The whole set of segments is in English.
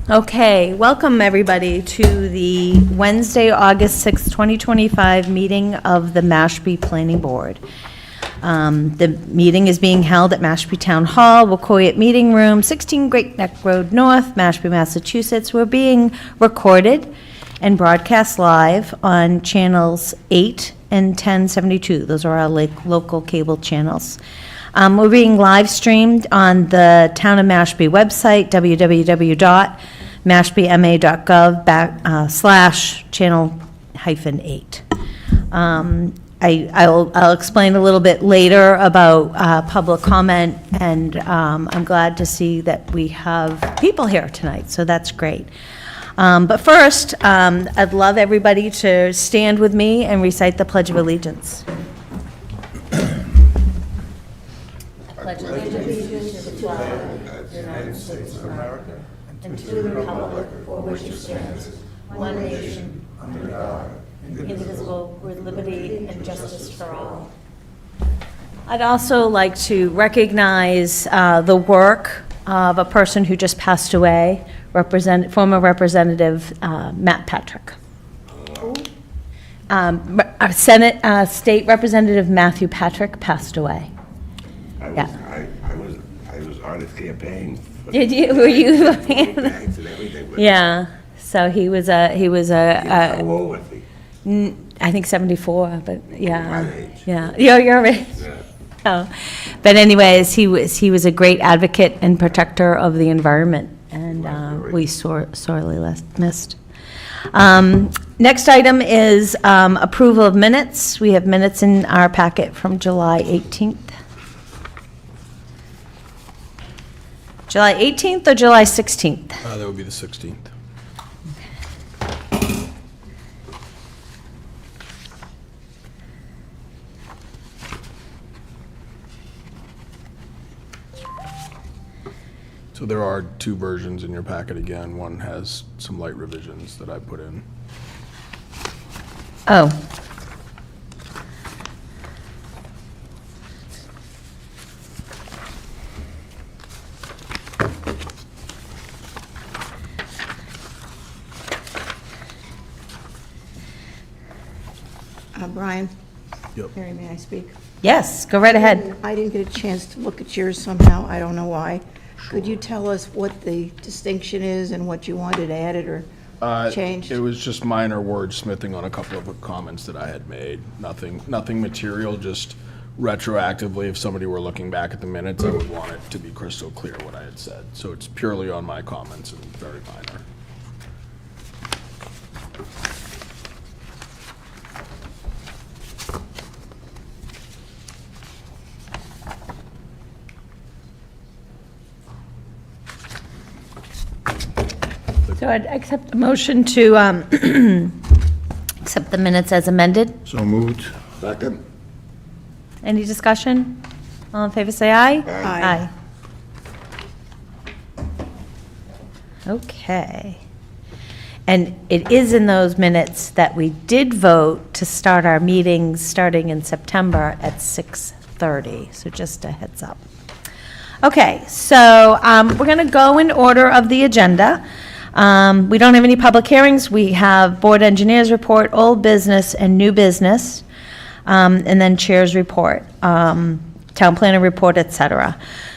Okay, welcome everybody to the Wednesday, August 6, 2025 meeting of the Mashpee Planning Board. The meeting is being held at Mashpee Town Hall, Wacoit Meeting Room, 16 Great Neck Road North, Mashpee, Massachusetts. We're being recorded and broadcast live on channels 8 and 1072. Those are our local cable channels. We're being live streamed on the Town of Mashpee website, www.mashpeema.gov/channel-8. I'll explain a little bit later about public comment, and I'm glad to see that we have people here tonight, so that's great. But first, I'd love everybody to stand with me and recite the Pledge of Allegiance. Pledge allegiance to the flag of the United States of America and to the republic for which it stands, one nation, under God, indivisible, with liberty and justice for all. I'd also like to recognize the work of a person who just passed away, former Representative Matt Patrick. State Representative Matthew Patrick passed away. I was on his campaign. Did you? Were you? And everything. Yeah. So he was How old was he? I think 74, but yeah. My age. Yeah. You're right. Yeah. Oh. But anyways, he was a great advocate and protector of the environment, and we sorely missed. Next item is approval of minutes. We have minutes in our packet from July 18th. July 18th or July 16th? That would be the 16th. So there are two versions in your packet again. One has some light revisions that I put in. Oh. Brian? Yep. Mary, may I speak? Yes, go right ahead. I didn't get a chance to look at yours somehow. I don't know why. Could you tell us what the distinction is and what you wanted added or changed? It was just minor wordsmithing on a couple of comments that I had made. Nothing material, just retroactively, if somebody were looking back at the minutes, I would want it to be crystal clear what I had said. So it's purely on my comments and very minor. So I'd accept a motion to accept the minutes as amended. So moved. Second? Any discussion? All in favor, say aye. Aye. Okay. And it is in those minutes that we did vote to start our meetings starting in September at 6:30, so just a heads up. Okay, so we're going to go in order of the agenda. We don't have any public hearings. We have board engineers report, old business and new business, and then chair's report, town planner report, et cetera.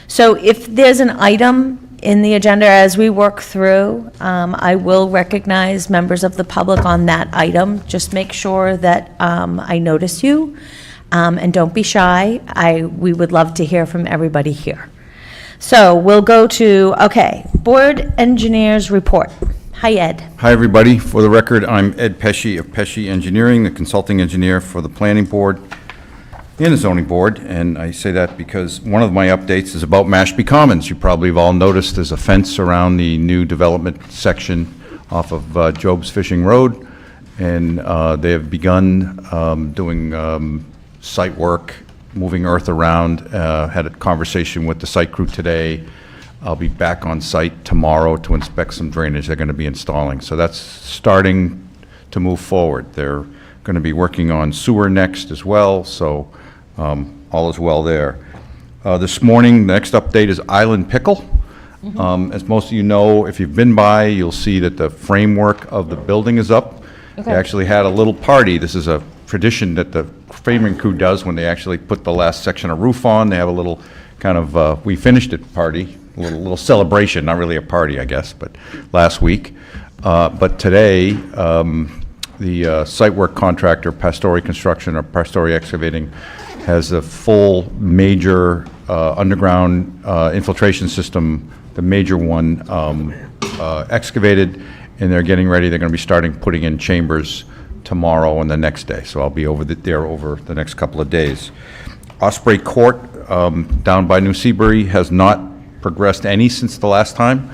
So if there's an item in the agenda as we work through, I will recognize members of the public on that item. Just make sure that I notice you, and don't be shy. We would love to hear from everybody here. So we'll go to, okay, board engineers report. Hi, Ed. Hi, everybody. For the record, I'm Ed Pesci of Pesci Engineering, the consulting engineer for the Planning Board and the Zoning Board. And I say that because one of my updates is about Mashpee Commons. You probably have all noticed there's a fence around the new development section off of Job's Fishing Road. And they have begun doing site work, moving earth around. Had a conversation with the site crew today. I'll be back on site tomorrow to inspect some drainage they're going to be installing. So that's starting to move forward. They're going to be working on sewer next as well, so all is well there. This morning, the next update is Island Pickle. As most of you know, if you've been by, you'll see that the framework of the building is up. They Okay. actually had a little party. This is a tradition that the framing crew does when they actually put the last section of roof on. They have a little kind of, we finished it party, a little celebration, not really a party, I guess, but last week. But today, the site work contractor, Pastore Construction or Pastore Excavating, has a full major underground infiltration system, the major one, excavated, and they're getting ready. They're going to be starting putting in chambers tomorrow and the next day. So I'll be there over the next couple of days. Osprey Court down by New Seabury has not progressed any since the last time.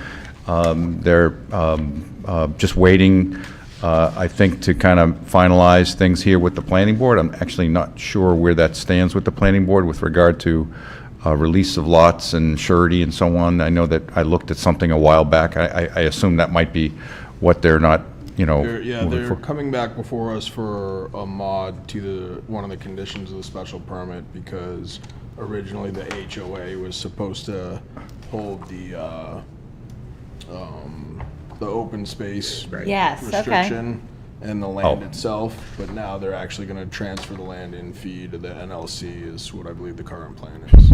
They're just waiting, I think, to kind of finalize things here with the planning board. I'm actually not sure where that stands with the planning board with regard to release of lots and surety and so on. I know that I looked at something a while back. I assume that might be what they're not, moving They're for- coming back before us for a mod to one of the conditions of the special permit, because originally the HOA was supposed to hold the open space Yes, okay. restriction and the land Oh. itself, but now they're actually gonna transfer the land in fee to the NLC is what I believe the current plan is.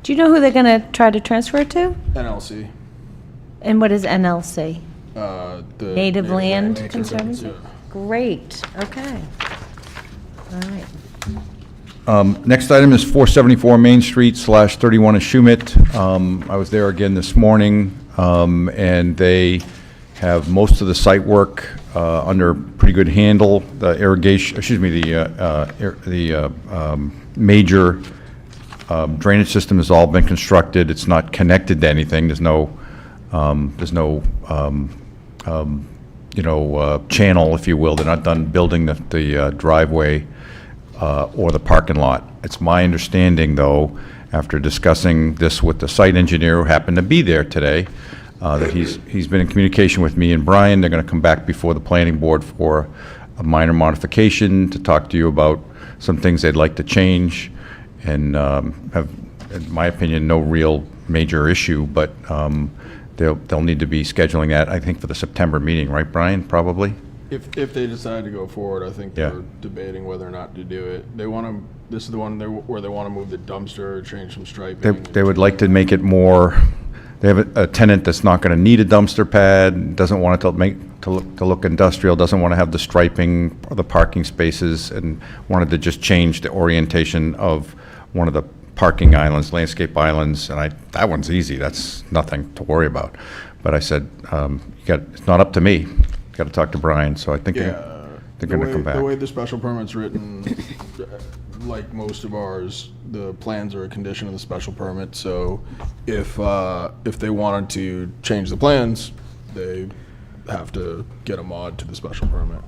Do you know who they're going to try to transfer it to? NLC. And what is NLC? The Native Land Nature Conservancy? Yeah. Great, okay. All right. Next item is 474 Main Street / 31 Ashumet. I was there again this morning, and they have most of the site work under pretty good handle. The irrigation, the major drainage system has all been constructed. It's not connected to anything. There's no channel, if you will. They're not done building the driveway or the parking lot. It's my understanding, though, after discussing this with the site engineer who happened to be there today, that he's been in communication with me and Brian. They're going to come back before the planning board for a minor modification to talk to you about some things they'd like to change, and have, in my opinion, no real major issue, but they'll need to be scheduling that, I think, for the September meeting, right, Brian, probably? If they decide to go forward, I think Yeah. they're debating whether or not to do it. They want to, this is the one where they want to move the dumpster, change some striping. They would like to make it more, they have a tenant that's not going to need a dumpster pad, doesn't want it to look industrial, doesn't want to have the striping or the parking spaces, and wanted to just change the orientation of one of the parking islands, landscape islands, and that one's easy, that's nothing to worry about. But I said, it's not up to me, got to talk to Brian, so I think they're going to come back. The way the special permit's written, like most of ours, the plans are a condition of the special permit, so if they wanted to change the plans, they have to get a mod to the special permit.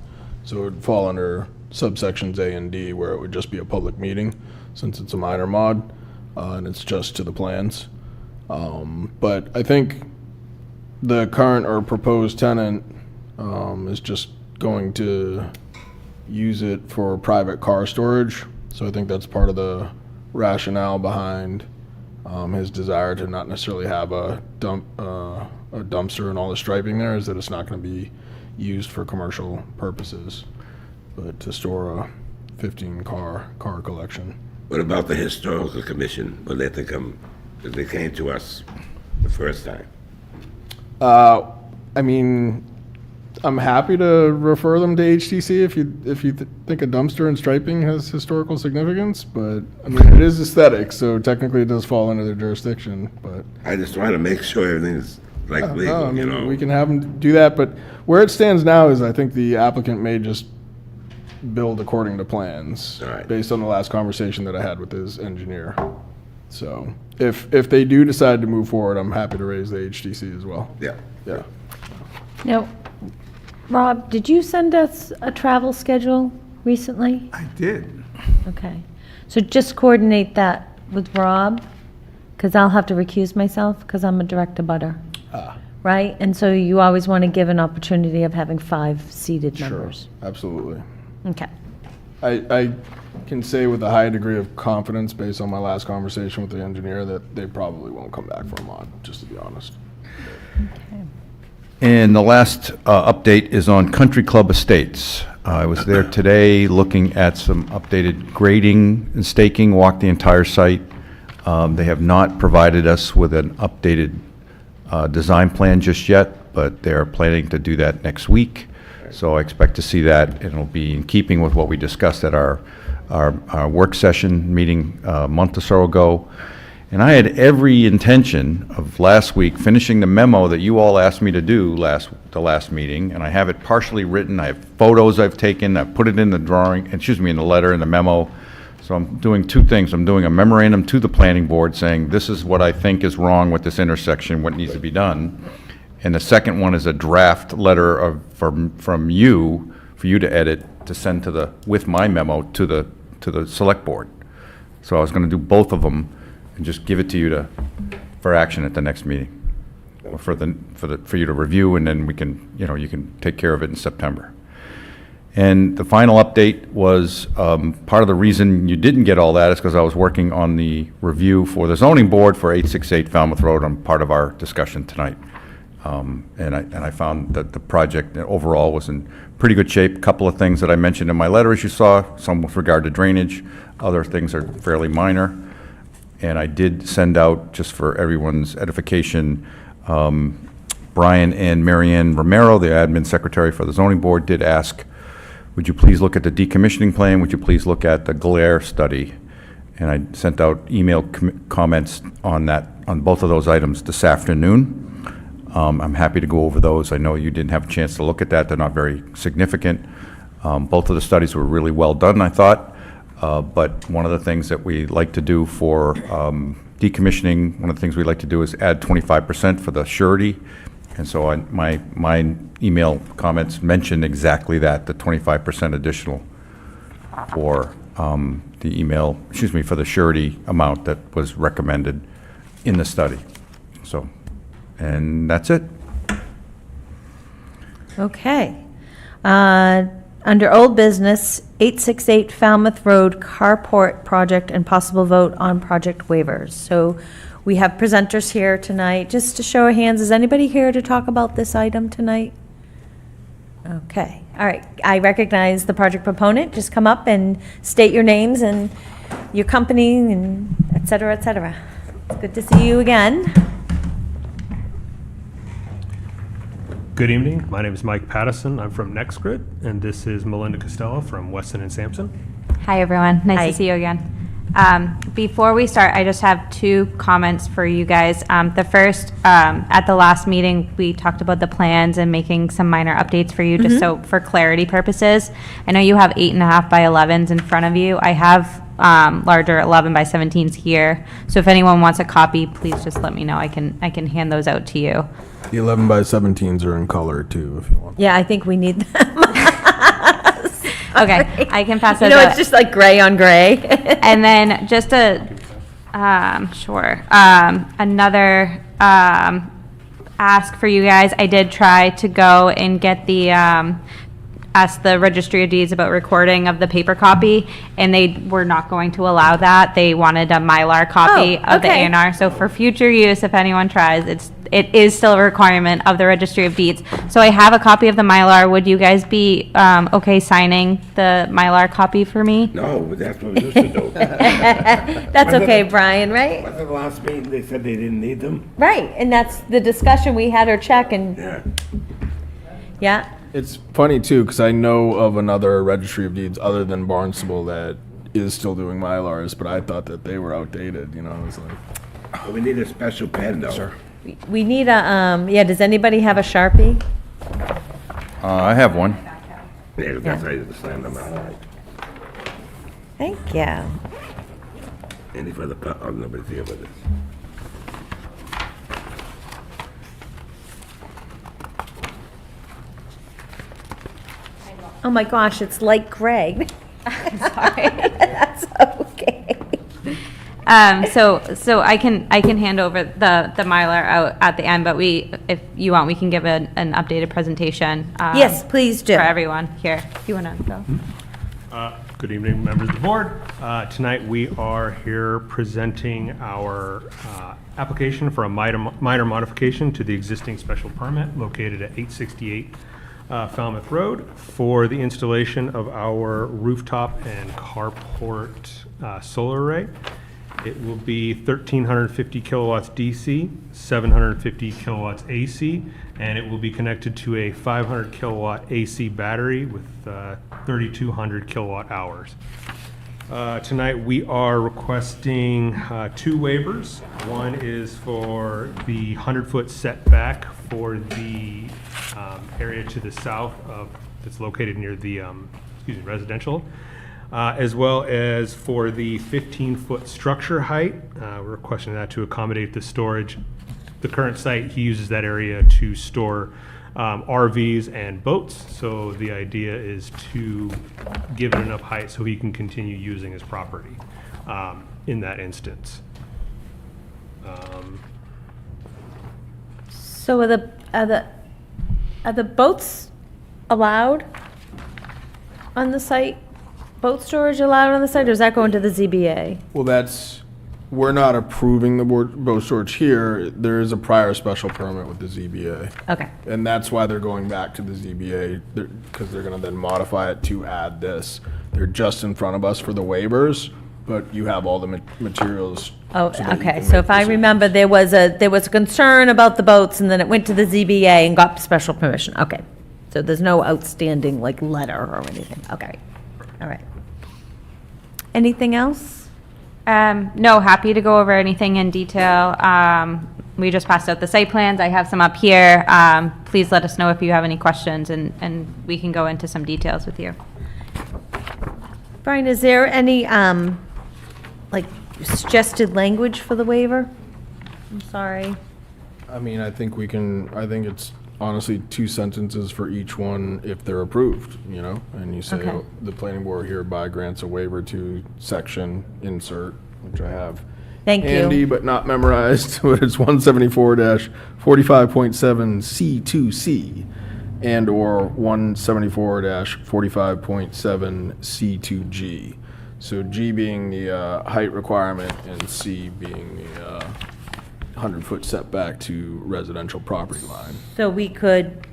So it would fall under subsections A and D, where it would just be a public meeting, since it's a minor mod, and it's just to the plans. But I think the current or proposed tenant is just going to use it for private car storage. So I think that's part of the rationale behind his desire to not necessarily have a dumpster and all the striping there, is that it's not going to be used for commercial purposes, but to store a 15-car collection. What about the historical commission, when they came to us the first time? I mean, I'm happy to refer them to HTC if you think a dumpster and striping has historical significance, but I mean, it is aesthetic, so technically it does fall under their jurisdiction, but. I just want to make sure everything's like No, I legal, mean, we can have them do that, but where it stands now is I think the applicant may just build according to plans. All right. Based on the last conversation that I had with his engineer. So if they do decide to move forward, I'm happy to raise the HTC as well. Yeah. Yeah. Now, Rob, did you send us a travel schedule recently? I did. Okay. So just coordinate that with Rob, because I'll have to recuse myself, because I'm a direct abutter. Right? And so you always want to give an opportunity of having 5 seated Sure, members. absolutely. Okay. I can say with a high degree of confidence, based on my last conversation with the engineer, that they probably won't come back for a mod, just to be honest. And the last update is on Country Club Estates. I was there today looking at some updated grading and staking, walked the entire site. They have not provided us with an updated design plan just yet, but they're planning to do that next week. So I expect to see that, and it'll be in keeping with what we discussed at our work session meeting a month or so ago. And I had every intention of last week finishing the memo that you all asked me to do the last meeting, and I have it partially written. I have photos I've taken. I've put it in the drawing, in the letter, in the memo. So I'm doing two things. I'm doing a memorandum to the planning board saying, this is what I think is wrong with this intersection, what needs to be done. And the second one is a draft letter from you, for you to edit, to send with my memo to the select board. So I was gonna do both of them and just give it to you for action at the next meeting. Or for you to review, and then we can, you can take care of it in September. And the final update was, part of the reason you didn't get all that is because I was working on the review for the zoning board for 868 Falmouth Road on part of our discussion tonight. And I found that the project overall was in pretty good shape. A couple of things that I mentioned in my letter, as you saw, some with regard to drainage, other things are fairly minor. And I did send out, just for everyone's edification, Brian and Marianne Romero, the admin secretary for the zoning board, did ask, would you please look at the decommissioning plan? Would you please look at the glare study? And I sent out email comments on that, on both of those items this afternoon. I'm happy to go over those. I know you didn't have a chance to look at that. They're not very significant. Both of the studies were really well done, I thought. But one of the things that we like to do for decommissioning, one of the things we like to do is add 25% for the surety. And so my email comments mentioned exactly that, the 25% additional for for the surety amount that was recommended in the study. So, and that's it. Okay. Under old business, 868 Falmouth Road carport project and possible vote on project waivers. So we have presenters here tonight. Just to show of hands, is anybody here to talk about this item tonight? Okay, all right. I recognize the project proponent. Just come up and state your names and your company and et cetera, et cetera. It's good to see you again. Good evening. My name is Mike Pattison. I'm from NextGrid, and this is Melinda Costello from Weston and Sampson. Hi, everyone. Nice Hi. to see you again. Before we start, I just have two comments for you guys. The first, at the last meeting, we talked about the plans and making some minor updates for you, just so for clarity purposes. I know you have 8.5 by 11s in front of you. I have larger 11 by 17s here. So if anyone wants a copy, please just let me know. I can hand those out to you. The 11 by 17s are in color too, if you want. Yeah, I think we need them. Okay, I can pass You those know, out. it's just like gray on gray. And then just another ask for you guys. I did try to go and get ask the Registry of Deeds about recording of the paper copy, and they were not going to allow that. They wanted a Mylar copy of the okay. A&R. So for future use, if anyone tries, it is still a requirement of the Registry of Deeds. So I have a copy of the Mylar. Would you guys be okay signing the Mylar copy for me? No, but that's what we used to do. That's okay, Brian, right? Wasn't the last meeting, they said they didn't need them? Right, and that's the discussion. We had her check and, Yeah. yeah. It's funny too, because I know of another registry of deeds other than Barnstable that is still doing Mylars, but I thought that they were outdated, It's like, But we need a special pen though. Sure. We need a, yeah, does anybody have a Sharpie? I have one. Yeah, that's how you slam them out. Thank you. Any further, oh, nobody's here with us. Oh my gosh, it's light gray. Sorry. That's okay. So I can hand over the Mylar out at the end, but if you want, we can give an updated presentation. Yes, please do. For everyone here. If you want to go. Good evening, members of the board. Tonight, we are here presenting our application for a minor modification to the existing special permit located at 868 Falmouth Road for the installation of our rooftop and carport solar array. It will be 1,350 kilowatts DC, 750 kilowatts AC, and it will be connected to a 500 kilowatt AC battery with 3,200 kilowatt hours. Tonight, we are requesting 2 waivers. One is for the 100-foot setback for the area to the south of, that's located near the, residential, as well as for the 15-foot structure height. We're requesting that to accommodate the storage. The current site, he uses that area to store RVs and boats, so the idea is to give it enough height so he can continue using his property in that instance. So are the boats allowed on the site? Boat storage allowed on the site, or is that going to the ZBA? Well, we're not approving the boat storage here. There is a prior special permit with the ZBA. Okay, And that's why they're going back to the ZBA, because they're gonna then modify it to add this. They're just in front of us for the waivers, but you have all the materials. oh, so that you okay, can so make if I decisions. remember, there was a concern about the boats, and then it went to the ZBA and got special permission, okay. So there's no outstanding, like, letter or anything, okay, all right. Anything else? No, happy to go over anything in detail. We just passed out the site plans. I have some up here. Please let us know if you have any questions, and we can go into some details with you. Brian, is there any, like, suggested language for the waiver? I'm sorry. I mean, I think it's honestly 2 sentences for each one if they're approved, you know? And you say, Okay. oh, the planning board hereby grants a waiver to section insert, which I have Thank handy you. but not memorized, but it's 174-45.7 C2C and/or 174-45.7 C2G. So G being the height requirement and C being the 100-foot setback to residential property line. So we could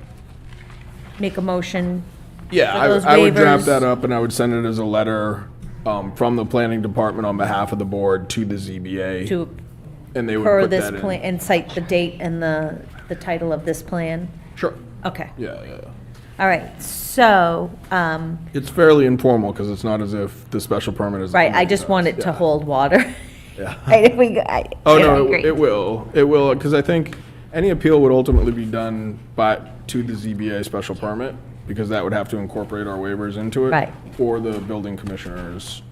make a motion, Yeah, For those I would draft waivers- that up and I would send it as a letter from the planning department on behalf of the board to the ZBA. to, And they would per put this that in. plan, and cite the date and the title of this plan? Sure, Okay, yeah. all right, so, It's fairly informal because it's not as if the special permit is. right, I just want it to Yeah. hold water. Yeah. Right, Oh, Yeah, no, great. it will, because I think any appeal would ultimately be done to the ZBA special permit, because that would have to incorporate our waivers into it. Right. Or the building commissioner's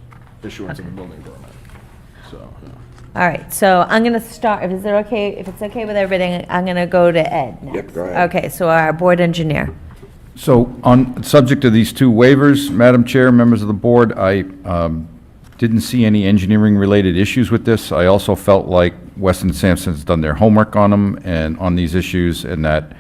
issuance of the building permit, so, yeah. All right, so I'm gonna start, if it's okay with everything, I'm gonna go to Ed next. Yep, go ahead. Okay, so our board engineer. So on subject to these 2 waivers, Madam Chair, members of the board, I didn't see any engineering-related issues with this. I also felt like Weston Sampson's done their homework on them and on these issues, and that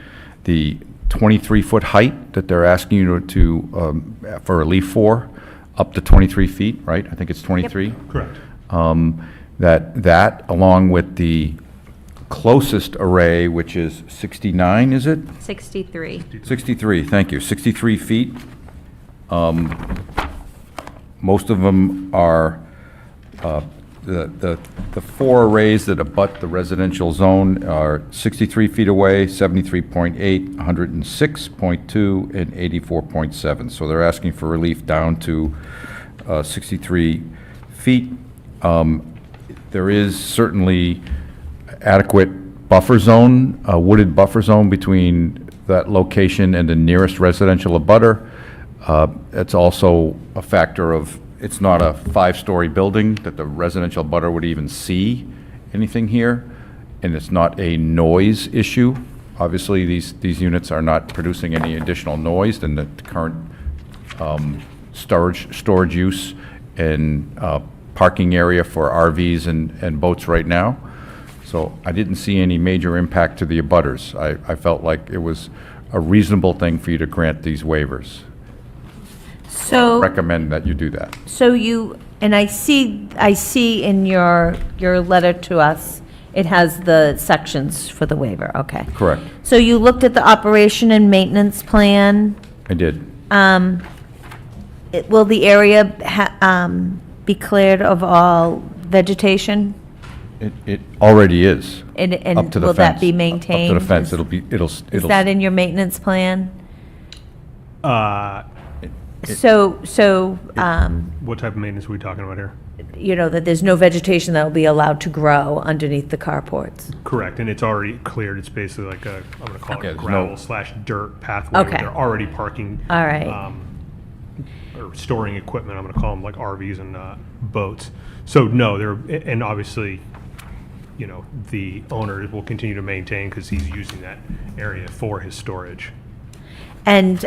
the 23-foot height that they're asking you to for relief for, up to 23 feet, right? I think it's 23. Correct. That along with the closest array, which is 69, is it? 63. 63, thank you, 63 feet. Most of them are, the 4 arrays that abut the residential zone are 63 feet away, 73.8, 106.2, and 84.7. So they're asking for relief down to 63 feet. There is certainly adequate buffer zone, a wooded buffer zone between that location and the nearest residential abutter. It's also a factor of, it's not a 5-story building that the residential abutter would even see anything here, and it's not a noise issue. Obviously, these units are not producing any additional noise than the current storage use and parking area for RVs and boats right now. So I didn't see any major impact to the abutters. I felt like it was a reasonable thing for you to grant these waivers. So, recommend that you do that. so you, and I see in your letter to us, it has the sections for the waiver, okay. Correct. So you looked at the operation and maintenance plan. I did. Will the area be cleared of all vegetation? It already is. And Up to the will that fence. be Up maintained? to the fence. Is that in your maintenance plan? Uh, What type of maintenance are we talking about here? You know, that there's no vegetation that will be allowed to grow underneath the carports? Correct, and it's already cleared. It's basically like I'm gonna call Okay, it there's gravel no- slash dirt pathway. Where Okay. they're already parking. All right. Or storing equipment. I'm gonna call them like RVs and boats. So no, and obviously, you know, the owner will continue to maintain because he's using that area for his storage. And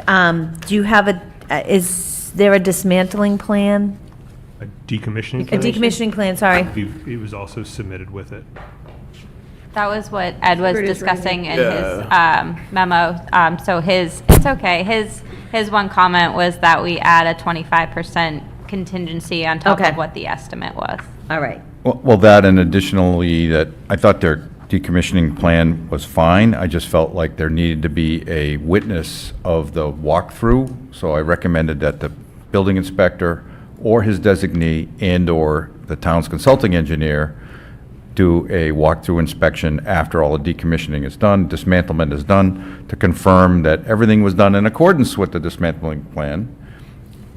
do you have is there a dismantling plan? A decommissioning. A plan? decommissioning plan, sorry. It was also submitted with it. That was what Ed was Here it is right discussing in his memo. So it's okay. His one comment was that we add a 25% contingency on top Okay. of what the estimate was. All right. Well, that and additionally, that I thought their decommissioning plan was fine. I just felt like there needed to be a witness of the walkthrough. So I recommended that the building inspector or his designee and/or the town's consulting engineer do a walkthrough inspection after all the decommissioning is done, dismantlement is done, to confirm that everything was done in accordance with the dismantling plan.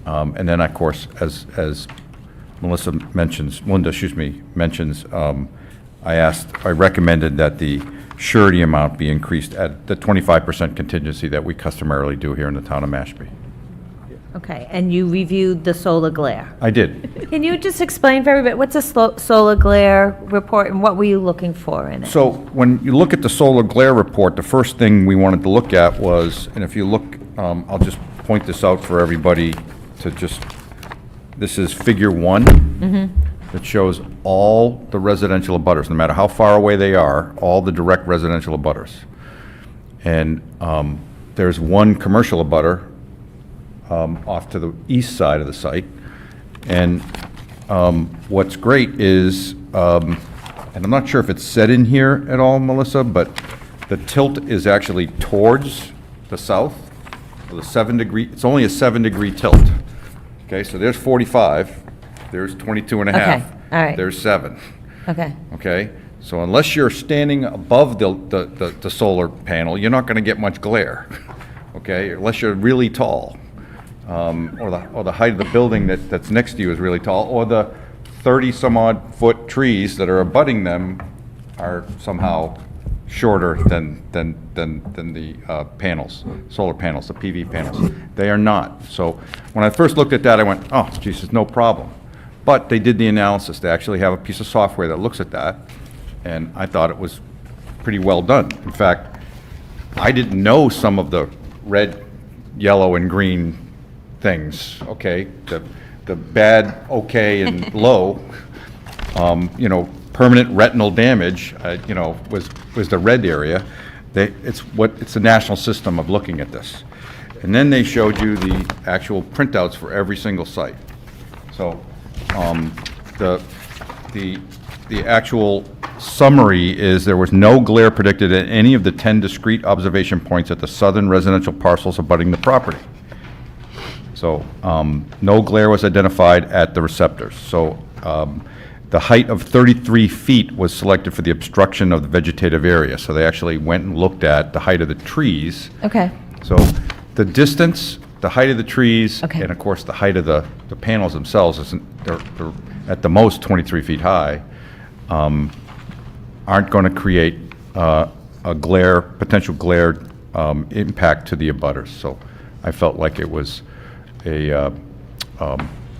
And then, of course, as Linda mentions, I recommended that the surety amount be increased at the 25% contingency that we customarily do here in the town of Mashpee. Okay, and you reviewed the solar glare. I did. Can you just explain for everybody, what's a solar glare report and what were you looking for in it? So when you look at the solar glare report, the first thing we wanted to look at was, and if you look, I'll just point this out for everybody to just, this is figure 1. That shows all the residential abutters, no matter how far away they are, all the direct residential abutters. And there's one commercial abutter off to the east side of the site. And what's great is, and I'm not sure if it's said in here at all, Melissa, but the tilt is actually towards the south, the 7-degree, it's only a 7-degree tilt. Okay, so there's 45, there's 22 and a half. Okay, all right. There's 7, Okay, okay? So unless you're standing above the solar panel, you're not gonna get much glare, okay? Unless you're really tall, or the height of the building that's next to you is really tall, or the 30-some-odd foot trees that are abutting them are somehow shorter than the panels, solar panels, the PV panels. They are not. So when I first looked at that, I went, oh, Jesus, no problem. But they did the analysis. They actually have a piece of software that looks at that, and I thought it was pretty well done. In fact, I didn't know some of the red, yellow, and green things, okay? The bad, okay, and low, permanent retinal damage, was the red area. It's a national system of looking at this. And then they showed you the actual printouts for every single site. So, the actual summary is there was no glare predicted at any of the 10 discrete observation points at the southern residential parcels abutting the property. So, no glare was identified at the receptors. So, the height of 33 feet was selected for the obstruction of the vegetative area. So they actually went and looked at the height of the trees. okay, So the distance, the height of the trees, Okay. and of course, the height of the panels themselves, they're at the most 23 feet high, aren't going to create a potential glare impact to the abutters. So I felt like it was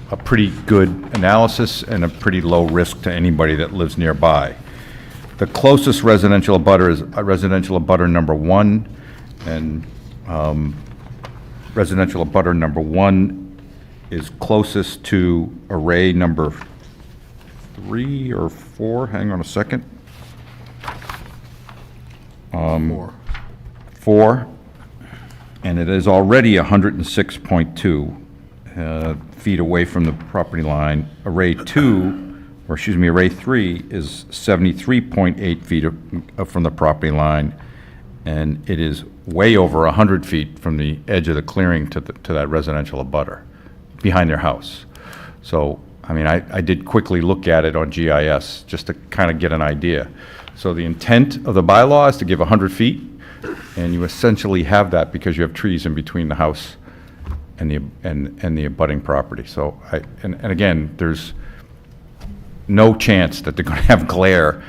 a pretty good analysis and a pretty low risk to anybody that lives nearby. The closest residential abutter is residential abutter number 1, and residential abutter number 1 is closest to array number 3 or 4, hang on a second. 4, and it is already 106.2. feet away from the property line. Array 3 is 73.8 feet from the property line, and it is way over 100 feet from the edge of the clearing to that residential abutter, behind their house. So, I mean, I did quickly look at it on GIS, just to kind of get an idea. So the intent of the bylaw is to give 100 feet, and you essentially have that because you have trees in between the house and the abutting property. So, and again, there's no chance that they're going to have glare,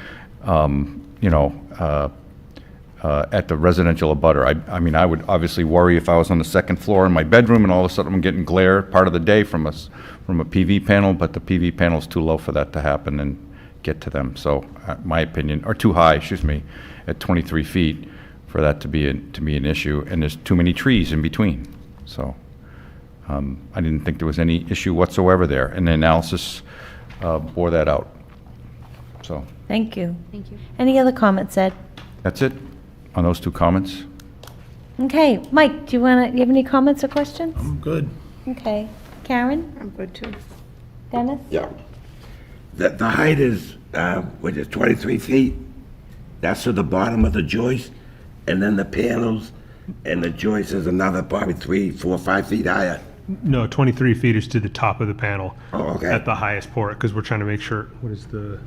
at the residential abutter. I mean, I would obviously worry if I was on the second floor in my bedroom and all of a sudden I'm getting glare part of the day from a PV panel, but the PV panel's too low for that to happen and get to them. So, my opinion, or too high, excuse me, at 23 feet for that to be an issue, and there's too many trees in between. So, I didn't think there was any issue whatsoever there, and the analysis bore that out. So, Thank you. Thank you. Any other comments, Ed? that's it on those two comments. Okay, Mike, do you have any comments or questions? I'm good. Okay. Karen? I'm good too. Dennis? Yeah. The height is, what is 23 feet? That's to the bottom of the joist, and then the panels and the joist is another probably 3, 4, 5 feet higher. No, 23 feet is to the top of the panel. Oh, okay. At the highest port, because we're trying to make sure, what is the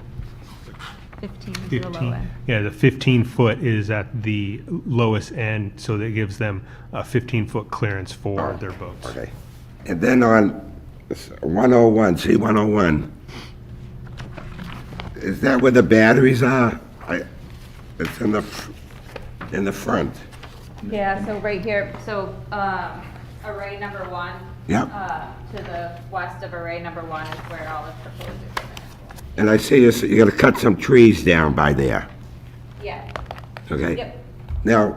15 is the 15? low end. Yeah, the 15-foot is at the lowest end, so that gives them a 15-foot clearance for their boats. Okay. And then on 101, C101, is that where the batteries are? It's in the front. Yeah, so right here, so array number 1. Yep. To the west of array number 1 is where all the proposed equipment is. And I see you gotta cut some trees down by there, Yeah. okay? Yep. Now,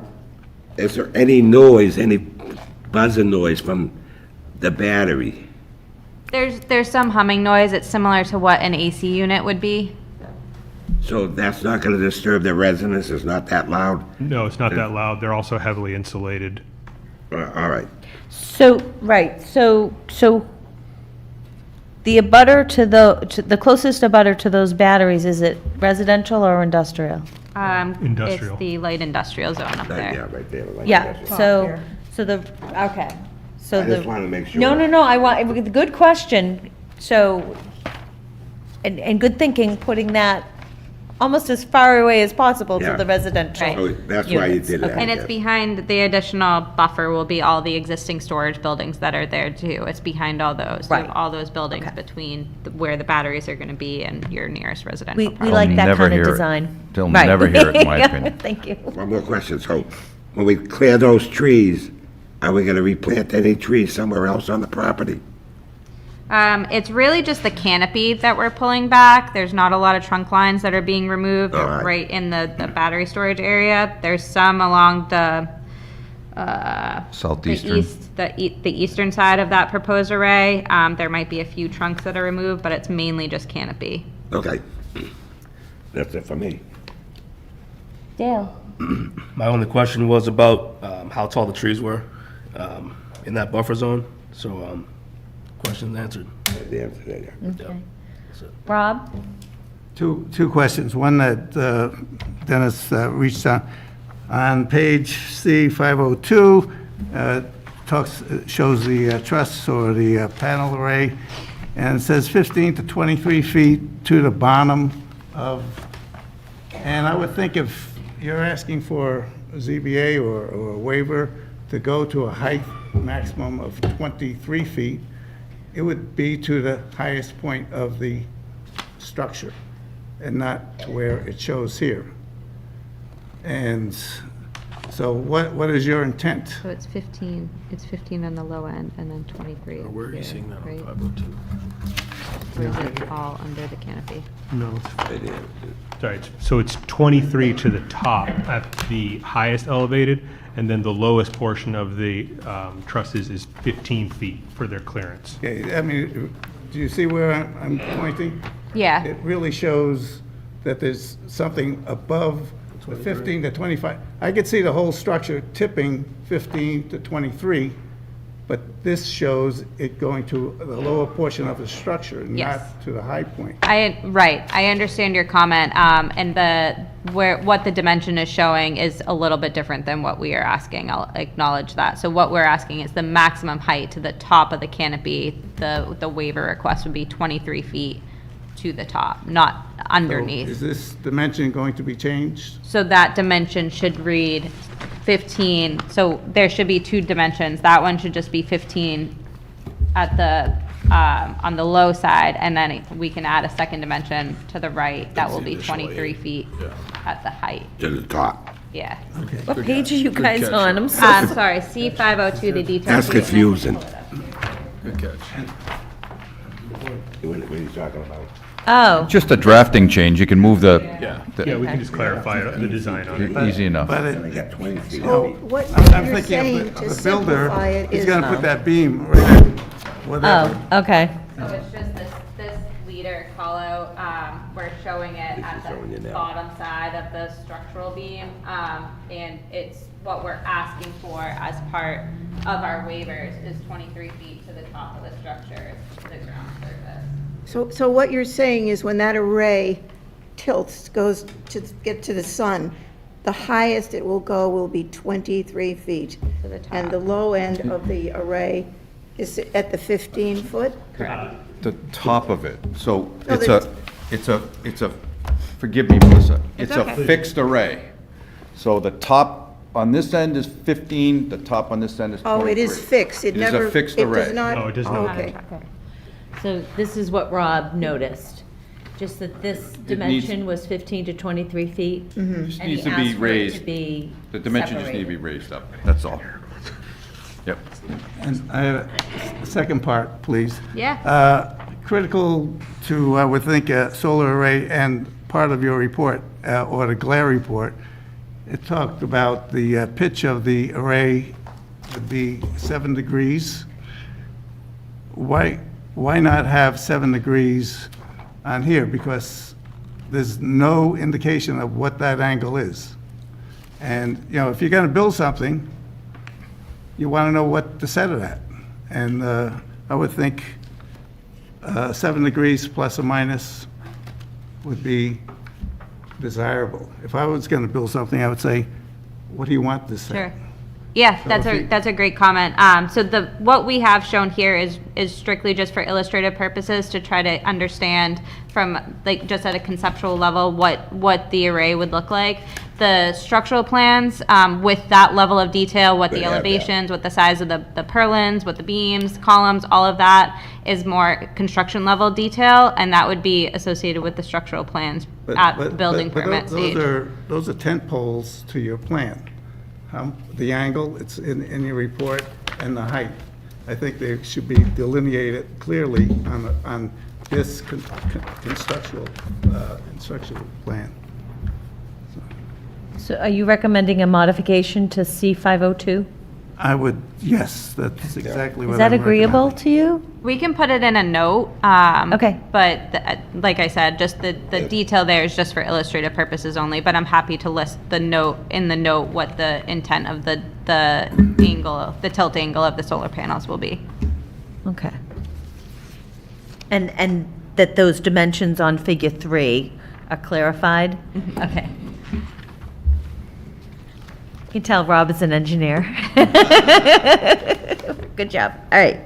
is there any noise, any buzzing noise from the battery? There's some humming noise. It's similar to what an AC unit would be. So that's not gonna disturb the residents, it's not that loud? No, it's not that loud. They're also heavily insulated. All right. So, right, so the abutter to the closest abutter to those batteries, is it residential or industrial? Industrial. It's the light industrial zone up Yeah, there. right there. like Yeah, that. so okay. So I just wanted to make sure. No, I want, good question. So, and good thinking, putting that almost as far away as possible to Yeah. the residential Right. Oh, that's why you units. did that. Okay. And it's behind, the additional buffer will be all the existing storage buildings that are there too. It's behind all those. You have Right. all those buildings Okay. between where the batteries are going to be and your nearest residential We property. like that never kind of hear it. design. They'll Right. never hear it, in my opinion. Thank you. One more question. So when we clear those trees, are we gonna replant any trees somewhere else on the property? It's really just the canopy that we're pulling back. There's not a lot of trunk lines that are being removed All right. right in the battery storage area. There's some along the Southeastern. the eastern side of that proposed array. There might be a few trunks that are removed, but it's mainly just canopy. Okay. That's it for me. Dale? My only question was about how tall the trees were in that buffer zone. So, question answered. The answer there, yeah. Okay. Rob? Two questions. One that Dennis reached on page C502, shows the truss or the panel array, and it says 15 to 23 feet to the bottom of, and I would think if you're asking for a ZBA or a waiver to go to a height maximum of 23 feet, it would be to the highest point of the structure and not to where it shows here. And so what is your intent? So it's 15 on the low end and then 23 Where are you here, seeing that on right? 502? Or is it all under the canopy? No, Right there. sorry, so it's 23 to the top at the highest elevated, and then the lowest portion of the trusses is 15 feet for their clearance. Okay, I mean, do you see where I'm pointing? Yeah. It really shows that there's something above the 15 to 25. I could see the whole structure tipping 15 to 23, but this shows it going to the lower portion of the structure, Yes. not to the high point. Right, I understand your comment, and what the dimension is showing is a little bit different than what we are asking, I'll acknowledge that. So what we're asking is the maximum height to the top of the canopy, the waiver request would be 23 feet to the top, not So underneath. is this dimension going to be changed? So that dimension should read 15, so there should be two dimensions. That one should just be 15 at the, on the low side, and then we can add a second dimension to the right. That will be 23 feet at the height. To the top. Yeah. What page are you guys catch. on? I'm so, I'm sorry, C502, the detail. That's sheet, and then- confusing. Good catch. What are you talking about? oh, Just a drafting change, you can move the. Yeah. Yeah, we can just clarify the design on it. Easy enough. But I got 20 feet. So what I'm you're thinking saying of to the builder, simplify it he's is, gonna put that beam right, whatever. oh, okay. So it's just this leader call out, we're showing it at showing you the now. bottom side of the structural beam. And it's what we're asking for as part of our waivers is 23 feet to the top of the structure, to the ground surface. so what you're saying is when that array tilts, goes to get to the sun, the highest it will go will be 23 feet. To the And top. the low end of the array is at the 15 foot? The top of it, so No, it's a, forgive me, Melissa, it's a okay. fixed array. So the top on this end is 15, the top on this end is 23. Oh, it is fixed, it It is a never. fixed It array. does not? No, it does Oh, not. okay. So this is what Rob noticed, just that this dimension was 15 to 23 feet. Just And needs he to be asked for it to raised. be The dimensions just need to be separated. raised up, that's all. Yep. And I had a second part, please. Yeah. Critical to, I would think, a solar array, and part of your report, or the glare report, it talked about the pitch of the array would be 7 degrees. Why not have 7 degrees on here? Because there's no indication of what that angle is. And, you know, if you're going to build something, you want to know what to set it at. And I would think 7 degrees plus or minus would be desirable. If I was going to build something, I would say, what do you want this at? Sure. Yeah, that's a great comment. So what we have shown here is strictly just for illustrative purposes to try to understand from, like, just at a conceptual level, what the array would look like. The structural plans, with that level of detail, what the They have that. elevations, what the size of the purlins, what the beams, columns, all of that is more construction level detail, and that would be associated with the structural plans at the building permit stage. Those are tent poles to your plan. The angle, it's in your report, and the height. I think they should be delineated clearly on this constructional plan. So are you recommending a modification to C502? I would, yes, that's exactly what Is I'm that agreeable recommending. to you? We can put it in a note. Okay. But like I said, just the detail there is just for illustrative purposes only, but I'm happy to list the note, what the intent of the angle, the tilt angle of the solar panels will be. Okay. And that those dimensions on figure 3 are clarified? Okay. You can tell Rob is an engineer. Good job. All right.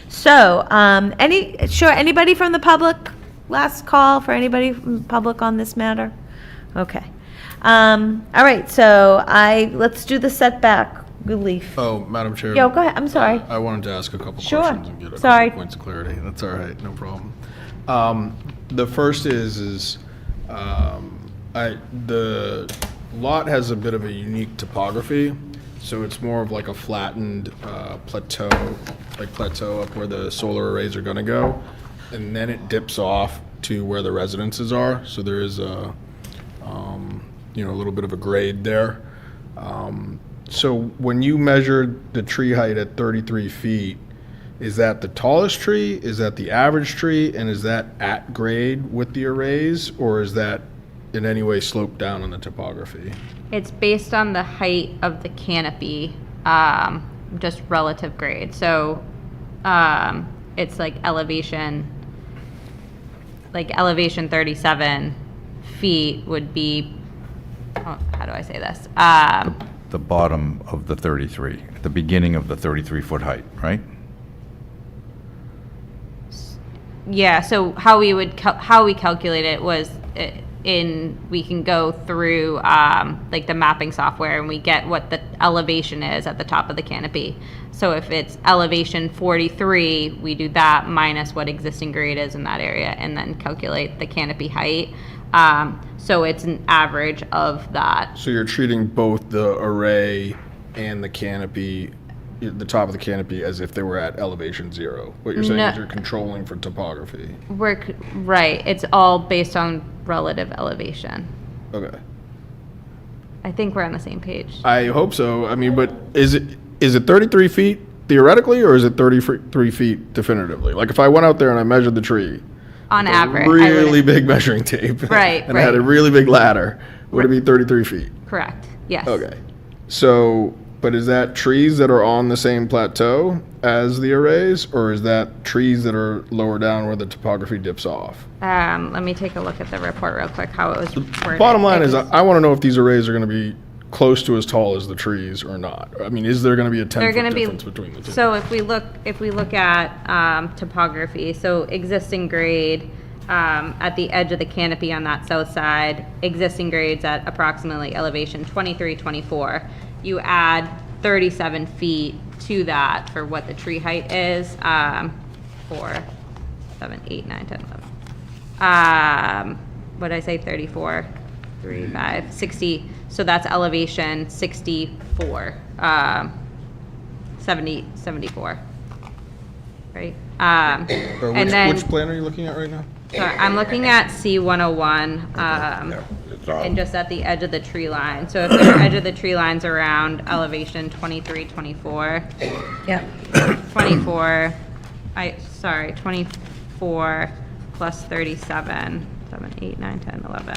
So, anybody from the public? Last call for anybody from the public on this matter? Okay. All right, so let's do the setback relief. Oh, Madam Chair. Yo, go ahead, I'm sorry. I wanted to ask a couple Sure. questions and get a Sorry. couple points of clarity. That's all right, no problem. The first is the lot has a bit of a unique topography, so it's more of like a flattened plateau up where the solar arrays are gonna go, and then it dips off to where the residences are, so there is a little bit of a grade there. So when you measured the tree height at 33 feet, is that the tallest tree, is that the average tree, and is that at grade with the arrays, or is that in any way sloped down on the topography? It's based on the height of the canopy, just relative grade. So it's like elevation 37 feet would be, oh, how do I say this? The bottom of the 33, the beginning of the 33-foot height, right? Yeah, so how we calculate it was we can go through like the mapping software and we get what the elevation is at the top of the canopy. So if it's elevation 43, we do that minus what existing grade is in that area and then calculate the canopy height. So it's an average of that. So you're treating both the array and the canopy, the top of the canopy, as if they were at elevation 0. What you're saying No. is you're controlling for topography. Right, it's all based on relative elevation. Okay. I think we're on the same page. I hope so. I mean, but is it 33 feet theoretically, or is it 33 feet definitively? Like if I went out there and I measured the tree, On a average. really big measuring tape, Right, and I had a right. really big ladder, would it be 33 feet? Correct, yes. Okay. So, but is that trees that are on the same plateau as the arrays, or is that trees that are lower down where the topography dips off? Let me take a look at the report real quick, how it was worded. Bottom line It is, was- I want to know if these arrays are going to be close to as tall as the trees or not. I mean, is there going to be a They're 10-foot gonna be, difference between the two? so if we look at topography, so existing grade at the edge of the canopy on that south side, existing grades at approximately elevation 23, 24. You add 37 feet to that for what the tree height is, 4, 7, 8, 9, 10, 11. What did I say, 34, 3, 5, 60, so that's elevation 64, 74, right? Or And then, which plan are you looking at right now? so I'm looking at C101, Yeah, it's all- and just at the edge of the tree line. So if the edge of the tree line's around elevation 23, 24, Yep. 24, 24 plus 37, 7, 8, 9, 10, 11,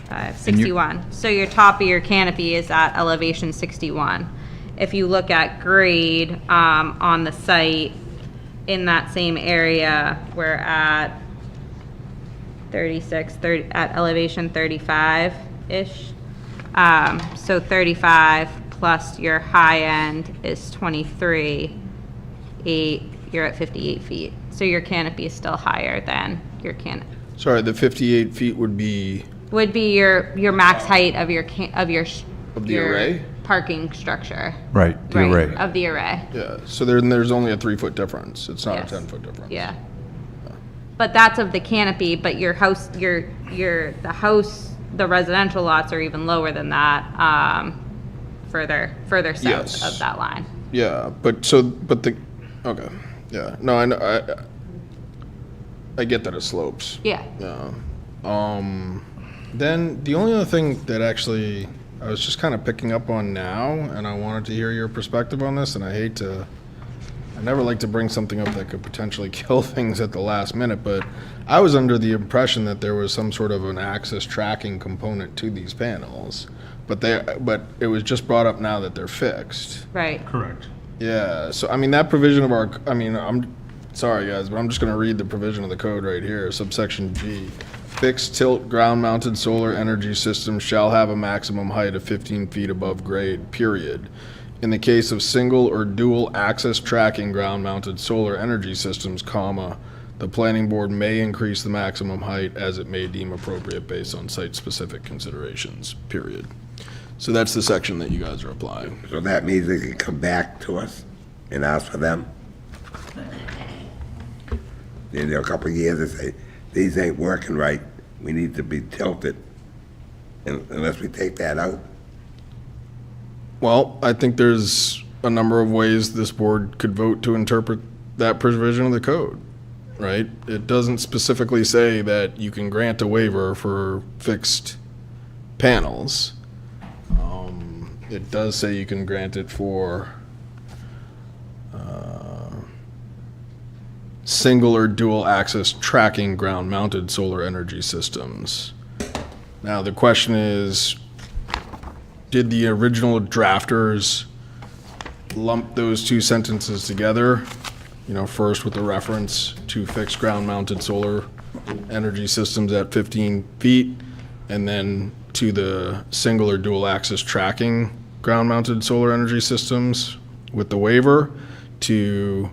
5, 61. So your top of your canopy is at elevation 61. If you look at grade on the site, in that same area, we're at 36, 30, at elevation 35-ish. So 35 plus your high end is 23, 8, you're at 58 feet. So your canopy is still higher than your Sorry, the 58 feet would be would be your max height of your Of the your array? parking structure. Right, the Right, array. of the array. yeah. So there's only a 3-foot difference. It's not Yes. a 10-foot difference. Yeah. But that's of the canopy, but your house, the residential lots are even lower than that, further south Yes. of that line. Yeah, okay, yeah. No, I know. I get that it slopes. Yeah. Then the only other thing that actually I was just kind of picking up on now, and I wanted to hear your perspective on this, and I never like to bring something up that could potentially kill things at the last minute, but I was under the impression that there was some sort of an access tracking component to these panels, but it was just brought up now that they're fixed. Right. Correct. Yeah, so I mean, that provision of I'm sorry guys, but I'm just gonna read the provision of the code right here, subsection G. Fixed tilt ground-mounted solar energy systems shall have a maximum height of 15 feet above grade, period. In the case of single or dual access tracking ground-mounted solar energy systems, comma, the planning board may increase the maximum height as it may deem appropriate based on site-specific considerations, period. So that's the section that you guys are applying. So that means they can come back to us and ask for them? In a couple of years, they say, these ain't working right, we need to be tilted, unless we take that out. Well, I think there's a number of ways this board could vote to interpret that provision of the code, right? It doesn't specifically say that you can grant a waiver for fixed panels. It does say you can grant it for single or dual access tracking ground-mounted solar energy systems. Now, the question is, did the original drafters lump those two sentences together, first with the reference to fixed ground-mounted solar energy systems at 15 feet, and then to the single or dual-axis tracking ground-mounted solar energy systems with the waiver, to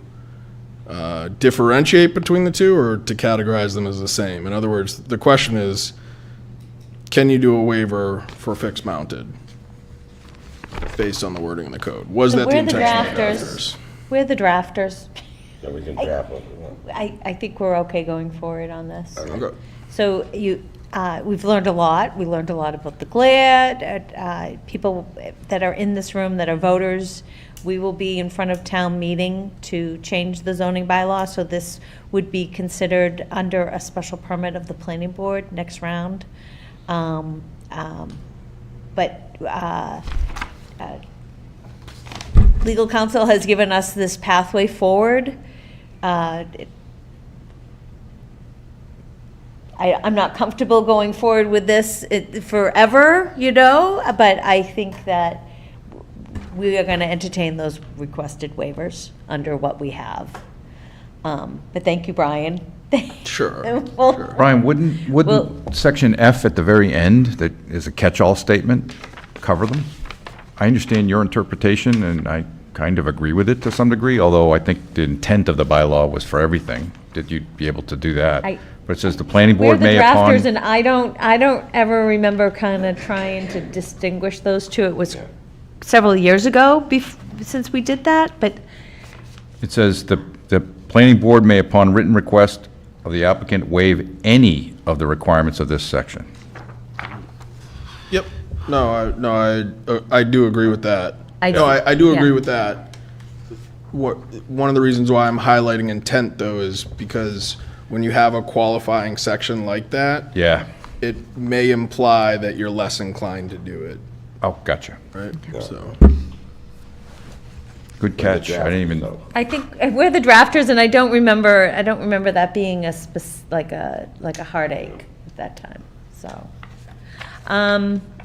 differentiate between the two or to categorize them as the same. In other words, the question is, can you do a waiver for fixed mounted based on the wording in the code? Was that the We're the intention of the drafters. drafters? We're the drafters. So we can draft it. I think we're okay going forward on this. Okay. So we've learned a lot. We learned a lot about the glare. People that are in this room that are voters, we will be in front of town meeting to change the zoning bylaw. So this would be considered under a special permit of the planning board next round. Legal counsel has given us this pathway forward. I'm not comfortable going forward with this forever, but I think that we are going to entertain those requested waivers under what we have. But thank you, Brian. Sure. Well, Brian, wouldn't section F at the very end, that is a catch-all statement, cover them? I understand your interpretation, and I kind of agree with it to some degree, although I think the intent of the bylaw was for everything, that you'd be able to do that. But it says the planning We're board the may drafters, upon... and I don't ever remember kind of trying to distinguish those two. It was several years ago since we did that, but It says the planning board may, upon written request of the applicant, waive any of the requirements of this section. Yep. No, I do agree with that. I do agree yeah. with that. One of the reasons why I'm highlighting intent, though, is because when you have a qualifying section like that, Yeah. it may imply that you're less inclined to do it, Oh, gotcha. right? So, Good catch. I didn't even... I think we're the drafters, and I don't remember that being like a heartache at that time, so.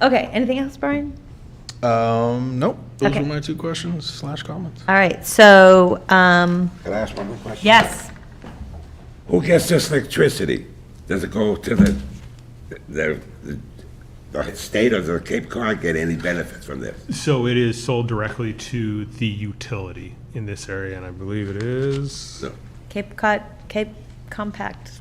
Okay, anything else, Brian? nope. Those Okay. were my two questions / comments. All right, so, Can I ask one more question? yes. Who gets this electricity? Does it go to the state or does the Cape Cod get any benefits from this? So it is sold directly to the utility in this area, and I believe it is, Cape Compact,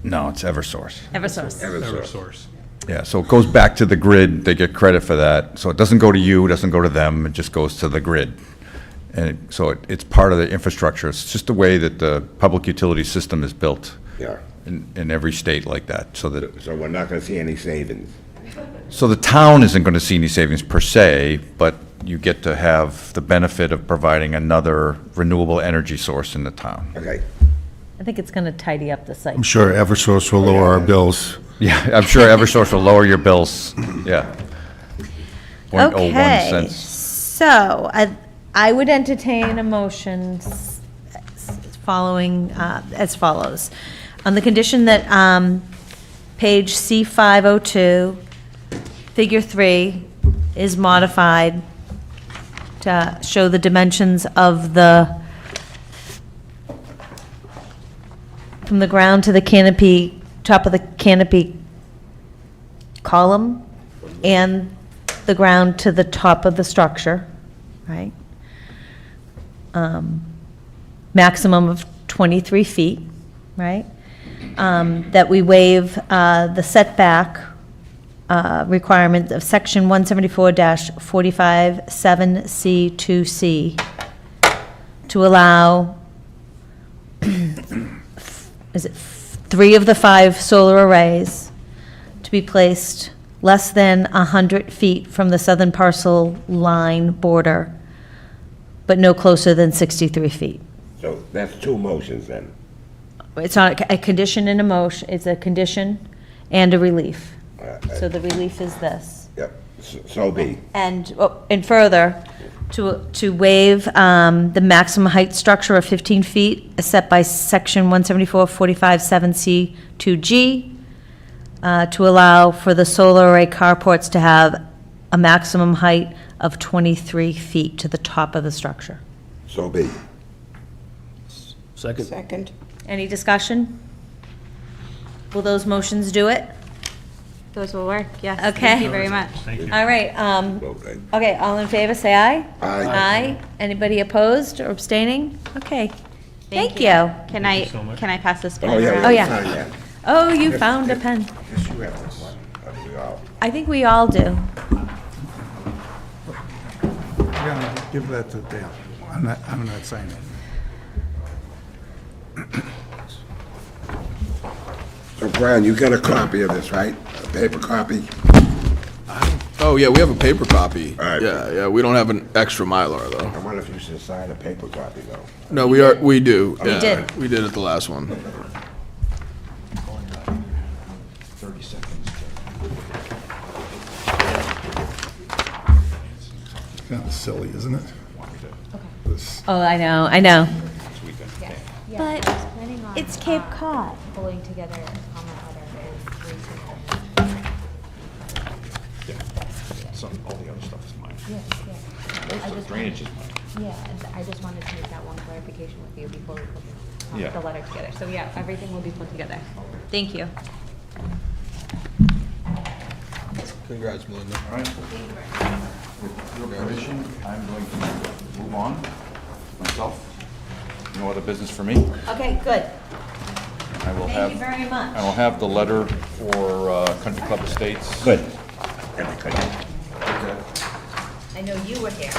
No, it's Eversource. Eversource. Eversource. Yeah, so it goes back to the grid, they get credit for that. So it doesn't go to you, it doesn't go to them, it just goes to the grid. And so it's part of the infrastructure. It's just the way that the public utility system is built Yeah. in every state like that, so that, So we're not gonna see any savings? so the town isn't going to see any savings per se, but you get to have the benefit of providing another renewable energy source in the town. Okay. I think it's going to tidy up the site. I'm sure Eversource will lower our bills. Yeah, I'm sure Eversource will lower your bills, yeah. 0.01 Okay, cents. so I would entertain a motion following, as follows. On the condition that page C502, figure 3 is modified to show the dimensions of from the ground to the canopy, top of the canopy column, and the ground to the top of the structure, right? Maximum of 23 feet, right? That we waive the setback requirement of section 174-45-7C2C to allow, is it 3 of the 5 solar arrays to be placed less than 100 feet from the southern parcel line border, but no closer than 63 feet. So that's two motions then? It's not a condition and a motion, it's a condition and a relief. So the relief is this. Yep, so be. And further, to waive the maximum height structure of 15 feet as set by section 174-45-7C2G, to allow for the solar array carports to have a maximum height of 23 feet to the top of the structure. So be. Second? Second. Any discussion? Will those motions do it? Those will work, yes. Okay. Thank you very much. All right, okay, all in favor, say aye. Aye. Aye. Anybody opposed or abstaining? Okay. Thank you. Can you so much. can I pass this Oh, pen yeah. around? Oh, we yeah. signed that. Oh, you found a pen. Yes, you have this one. We all- I think we all do. You're gonna give that to Dale. I'm not signing it. So Brian, you got a copy of this, right? A paper copy? Oh, yeah, we have a paper copy. All right. Yeah, we don't have an extra Mylar, though. I wonder if you should sign a paper copy, though. No, we do. We Yeah, did. We did at the last one. 30 seconds. Kind of silly, isn't it? This- Oh, I know. But It's Cape Cod. pulling together a comment All the other stuff is mine. Drainage is mine. Yeah, and I just wanted to make that one clarification with you before we put Yeah. the letter together. So yeah, everything will be put together. Thank you. Congrats, Melinda. All right. With your permission, I'm going to move on myself. No other business for me. Okay, good. I will Thank have, you very much. I will have the letter for Country Club Estates. Good. I know you were here.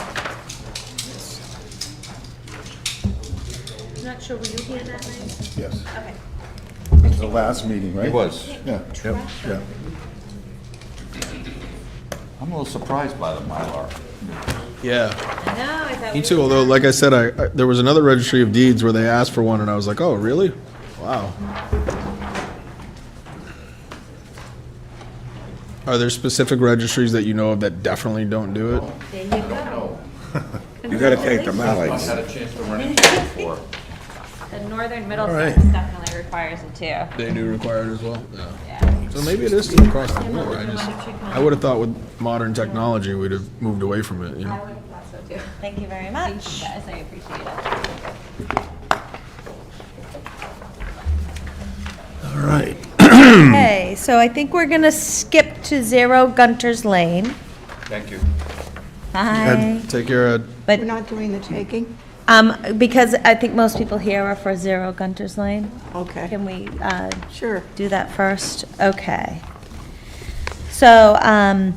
Not sure, were you here that night? Yes. Okay. It was the last meeting, right? It was. Yeah, yeah. I'm a little surprised by the Mylar. Yeah, I know, I thought. me too, although, like I said, there was another registry of deeds where they asked for one, and I was like, oh, really? Wow. Are there specific registries that you know of that definitely don't do it? There you go. You gotta take them out, I like, had a chance to run into it before. The northern right. Middlesex definitely requires it too. They do require it as well? Yeah. Yeah. So maybe it is still across the board. I would have thought with modern technology, we'd have moved away from it, you know? I would have thought so too. Thank you very Thank much. you guys, I appreciate it. All right. Okay, so I think we're gonna skip to 0 Gunter's Lane. Thank you. Hi. Take care of, We're not doing the taking? Because I think most people here are for 0 Gunter's Lane. Okay, Can we, sure. do that first? Okay. So, I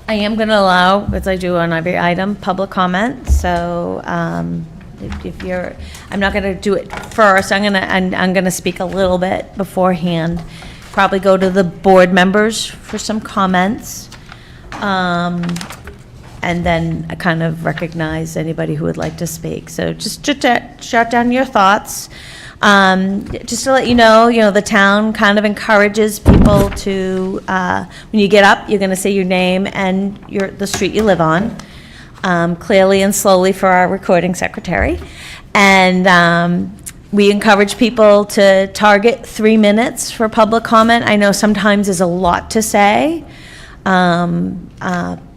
am going to allow, as I do on every item, public comment. So, if you're, I'm not going to do it first. I'm going to speak a little bit beforehand. Probably go to the board members for some comments. And then kind of recognize anybody who would like to speak. So just jot down your thoughts. Just to let you know, the town kind of encourages people to, when you get up, you're going to say your name and the street you live on, clearly and slowly for our recording secretary. And we encourage people to target 3 minutes for public comment. I know sometimes there's a lot to say.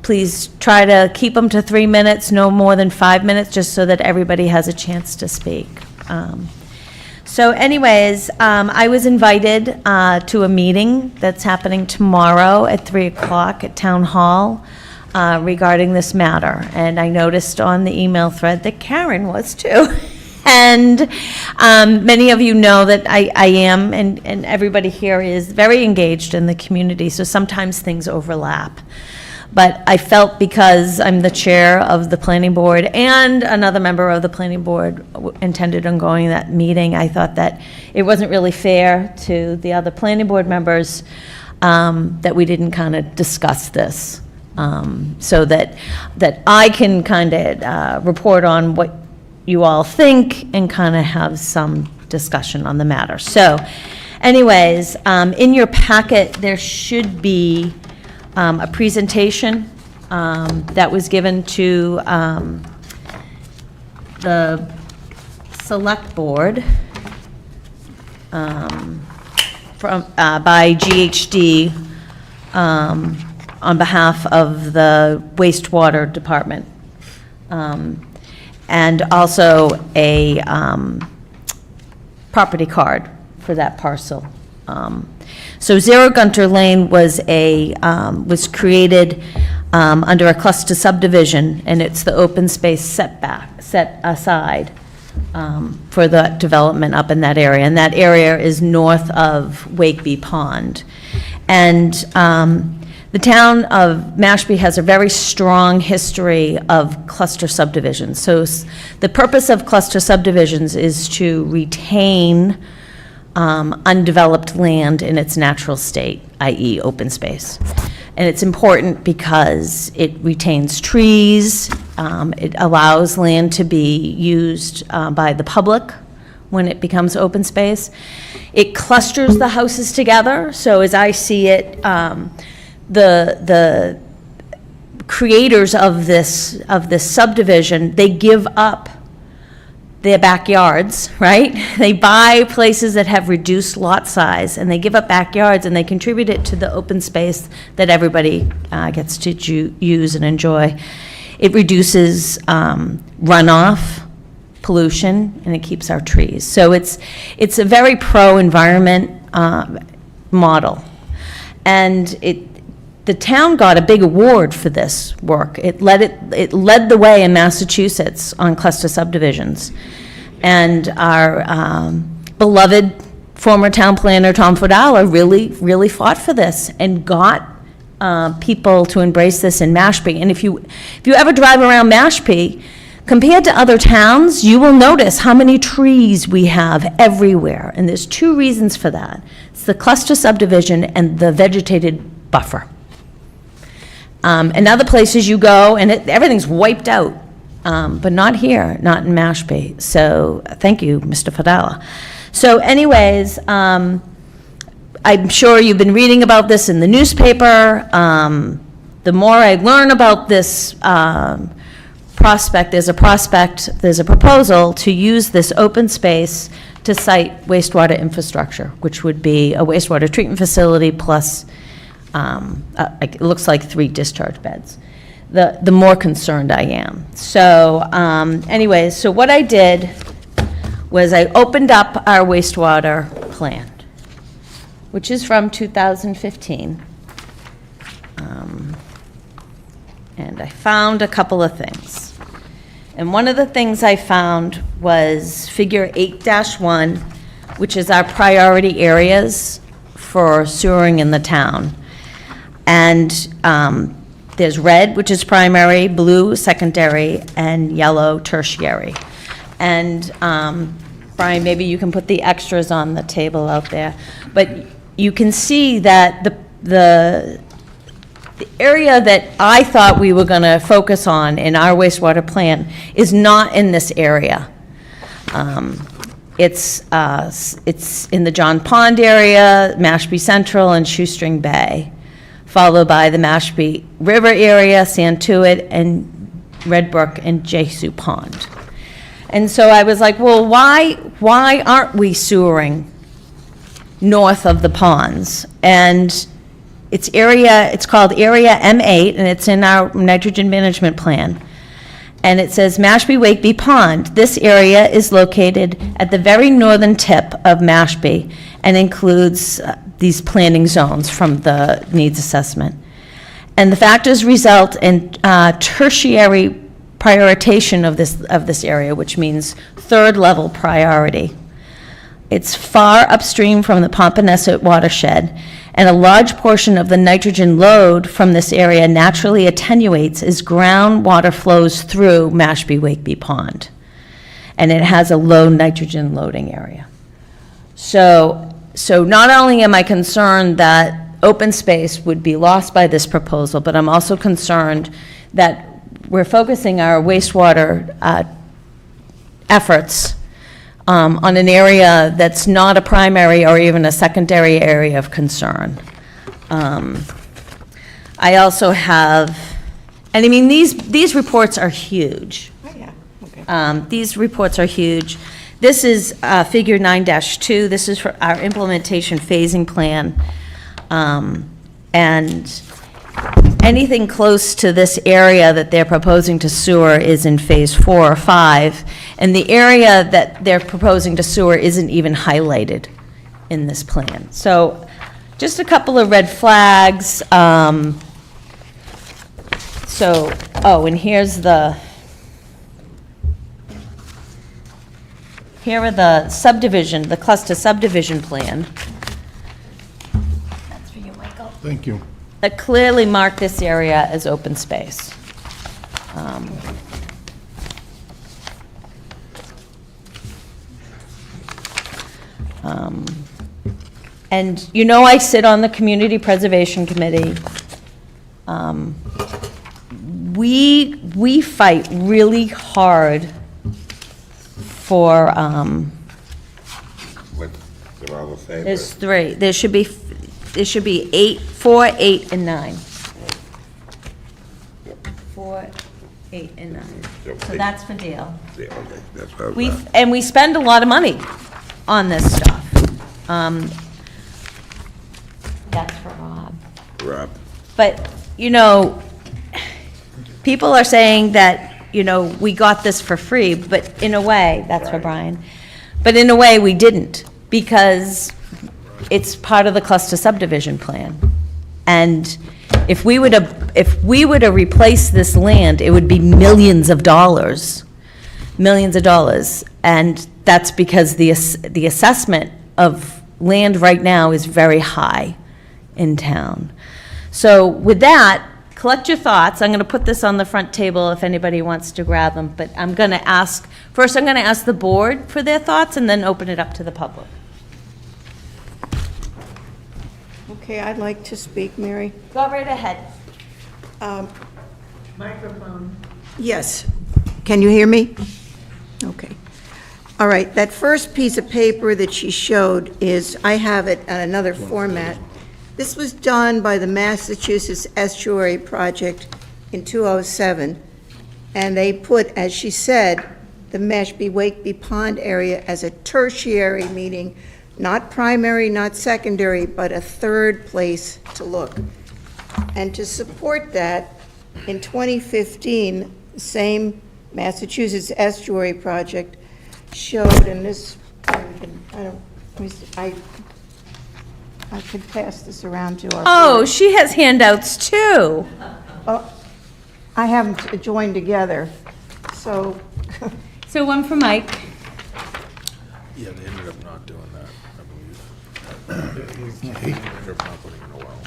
Please try to keep them to 3 minutes, no more than 5 minutes, just so that everybody has a chance to speak. So anyways, I was invited to a meeting that's happening tomorrow at 3 o'clock at Town Hall regarding this matter. And I noticed on the email thread that Karen was too. And many of you know that I am, and everybody here is very engaged in the community, so sometimes things overlap. But I felt because I'm the chair of the planning board and another member of the planning board intended on going to that meeting, I thought that it wasn't really fair to the other planning board members that we didn't kind of discuss this. So that I can kind of report on what you all think and kind of have some discussion on the matter. So anyways, in your packet, there should be a presentation that was given to the select board by GHD on behalf of the wastewater department. And also a property card for that parcel. So Zero Gunter Lane was was created under a cluster subdivision, and it's the open space setback, set aside for the development up in that area. And that area is north of Wakeby Pond. And the town of Mashpee has a very strong history of cluster subdivisions. So the purpose of cluster subdivisions is to retain undeveloped land in its natural state, i.e. open space. And it's important because it retains trees, it allows land to be used by the public when it becomes open space. It clusters the houses together, so as I see it, the creators of this subdivision, they give up their backyards, right? They buy places that have reduced lot size, and they give up backyards, and they contribute it to the open space that everybody gets to use and enjoy. It reduces runoff, pollution, and it keeps our trees. So it's a very pro-environment model. And the town got a big award for this work. It led the way in Massachusetts on cluster subdivisions. And our beloved former town planner, Tom Fodala, really fought for this and got people to embrace this in Mashpee. And if you ever drive around Mashpee, compared to other towns, you will notice how many trees we have everywhere. And there's two reasons for that. It's the cluster subdivision and the vegetated buffer. And other places you go, and everything's wiped out, but not here, not in Mashpee. So thank you, Mr. Fadala. So anyways, I'm sure you've been reading about this in the newspaper. The more I learn about this prospect, there's a proposal to use this open space to site wastewater infrastructure, which would be a wastewater treatment facility plus it looks like 3 discharge beds. The more concerned I am. So anyways, so what I did was I opened up our wastewater plan, which is from 2015. And I found a couple of things. And one of the things I found was figure 8-1, which is our priority areas for sewering in the town. And there's red, which is primary, blue, secondary, and yellow, tertiary. And Brian, maybe you can put the extras on the table out there. But you can see that the area that I thought we were going to focus on in our wastewater plan is not in this area. It's in the John Pond area, Mashpee Central, and Shoestring Bay, followed by the Mashpee River area, Santuit, and Red Brook, and Jesu Pond. And so I was like, well, why aren't we sewering north of the ponds? And it's called Area M8, and it's in our nitrogen management plan. And it says Mashpee Wakeby Pond. This area is located at the very northern tip of Mashpee and includes these planning zones from the needs assessment. And the factors result in tertiary prioritization of this area, which means third level priority. It's far upstream from the Pompanesett watershed, and a large portion of the nitrogen load from this area naturally attenuates as groundwater flows through Mashpee Wakeby Pond. And it has a low nitrogen loading area. So not only am I concerned that open space would be lost by this proposal, but I'm also concerned that we're focusing our wastewater efforts on an area that's not a primary or even a secondary area of concern. I also have, and I mean, these reports are huge. Oh, yeah, okay. These reports are huge. This is figure 9-2. This is for our implementation phasing plan. And anything close to this area that they're proposing to sewer is in phase 4 or 5, and the area that they're proposing to sewer isn't even highlighted in this plan. So just a couple of red flags. And here are the subdivision, the cluster subdivision plan. That's for you, Michael. Thank you. That clearly mark this area as open space. And you know I sit on the Community Preservation Committee. We fight really hard for, What, they're all the same. there's 3, there should be 8, 4, 8, and 9. 4, 8, and 9. So that's for Dale. Yeah, okay, that's what I was, And we spend a lot of money on this stuff. That's for Rob. Rob. But, people are saying that, we got this for free, but in a way, that's for Brian. But in a way, we didn't, because it's part of the cluster subdivision plan. And if we were to replace this land, it would be millions of dollars. And that's because the assessment of land right now is very high in town. So with that, collect your thoughts. I'm going to put this on the front table if anybody wants to grab them, but I'm going to ask the board for their thoughts and then open it up to the public. Okay, I'd like to speak, Mary. Go right ahead. Microphone. Yes. Can you hear me? Okay. All right, that first piece of paper that she showed I have it in another format. This was done by the Massachusetts Estuary Project in 2007, and they put, as she said, the Mashpee-Wakeby Pond area as a tertiary, meaning not primary, not secondary, but a third place to look. And to support that, in 2015, the same Massachusetts Estuary Project showed, and this, I could pass this around to our. Oh, she has handouts too. I have them joined together, so. So one for Mike. Yeah, they ended up not doing that, I believe. They ended up not putting in a well.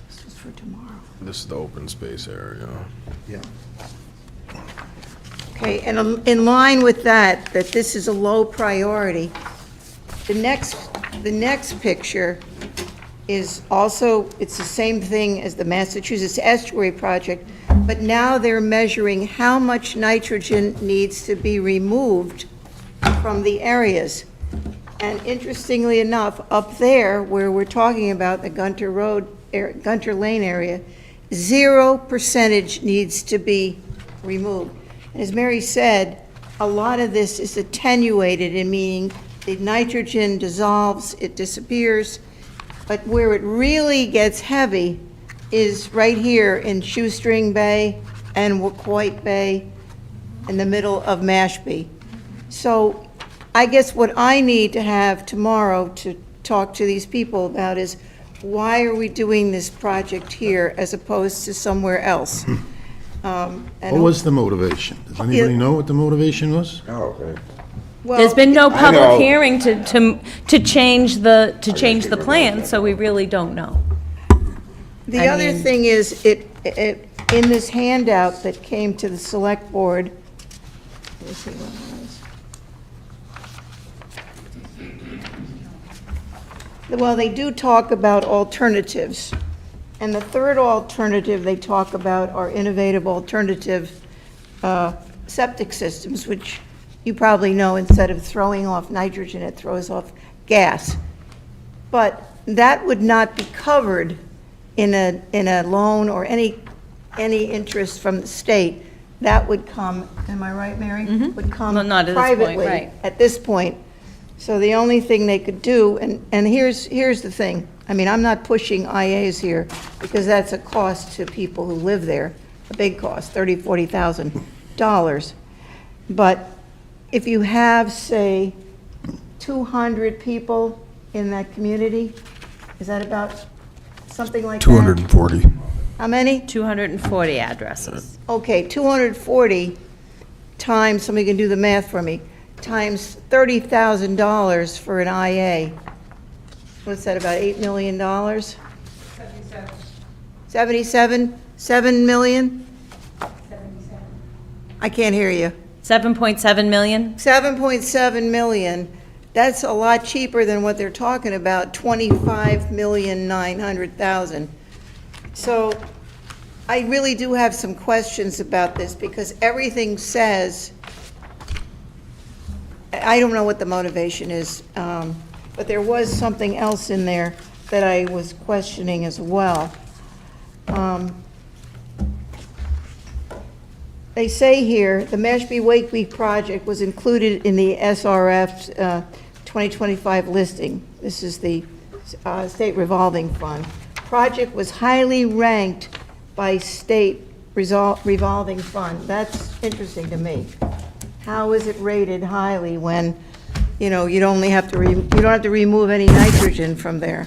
This is for tomorrow. This is the open space area. Yeah. Okay, and in line with that this is a low priority, the next picture is also, it's the same thing as the Massachusetts Estuary Project, but now they're measuring how much nitrogen needs to be removed from the areas. And interestingly enough, up there, where we're talking about the Gunter Lane area, 0% needs to be removed. And as Mary said, a lot of this is attenuated, in meaning the nitrogen dissolves, it disappears, but where it really gets heavy is right here in Shoestring Bay and Wacoit Bay in the middle of Mashpee. So I guess what I need to have tomorrow to talk to these people about is, why are we doing this project here as opposed to somewhere else? What was the motivation? Does anybody know what the motivation was? Oh, okay. Well, There's been no know. public hearing to change the plan, so we really don't know. The I other mean- thing is, in this handout that came to the select board, let me see what it was. Well, they do talk about alternatives. And the third alternative they talk about are innovative alternative septic systems, which you probably know, instead of throwing off nitrogen, it throws off gas. But that would not be covered in a loan or any interest from the state. That would come, am I right, Mary? Would come Well, not at this point, privately right. at this point. So the only thing they could do, and here's the thing, I mean, I'm not pushing IAs here, because that's a cost to people who live there, a big cost, $30,000, $40,000. But if you have, say, 200 people in that community, is that about something like that? 240. How many? 240 addresses. Okay, 240 times, somebody can do the math for me, times $30,000 for an IA. What's that, about $8 million? 77. 7 million? I can't hear you. 7.7 million? 7.7 million. That's a lot cheaper than what they're talking about, 25,900,000. So I really do have some questions about this, because everything says, I don't know what the motivation is, but there was something else in there that I was questioning as well. They say here, the Mashpee Wake Week project was included in the SRF 2025 listing. This is the State Revolving Fund. Project was highly ranked by State Revolving Fund. That's interesting to me. How is it rated highly when, you know, you don't have to remove any nitrogen from there?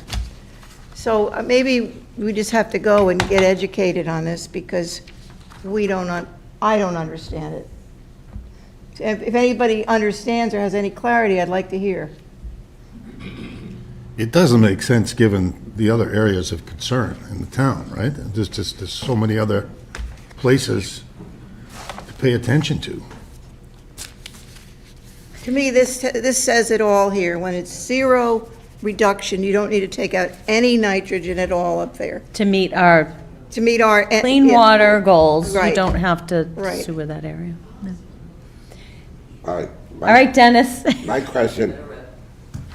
So maybe we just have to go and get educated on this, because I don't understand it. If anybody understands or has any clarity, I'd like to hear. It doesn't make sense, given the other areas of concern in the town, right? There's so many other places to pay attention to. To me, this says it all here. When it's zero reduction, you don't need to take out any nitrogen at all up there. To meet our To meet our. clean yeah. water goals, you Right. don't have to Right. sewer that area. No. All right. All right, Dennis. My question,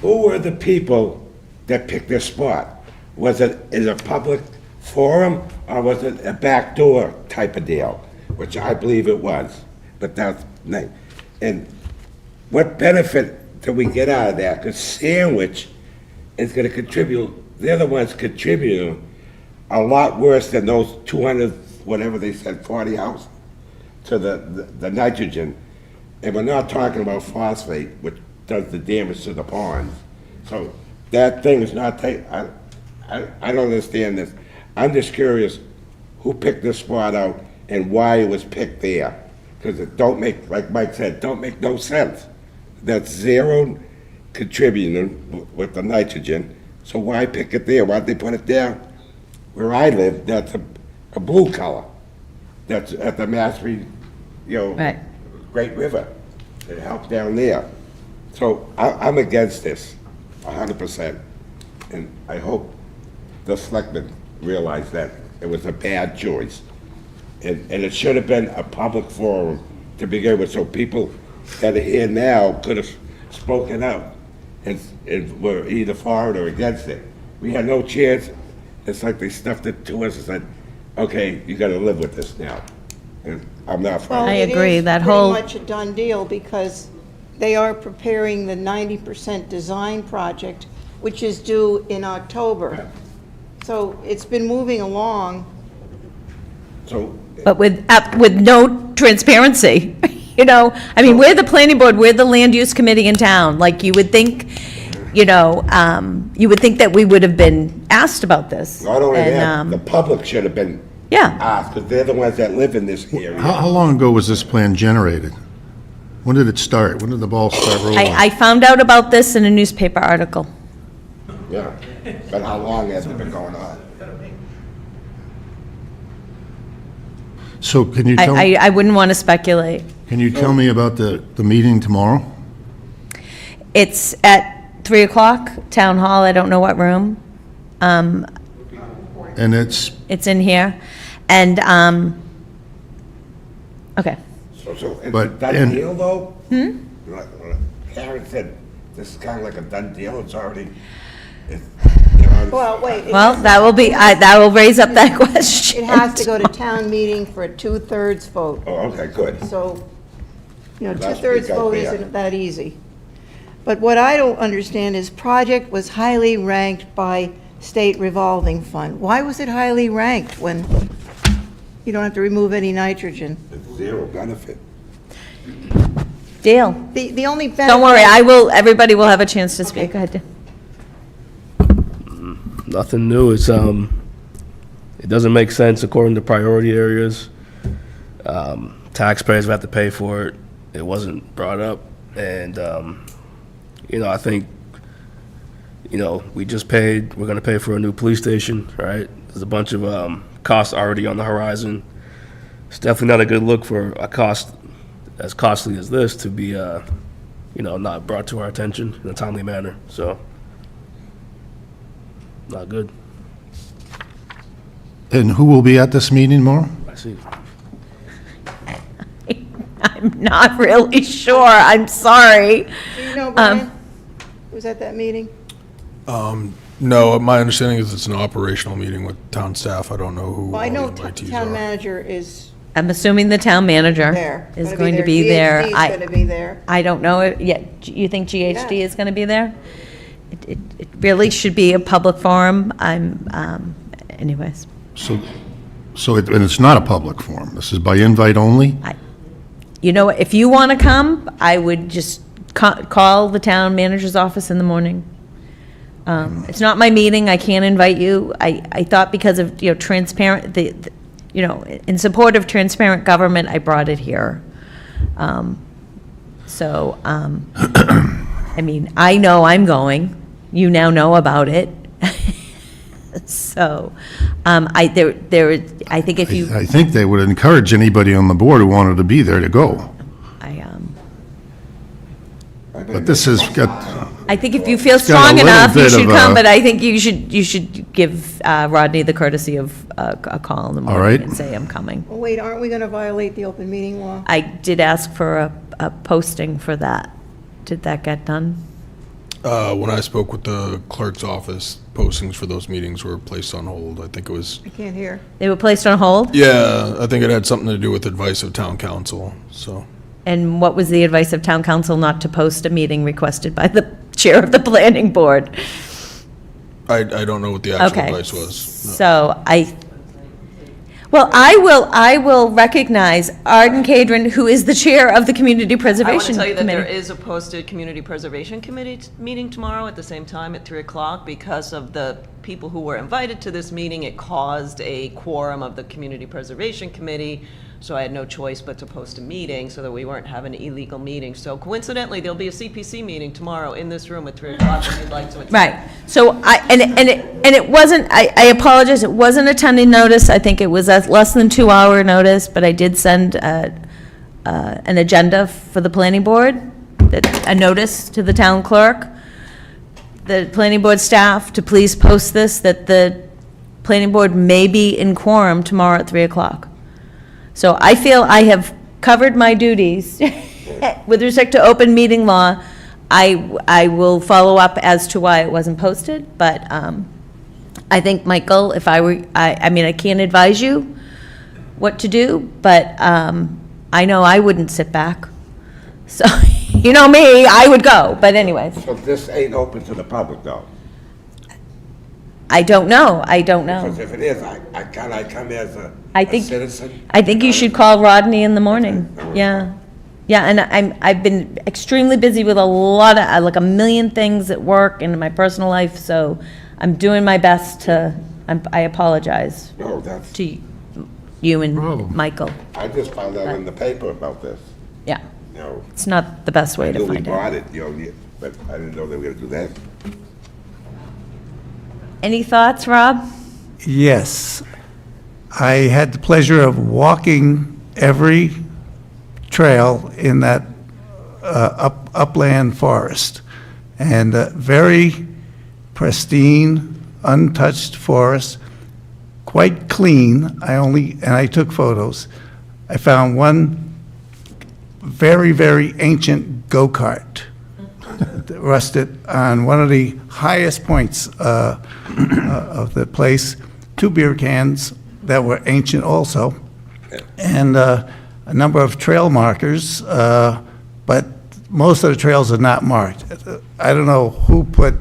who were the people that picked this spot? Was it in a public forum, or was it a backdoor type of deal? Which I believe it was, but that's, and what benefit do we get out of that? Because Sandwich is gonna contribute, they're the ones contributing a lot worse than those 200, whatever they said, 40 houses to the nitrogen. And we're not talking about phosphate, which does the damage to the ponds. So that thing is not, I don't understand this. I'm just curious who picked this spot out and why it was picked there. Because it don't make, like Mike said, don't make no sense. That's zero contributing with the nitrogen, so why pick it there? Why'd they put it there? Where I live, that's a blue color. That's at the Mashpee, Right. Great River. It helps down there. So I'm against this, 100%. And I hope the selectmen realize that it was a bad choice. And it should have been a public forum to begin with, so people that are here now could have spoken up and were either for it or against it. We had no chance. It's like they stuffed it to us and said, okay, you gotta live with this now. And I'm not for Well, it. I agree, that whole- It is pretty much a done deal, because they are preparing the 90% design project, which is due in October. So it's been moving along. So, But with no transparency, I mean, we're the planning board, we're the land use committee in town. Like, you would think, you would think that we would have been asked about this. not only And, that, the public should have been Yeah. asked, because they're the ones that live in this area. How long ago was this plan generated? When did it start? When did the ball start rolling? I found out about this in a newspaper article. Yeah, but how long has it been going on? So can you I wouldn't want to speculate. me about the meeting tomorrow? It's at 3 o'clock, Town Hall, I don't know what room. And it's, It's in here. And, okay. So it's a But- done and- deal, though? Like Karen said, this is kind of like a done deal, it's already, Well, wait, Well, that will raise up that question. it has to go to town meeting for a 2/3 vote. oh, okay, good. So, That's 2/3 big out vote there. isn't that easy. But what I don't understand is project was highly ranked by State Revolving Fund. Why was it highly ranked when you don't have to remove any nitrogen? It's zero benefit. Dale, The only benefit. don't worry, everybody will have a chance to speak. Go ahead, Dale. Nothing new. It's, it doesn't make sense according to priority areas. Taxpayers have to pay for it. It wasn't brought up. And, I think, we just paid, we're gonna pay for a new police station, right? There's a bunch of, costs already on the horizon. It's definitely not a good look for a cost as costly as this to be, not brought to our attention in a timely manner, so. Not good. And who will be at this meeting, Maura? I see. I'm not really sure, I'm sorry. Do you know, Brian? Was at that meeting? No, my understanding is it's an operational meeting with town staff. I don't know who Well, I all the know invitees town are. manager is I'm assuming the town manager there. is going to be there. GHD is going to be there. I don't know, you think GHD Yeah. is going to be there? It really should be a public forum, anyways. And it's not a public forum. This is by invite only? You know, what, if you want to come, I would just call the town manager's office in the morning. It's not my meeting, I can't invite you. I thought because of, transparent, in support of transparent government, I brought it here. I mean, I know I'm going, you now know about it. So, I think if you, I think they would encourage anybody on the board who wanted to be there to go. But this has got, I think if you feel got a strong little enough, you bit should of come, a- but I think you should give Rodney the courtesy of a call in the All morning right. and say, I'm coming. Well, wait, aren't we going to violate the open meeting law? I did ask for a posting for that. Did that get done? When I spoke with the clerk's office, postings for those meetings were placed on hold. I think it was, I can't hear. They were placed on hold? yeah, I think it had something to do with advice of town council, so. And what was the advice of town council not to post a meeting requested by the chair of the planning board? I don't know what the actual Okay. advice was. No. So I will recognize Arden Cadron, who is the chair of the Community I want to Preservation tell you that there Committee. is a posted Community Preservation Committee meeting tomorrow at the same time at 3 o'clock. Because of the people who were invited to this meeting, it caused a quorum of the Community Preservation Committee, so I had no choice but to post a meeting so that we weren't having an illegal meeting. So coincidentally, there'll be a CPC meeting tomorrow in this room at 3 o'clock if you'd like to attend. Right, so it wasn't, I apologize, it wasn't a 10-day notice, I think it was a less than 2-hour notice, but I did send an agenda for the planning board, a notice to the town clerk, the planning board staff to please post this, that the planning board may be in quorum tomorrow at 3 o'clock. So I feel I have covered my duties with respect to open meeting law. I will follow up as to why it wasn't posted, but I think, Michael, if I were, I mean, I can't advise you what to do, but I know I wouldn't sit back. So, you know me, I would go, but anyways, So this ain't open to the public, though? I don't know, Because if it is, can I come as I a think- citizen? I think you should call Rodney in the morning, yeah. Yeah, and I've been extremely busy with a lot of, like a million things at work and in my personal life, so I'm doing my best to, I apologize No, that's, to you and Problem. Michael. I just found out in the paper about this, Yeah, you know. it's not the best way I to knew we find out. bought it, but I didn't know they were gonna do that. Any thoughts, Rob? Yes. I had the pleasure of walking every trail in that upland forest. And very pristine, untouched forest, quite clean. I took photos. I found one very, very ancient go-kart that rusted on one of the highest points of the place, 2 beer cans that were ancient also, and a number of trail markers, but most of the trails are not marked. I don't know who put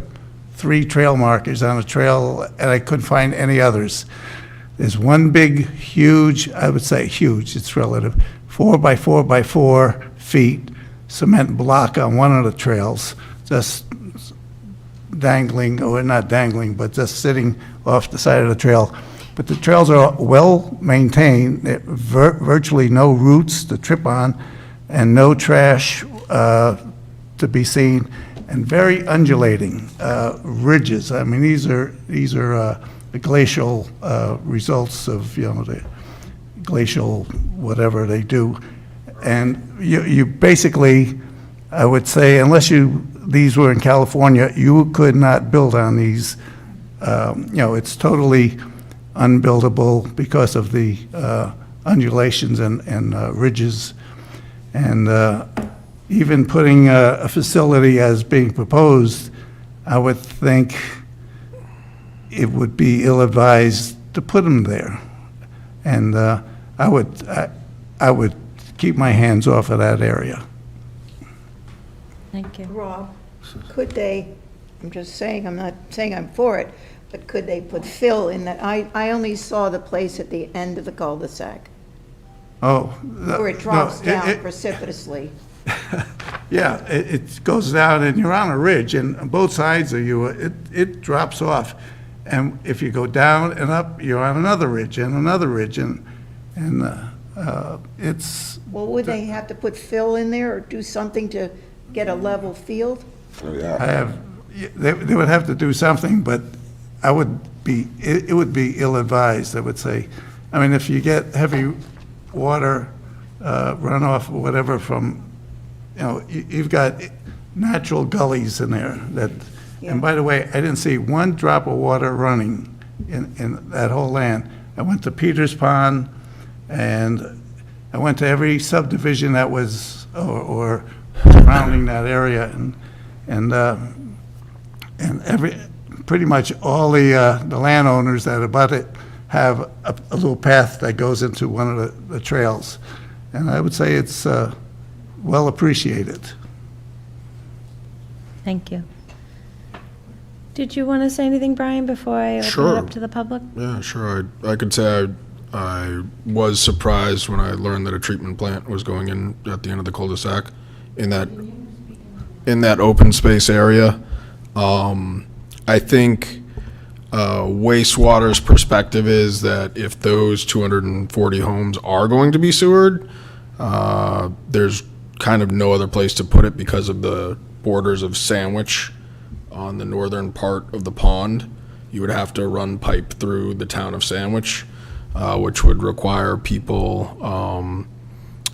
3 trail markers on a trail, and I couldn't find any others. There's one big, huge, I would say huge, it's relative, 4 by 4 by 4 feet cement block on one of the trails, just dangling, or not dangling, but just sitting off the side of the trail. But the trails are well-maintained, virtually no roots to trip on, and no trash to be seen, and very undulating ridges. I mean, these are the glacial results of, the glacial whatever they do. And you basically, I would say, unless these were in California, you could not build on these. It's totally unbuildable because of the undulations and ridges. And even putting a facility as being proposed, I would think it would be ill-advised to put them there. And I would keep my hands off of that area. Thank you. Rob, could they, I'm just saying, I'm not saying I'm for it, but could they put fill in that? I only saw the place at the end of the cul-de-sac, Oh. where it drops down precipitously. Yeah, it goes down, and you're on a ridge, and on both sides of you, it drops off. And if you go down and up, you're on another ridge, and it's, Well, would they have to put fill in there or do something to get a level field? Oh, yeah. they would have to do something, but it would be ill-advised, I would say. I mean, if you get heavy water runoff or whatever from, you've got natural gullies in there that, Yeah. and by the way, I didn't see one drop of water running in that whole land. I went to Peters Pond, and I went to every subdivision that was, or surrounding that area, and pretty much all the landowners that abut it have a little path that goes into one of the trails. And I would say it's well appreciated. Thank you. Did you want to say anything, Brian, before I open it Sure. up to the public? Yeah, sure. I could say I was surprised when I learned that a treatment plant was going in at the end of the cul-de-sac in that open space area. I think wastewater's perspective is that if those 240 homes are going to be sewered, there's kind of no other place to put it because of the borders of Sandwich on the northern part of the pond. You would have to run pipe through the town of Sandwich, which would require people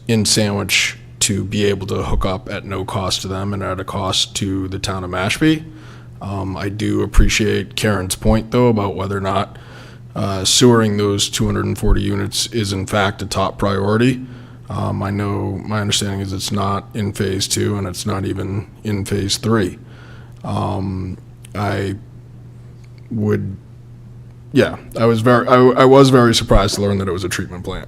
in Sandwich to be able to hook up at no cost to them and at a cost to the town of Mashpee. I do appreciate Karen's point, though, about whether or not sewering those 240 units is in fact a top priority. I know my understanding is it's not in phase 2 and it's not even in phase 3. I was very surprised to learn that it was a treatment plant.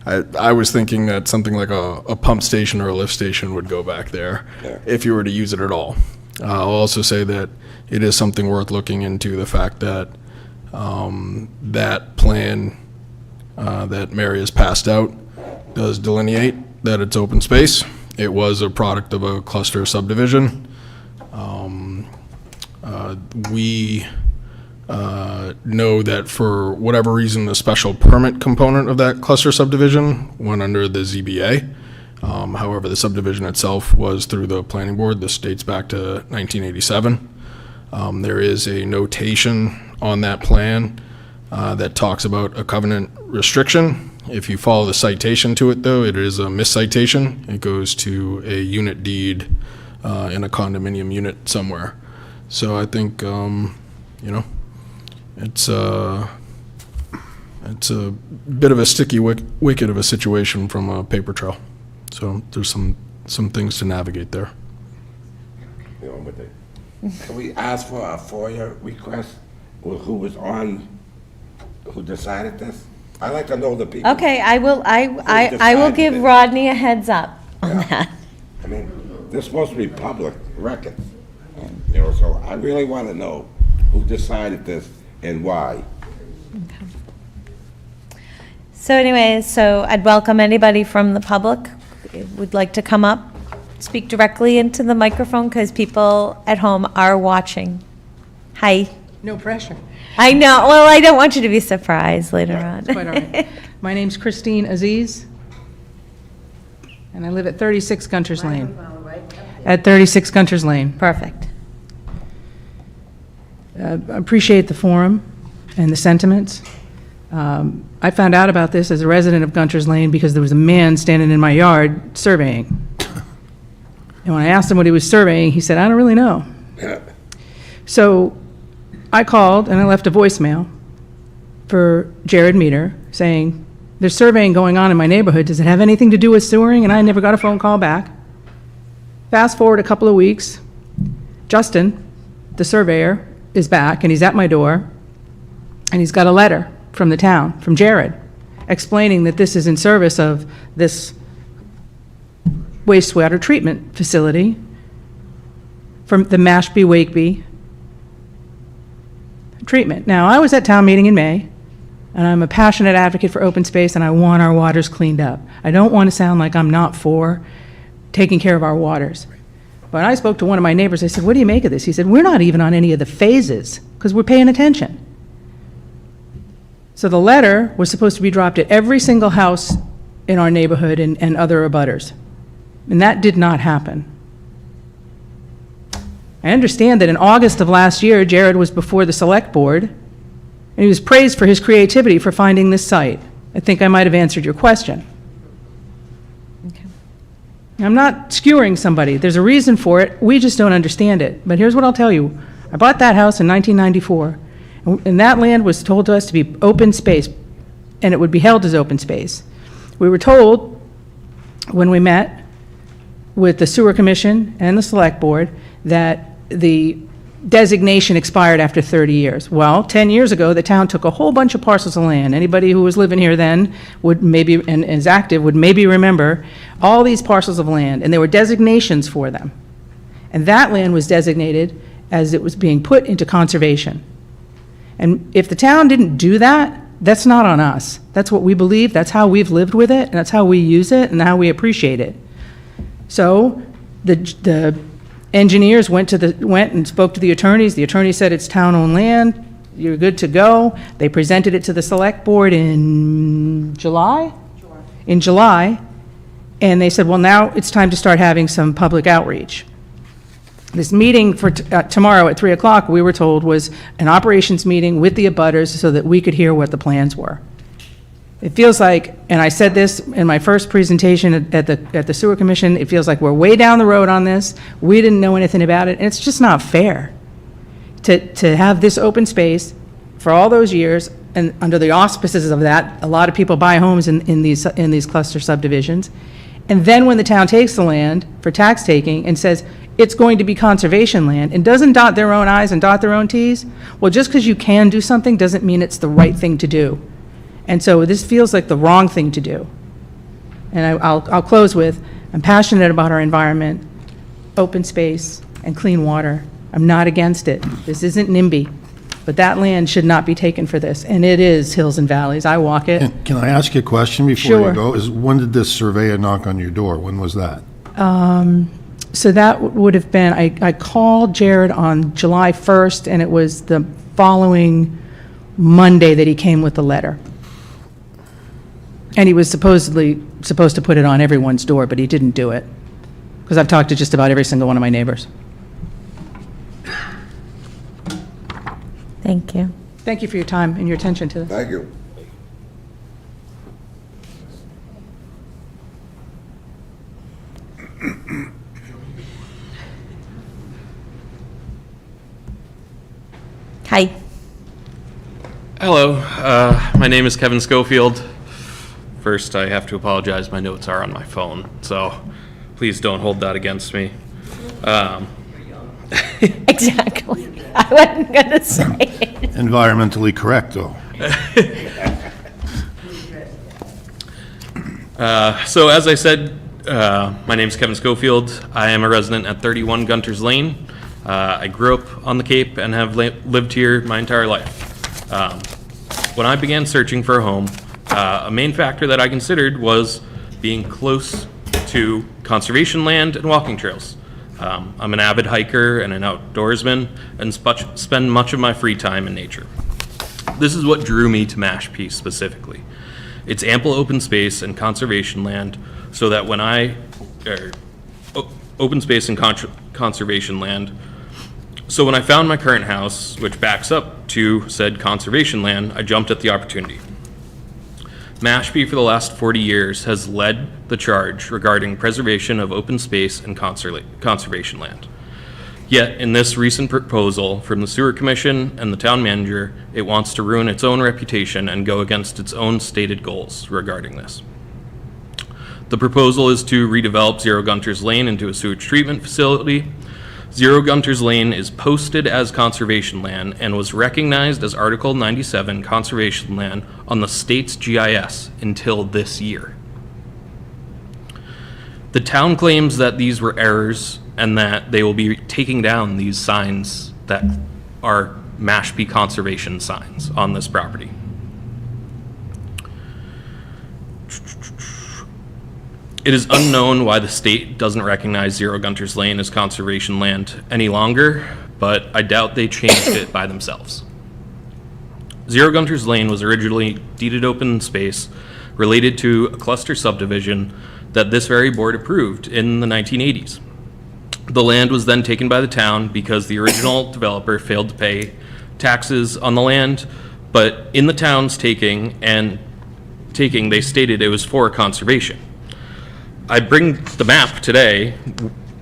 I was thinking that something like a pump station or a lift station would go back there if you were to use it at all. I'll also say that it is something worth looking into, the fact that that plan that Mary has passed out does delineate that it's open space. It was a product of a cluster subdivision. We know that for whatever reason, the special permit component of that cluster subdivision went under the ZBA. However, the subdivision itself was through the planning board. This dates back to 1987. There is a notation on that plan that talks about a covenant restriction. If you follow the citation to it, though, it is a miscitation. It goes to a unit deed in a condominium unit somewhere. So I think, it's a bit of a sticky wicket of a situation from a paper trail. So there's some things to navigate there. Can we ask for a FOIA request? Who decided this? I'd like to know the people. Okay, I will decided give it? Rodney a heads up on that. I mean, they're supposed to be public records. So I really want to know who decided this and why. So anyway, so I'd welcome anybody from the public who would like to come up, speak directly into the microphone, because people at home are watching. Hi. No pressure. I know, well, I don't want you to be surprised later on. Quite all right. My name's Christine Aziz, and I live at 36 Gunter's Lane. At 36 Gunter's Lane. Perfect. I appreciate the forum and the sentiments. I found out about this as a resident of Gunter's Lane because there was a man standing in my yard surveying. And when I asked him what he was surveying, he said, "I don't really know." So I called and I left a voicemail for Jared Meter saying, "There's surveying going on in my neighborhood. Does it have anything to do with sewering?" And I never got a phone call back. Fast forward a couple of weeks, Justin, the surveyor, is back and he's at my door and he's got a letter from the town, from Jared, explaining that this is in service of this wastewater treatment facility from the Mashpee Wakeby treatment. Now, I was at town meeting in May, and I'm a passionate advocate for open space, and I want our waters cleaned up. I don't want to sound like I'm not for taking care of our waters. But I spoke to one of my neighbors. I said, "What do you make of this?" He said, "We're not even on any of the phases because we're paying attention." So the letter was supposed to be dropped at every single house in our neighborhood and other abutters. And that did not happen. I understand that in August of last year, Jared was before the select board, and he was praised for his creativity for finding this site. I think I might have answered your question. I'm not skewering somebody. There's a reason for it. We just don't understand it. But here's what I'll tell you. I bought that house in 1994, and that land was told to us to be open space, and it would be held as open space. We were told, when we met with the sewer commission and the select board, that the designation expired after 30 years. Well, 10 years ago, the town took a whole bunch of parcels of land. Anybody who was living here then would maybe, and is active, would maybe remember all these parcels of land, and there were designations for them. And that land was designated as it was being put into conservation. And if the town didn't do that, that's not on us. That's what we believe, that's how we've lived with it, and that's how we use it, and how we appreciate it. So, the engineers went and spoke to the attorneys. The attorney said it's town-owned land, you're good to go. They presented it to the select board in July? In July, and they said, well, now it's time to start having some public outreach. This meeting for tomorrow at 3 o'clock, we were told, was an operations meeting with the abutters so that we could hear what the plans were. It feels like, and I said this in my first presentation at the sewer commission, it feels like we're way down the road on this. We didn't know anything about it, and it's just not fair to have this open space for all those years, and under the auspices of that, a lot of people buy homes in these cluster subdivisions. And then when the town takes the land for tax taking and says it's going to be conservation land, and doesn't dot their own I's and dot their own T's, well, just because you can do something doesn't mean it's the right thing to do. And so this feels like the wrong thing to do. And I'll close with, I'm passionate about our environment, open space, and clean water. I'm not against it. This isn't NIMBY, but that land should not be taken for this, and it is hills and valleys. I walk it. Can I ask you a question before Sure. you go? When did this surveyor knock on your door? When was that? So that would have been, I called Jared on July 1st, and it was the following Monday that he came with the letter. And he was supposed to put it on everyone's door, but he didn't do it, because I've talked to just about every single one of my neighbors. Thank you. Thank you for your time and your attention to this. Thank you. Hi. Hello, my name is Kevin Schofield. First, I have to apologize, my notes are on my phone, so please don't hold that against me. Exactly. I wasn't going to say it. Environmentally correct, though. So as I said, my name is Kevin Schofield. I am a resident at 31 Gunter's Lane. I grew up on the Cape and have lived here my entire life. When I began searching for a home, a main factor that I considered was being close to conservation land and walking trails. I'm an avid hiker and an outdoorsman and spend much of my free time in nature. This is what drew me to Mashpee specifically. It's ample open space and conservation land so that when open space and conservation land. So when I found my current house, which backs up to said conservation land, I jumped at the opportunity. Mashpee for the last 40 years has led the charge regarding preservation of open space and conservation land. Yet, in this recent proposal from the Sewer Commission and the town manager, it wants to ruin its own reputation and go against its own stated goals regarding this. The proposal is to redevelop Zero Gunter's Lane into a sewage treatment facility. Zero Gunter's Lane is posted as conservation land and was recognized as Article 97 conservation land on the state's GIS until this year. The town claims that these were errors and that they will be taking down these signs that are Mashpee conservation signs on this property. It is unknown why the state doesn't recognize Zero Gunter's Lane as conservation land any longer, but I doubt they changed it by themselves. Zero Gunter's Lane was originally deeded open space related to a cluster subdivision that this very board approved in the 1980s. The land was then taken by the town because the original developer failed to pay taxes on the land, but in the town's taking, they stated it was for conservation. I bring the map today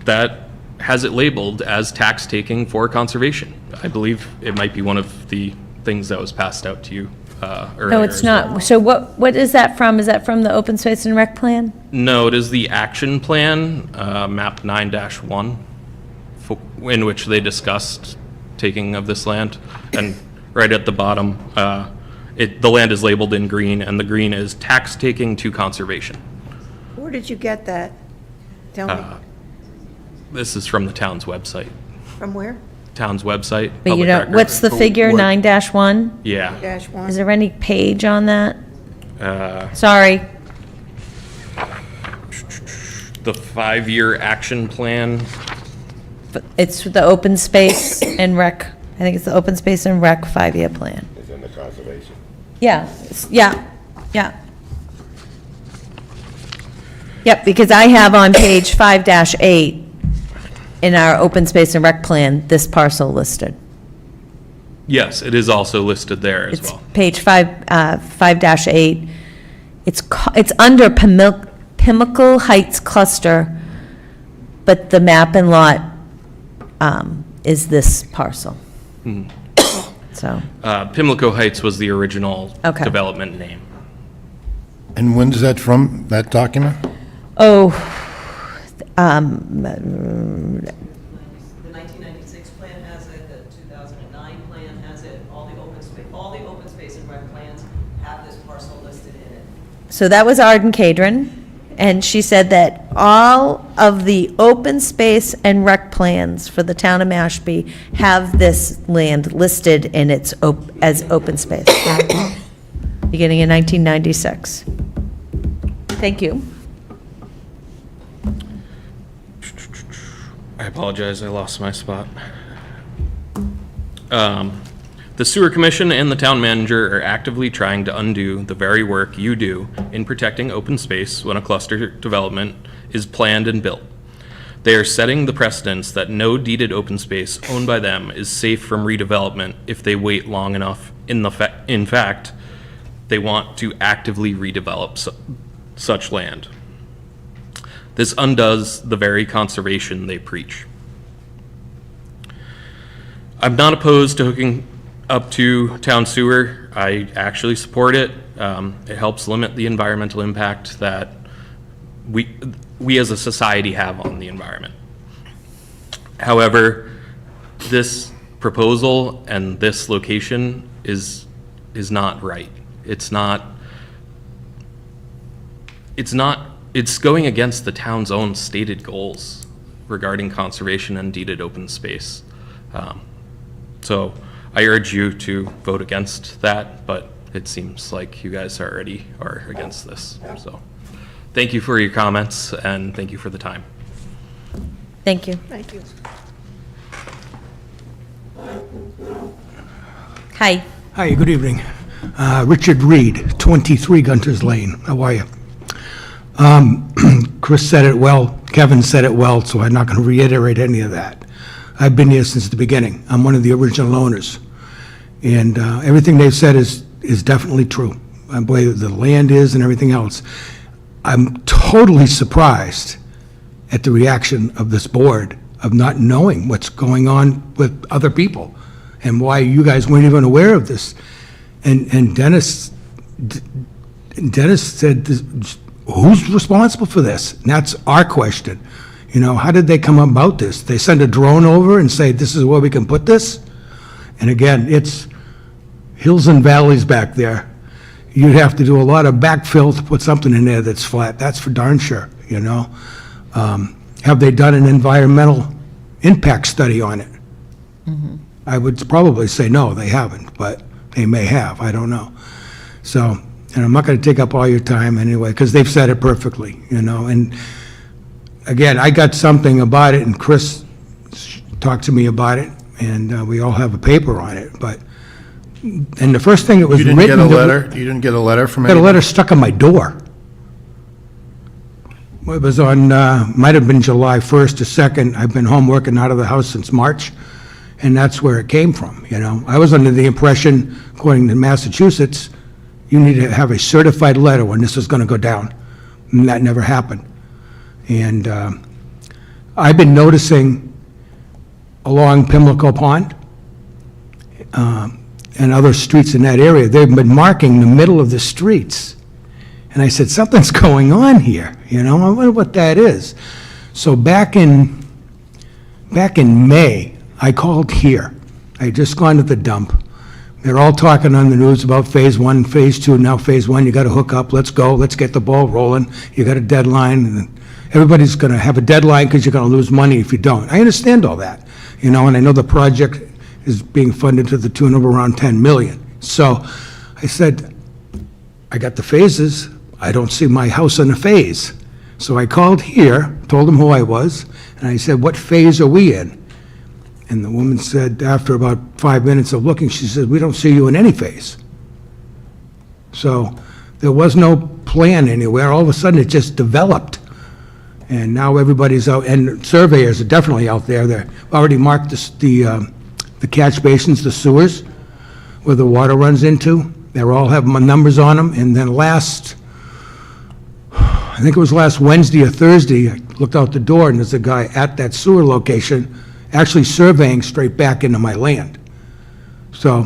that has it labeled as tax taking for conservation. I believe it might be one of the things that was passed out to you earlier. No, it's not. So what is that from? Is that from the open space and rec plan? No, it is the action plan, map 9-1, in which they discussed taking of this land. And right at the bottom, the land is labeled in green, and the green is tax taking to conservation. Where did you get that? Tell me. This is from the town's website. From where? Town's website. But you public know, record. what's the figure, 9-1? Yeah. Dash one. Is there any page on that? Sorry. The 5-year action plan. It's the open space and rec, I think it's the open space and rec 5-year plan. It's in the conservation. Yeah, yeah. Yep, because I have on page 5-8 in our open space and rec plan, this parcel listed. Yes, it is also listed there as well. Page 5-8. It's under Pimlico Heights cluster, but the map and lot is this parcel. So, Pimlico Heights was the original Okay. development name. And when's that from, that document? oh, The 1996 plan has it, the 2009 plan has it, all the open space and rec plans have this parcel listed in it. so that was Arden Cadron, and she said that all of the open space and rec plans for the town of Mashpee have this land listed in its, as open space, beginning in 1996. Thank you. I apologize, I lost my spot. The Sewer Commission and the town manager are actively trying to undo the very work you do in protecting open space when a cluster development is planned and built. They are setting the precedence that no deeded open space owned by them is safe from redevelopment if they wait long enough. In fact, they want to actively redevelop such land. This undoes the very conservation they preach. I'm not opposed to hooking up to town sewer. I actually support it. It helps limit the environmental impact that we as a society have on the environment. However, this proposal and this location is not right. It's going against the town's own stated goals regarding conservation and deeded open space. So I urge you to vote against that, but it seems like you guys already are against this. So thank you for your comments, and thank you for the time. Thank you. Thank you. Hi. Hi, good evening. Richard Reed, 23 Gunter's Lane. How are you? Chris said it well, Kevin said it well, so I'm not going to reiterate any of that. I've been here since the beginning. I'm one of the original owners. And everything they've said is definitely true, the way the land is and everything else. I'm totally surprised at the reaction of this board of not knowing what's going on with other people and why you guys weren't even aware of this. And Dennis said, who's responsible for this? And that's our question. You know, how did they come about this? They send a drone over and say, this is where we can put this? And again, it's hills and valleys back there. You'd have to do a lot of backfill to put something in there that's flat. That's for darn sure, you know? Have they done an environmental impact study on it? I would probably say no, they haven't, but they may have, I don't know. So, and I'm not going to take up all your time anyway, because they've said it perfectly, you know? And again, I got something about it, and Chris talked to me about it, and we all have a paper on it, but, and the first thing that was You written... didn't get a letter? You didn't get a letter from I got a anybody? letter stuck on my door. It was on, might have been July 1st or 2nd. I've been home working out of the house since March, and that's where it came from, you know? I was under the impression, according to Massachusetts, you need to have a certified letter when this is going to go down, and that never happened. And I've been noticing along Pimlico Pond and other streets in that area, they've been marking the middle of the streets. And I said, something's going on here, you know? I wonder what that is. So back in May, I called here. I had just gone to the dump. They're all talking on the news about phase 1, phase 2, now phase 1, you got to hook up, let's go, let's get the ball rolling. You got a deadline, and everybody's going to have a deadline because you're going to lose money if you don't. I understand all that, you know, and I know the project is being funded to the tune of around 10 million. So I said, I got the phases, I don't see my house in a phase. So I called here, told them who I was, and I said, what phase are we in? And the woman said, after about 5 minutes of looking, she said, we don't see you in any phase. So there was no plan anywhere. All of a sudden, it just developed. And now everybody's out, and surveyors are definitely out there. They've already marked the catch basins, the sewers, where the water runs into. They all have numbers on them. And then I think it was last Wednesday or Thursday, I looked out the door, and there's a guy at that sewer location actually surveying straight back into my land. So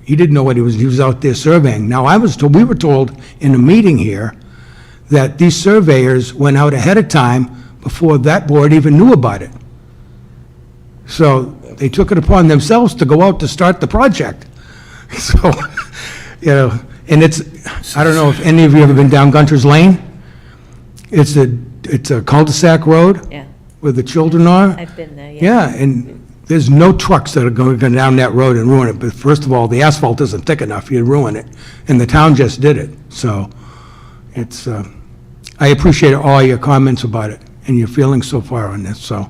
he didn't know what he was out there surveying. Now, we were told in a meeting here that these surveyors went out ahead of time before that board even knew about it. So they took it upon themselves to go out to start the project. So, you know, and I don't know if any of you have ever been down Gunter's Lane. It's a cul-de-sac road. Yeah. Where the children are. I've been there, yeah. Yeah, and there's no trucks that are going to go down that road and ruin it. But first of all, the asphalt isn't thick enough, you'd ruin it. And the town just did it. So it's, I appreciate all your comments about it and your feelings so far on this, so.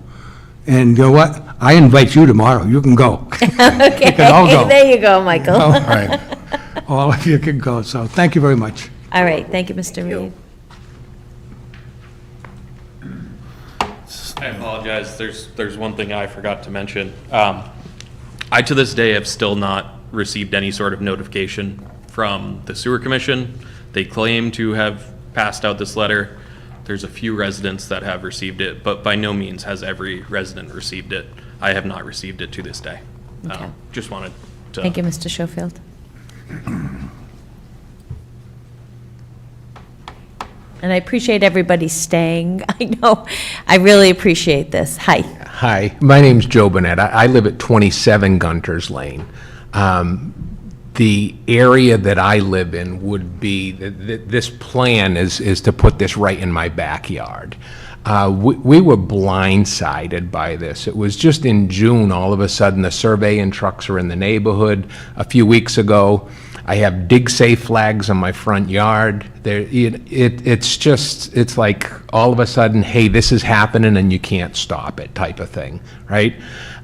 And you know what? I invite you tomorrow. You can go. Okay, You can all go. there you go, Michael. All All right. All of you can go, so thank you very much. right, thank you, Mr. Reed. I apologize. There's one thing I forgot to mention. I, to this day, have still not received any sort of notification from the Sewer Commission. They claim to have passed out this letter. There's a few residents that have received it, but by no means has every resident received it. I have not received it to this day. Okay. Just wanted to. Thank you, Mr. Schofield. And I appreciate everybody staying. I know, I really appreciate this. Hi. Hi, my name's Joe Burnett. I live at 27 Gunter's Lane. The area that I live in would be, this plan is to put this right in my backyard. We were blindsided by this. It was just in June, all of a sudden, the surveying trucks are in the neighborhood. A few weeks ago, I have dig safe flags on my front yard. It's like all of a sudden, hey, this is happening and you can't stop it type of thing, right?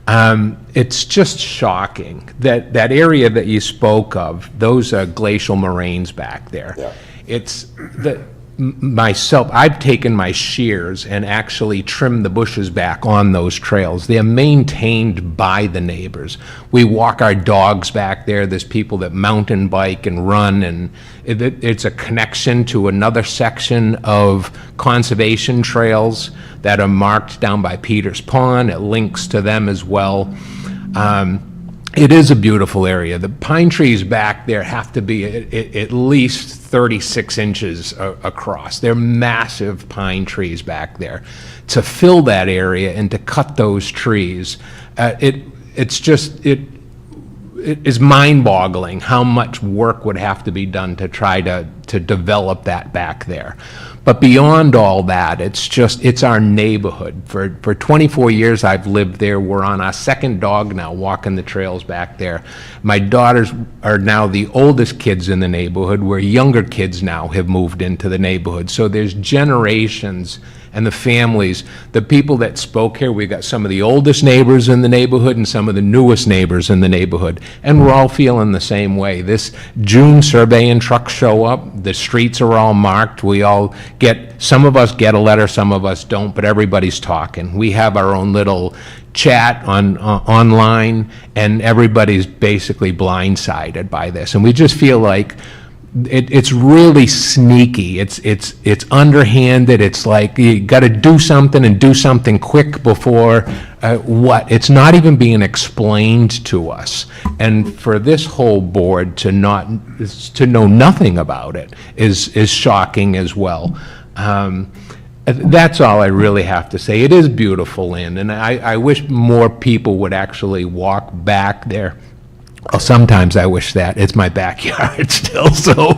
It's just shocking that that area that you spoke of, those are glacial moraines back there. Yeah. It's the myself, I've taken my shears and actually trimmed the bushes back on those trails. They're maintained by the neighbors. We walk our dogs back there. There's people that mountain bike and run, and it's a connection to another section of conservation trails that are marked down by Peters Pond. It links to them as well. It is a beautiful area. The pine trees back there have to be at least 36 inches across. They're massive pine trees back there. To fill that area and to cut those trees, it is mind-boggling how much work would have to be done to try to develop that back there. But beyond all that, it's our neighborhood. For 24 years I've lived there. We're on our second dog now, walking the trails back there. My daughters are now the oldest kids in the neighborhood, where younger kids now have moved into the neighborhood. So there's generations and the families, the people that spoke here, we've got some of the oldest neighbors in the neighborhood and some of the newest neighbors in the neighborhood, and we're all feeling the same way. This June, surveying trucks show up, the streets are all marked, we all get, some of us get a letter, some of us don't, but everybody's talking. We have our own little chat online, and everybody's basically blindsided by this, and we just feel like it's really sneaky. It's underhanded. It's like you got to do something and do something quick before what? It's not even being explained to us. And for this whole board to know nothing about it is shocking as well. That's all I really have to say. It is beautiful land, and I wish more people would actually walk back there. Well, sometimes I wish that. It's my backyard still, so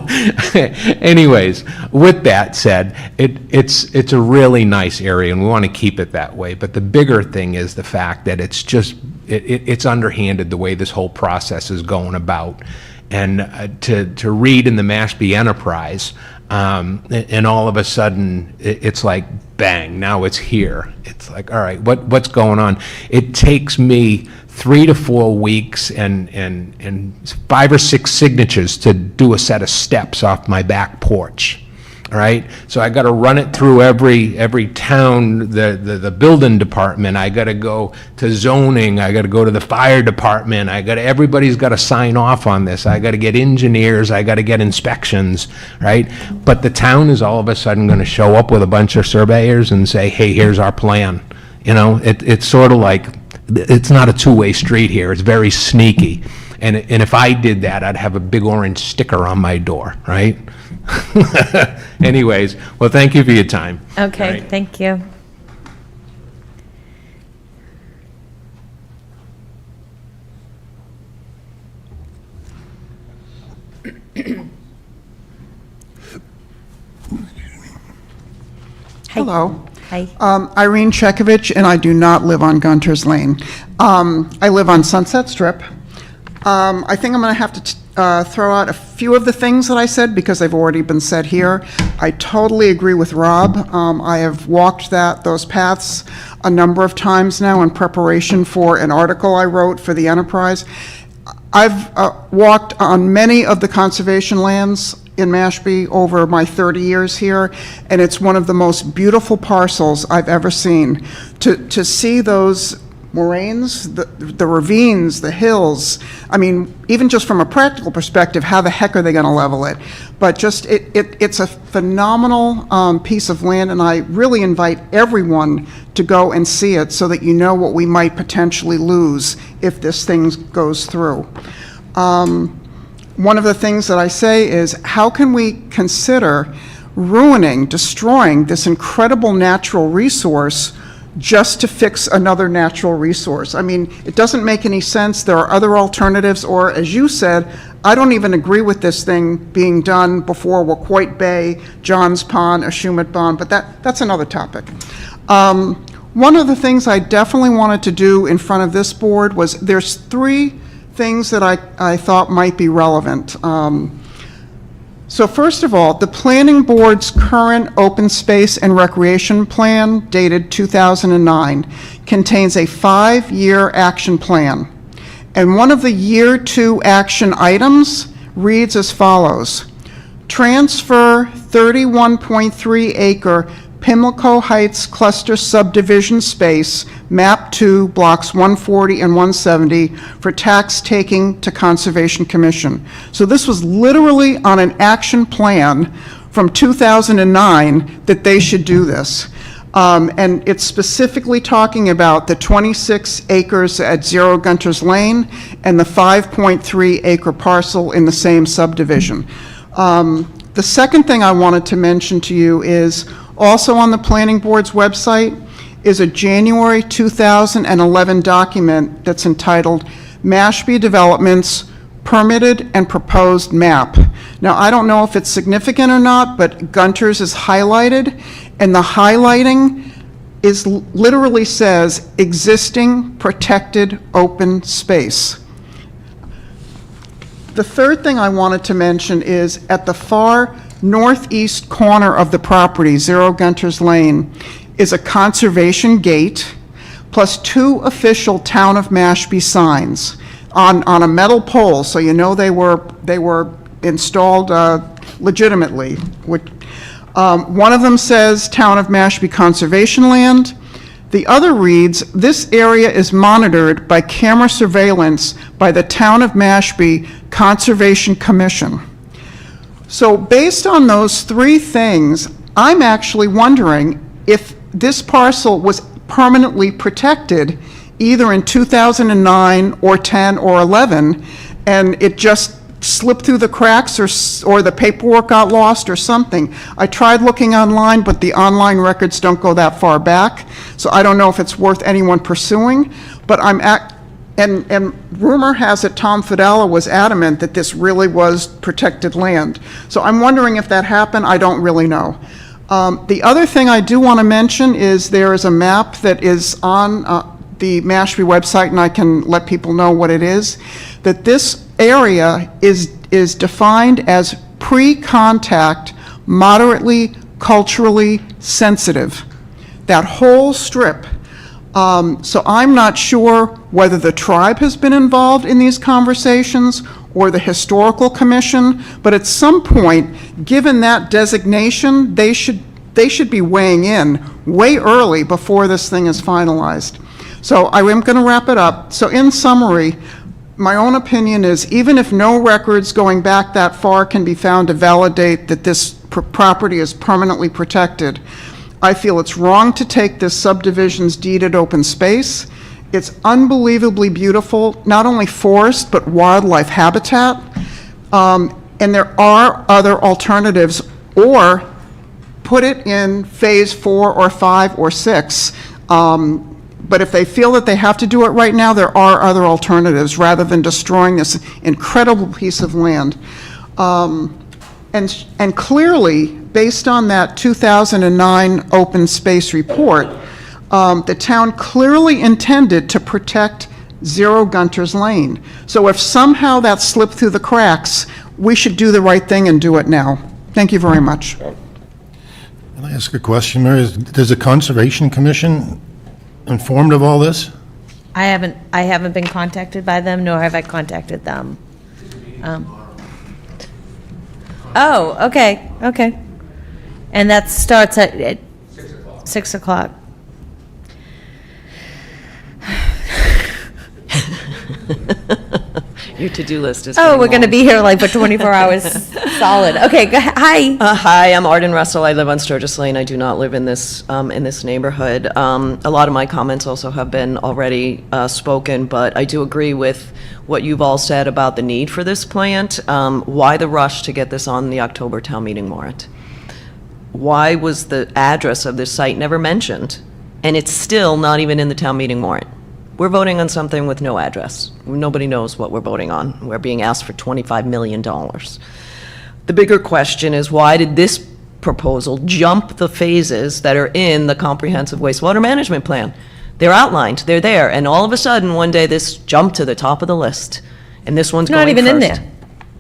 anyways, with that said, it's a really nice area, and we want to keep it that way, but the bigger thing is the fact that it's underhanded the way this whole process is going about. And to read in the Mashpee Enterprise, and all of a sudden, it's like, bang, now it's here. It's like, all right, what's going on? It takes me 3 to 4 weeks and 5 or 6 signatures to do a set of steps off my back porch. All right, so I got to run it through every town, the building department. I got to go to zoning. I got to go to the fire department. Everybody's got to sign off on this. I got to get engineers. I got to get inspections, right? But the town is all of a sudden going to show up with a bunch of surveyors and say, hey, here's our plan. You know, it's sort of like, it's not a two-way street here. It's very sneaky. And if I did that, I'd have a big orange sticker on my door, right? Anyways, well, thank you for your time. Okay, All right. thank you. Hello. Hi. Irene Chekovich, and I do not live on Gunter's Lane. I live on Sunset Strip. I think I'm going to have to throw out a few of the things that I said because they've already been said here. I totally agree with Rob. I have walked those paths a number of times now in preparation for an article I wrote for the Enterprise. I've walked on many of the conservation lands in Mashpee over my 30 years here, and it's one of the most beautiful parcels I've ever seen. To see those moraines, the ravines, the hills, I mean, even just from a practical perspective, how the heck are they going to level it? But just, it's a phenomenal piece of land, and I really invite everyone to go and see it so that you know what we might potentially lose if this thing goes through. One of the things that I say is, how can we consider ruining, destroying this incredible natural resource just to fix another natural resource? I mean, it doesn't make any sense. There are other alternatives, or as you said, I don't even agree with this thing being done before Waquoit Bay, Johns Pond, or Shumat Pond, but that's another topic. One of the things I definitely wanted to do in front of this board was, there's 3 things that I thought might be relevant. So first of all, the planning board's current open space and recreation plan, dated 2009, contains a 5-year action plan. And one of the year 2 action items reads as follows: transfer 31.3 acre Pimlico Heights Cluster Subdivision Space, MAP 2, Blocks 140 and 170, for tax taking to Conservation Commission. So this was literally on an action plan from 2009 that they should do this. And it's specifically talking about the 26 acres at 0 Gunter's Lane and the 5.3 acre parcel in the same subdivision. The second thing I wanted to mention to you is, also on the planning board's website is a January 2011 document that's entitled Mashpee Developments Permitted and Proposed Map. Now, I don't know if it's significant or not, but Gunter's is highlighted, and the highlighting is literally says existing protected open space. The third thing I wanted to mention is, at the far northeast corner of the property, 0 Gunter's Lane, is a conservation gate plus 2 official Town of Mashpee signs on a metal pole, so you know they were installed legitimately. One of them says Town of Mashpee Conservation Land. The other reads, this area is monitored by camera surveillance by the Town of Mashpee Conservation Commission. So based on those 3 things, I'm actually wondering if this parcel was permanently protected either in 2009 or 10 or 11, and it just slipped through the cracks, or the paperwork got lost or something. I tried looking online, but the online records don't go that far back, so I don't know if it's worth anyone pursuing, but and rumor has it Tom Fidella was adamant that this really was protected land. So I'm wondering if that happened. I don't really know. The other thing I do want to mention is there is a map that is on the Mashpee website, and I can let people know what it is, that this area is defined as pre-contact, moderately culturally sensitive. That whole strip. So I'm not sure whether the tribe has been involved in these conversations or the Historical Commission, but at some point, given that designation, they should be weighing in way early before this thing is finalized. So I am going to wrap it up. So in summary, my own opinion is, even if no records going back that far can be found to validate that this property is permanently protected, I feel it's wrong to take this subdivision's deeded open space. It's unbelievably beautiful, not only forest, but wildlife habitat. And there are other alternatives, or put it in phase 4 or 5 or 6. But if they feel that they have to do it right now, there are other alternatives, rather than destroying this incredible piece of land. And clearly, based on that 2009 open space report, the town clearly intended to protect 0 Gunter's Lane. So if somehow that slipped through the cracks, we should do the right thing and do it now. Thank you very much. Can I ask a question, Mary? Is the Conservation Commission informed of all this? I haven't been contacted by them, nor have I contacted them. Oh, okay. And that starts at 6 o'clock. Your to-do list is Oh, getting we're going to long. be here like for 24 hours solid. Okay, hi. Hi, I'm Arden Russell. I live on Sturgis Lane. I do not live in this neighborhood. A lot of my comments also have been already spoken, but I do agree with what you've all said about the need for this plant. Why the rush to get this on the October town meeting warrant? Why was the address of this site never mentioned? And it's still not even in the town meeting warrant. We're voting on something with no address. Nobody knows what we're voting on. We're being asked for $25 million. The bigger question is, why did this proposal jump the phases that are in the comprehensive wastewater management plan. They're outlined, they're there, and all of a sudden, one day, this jumped to the top of the list, and this one's going Not even in first. there.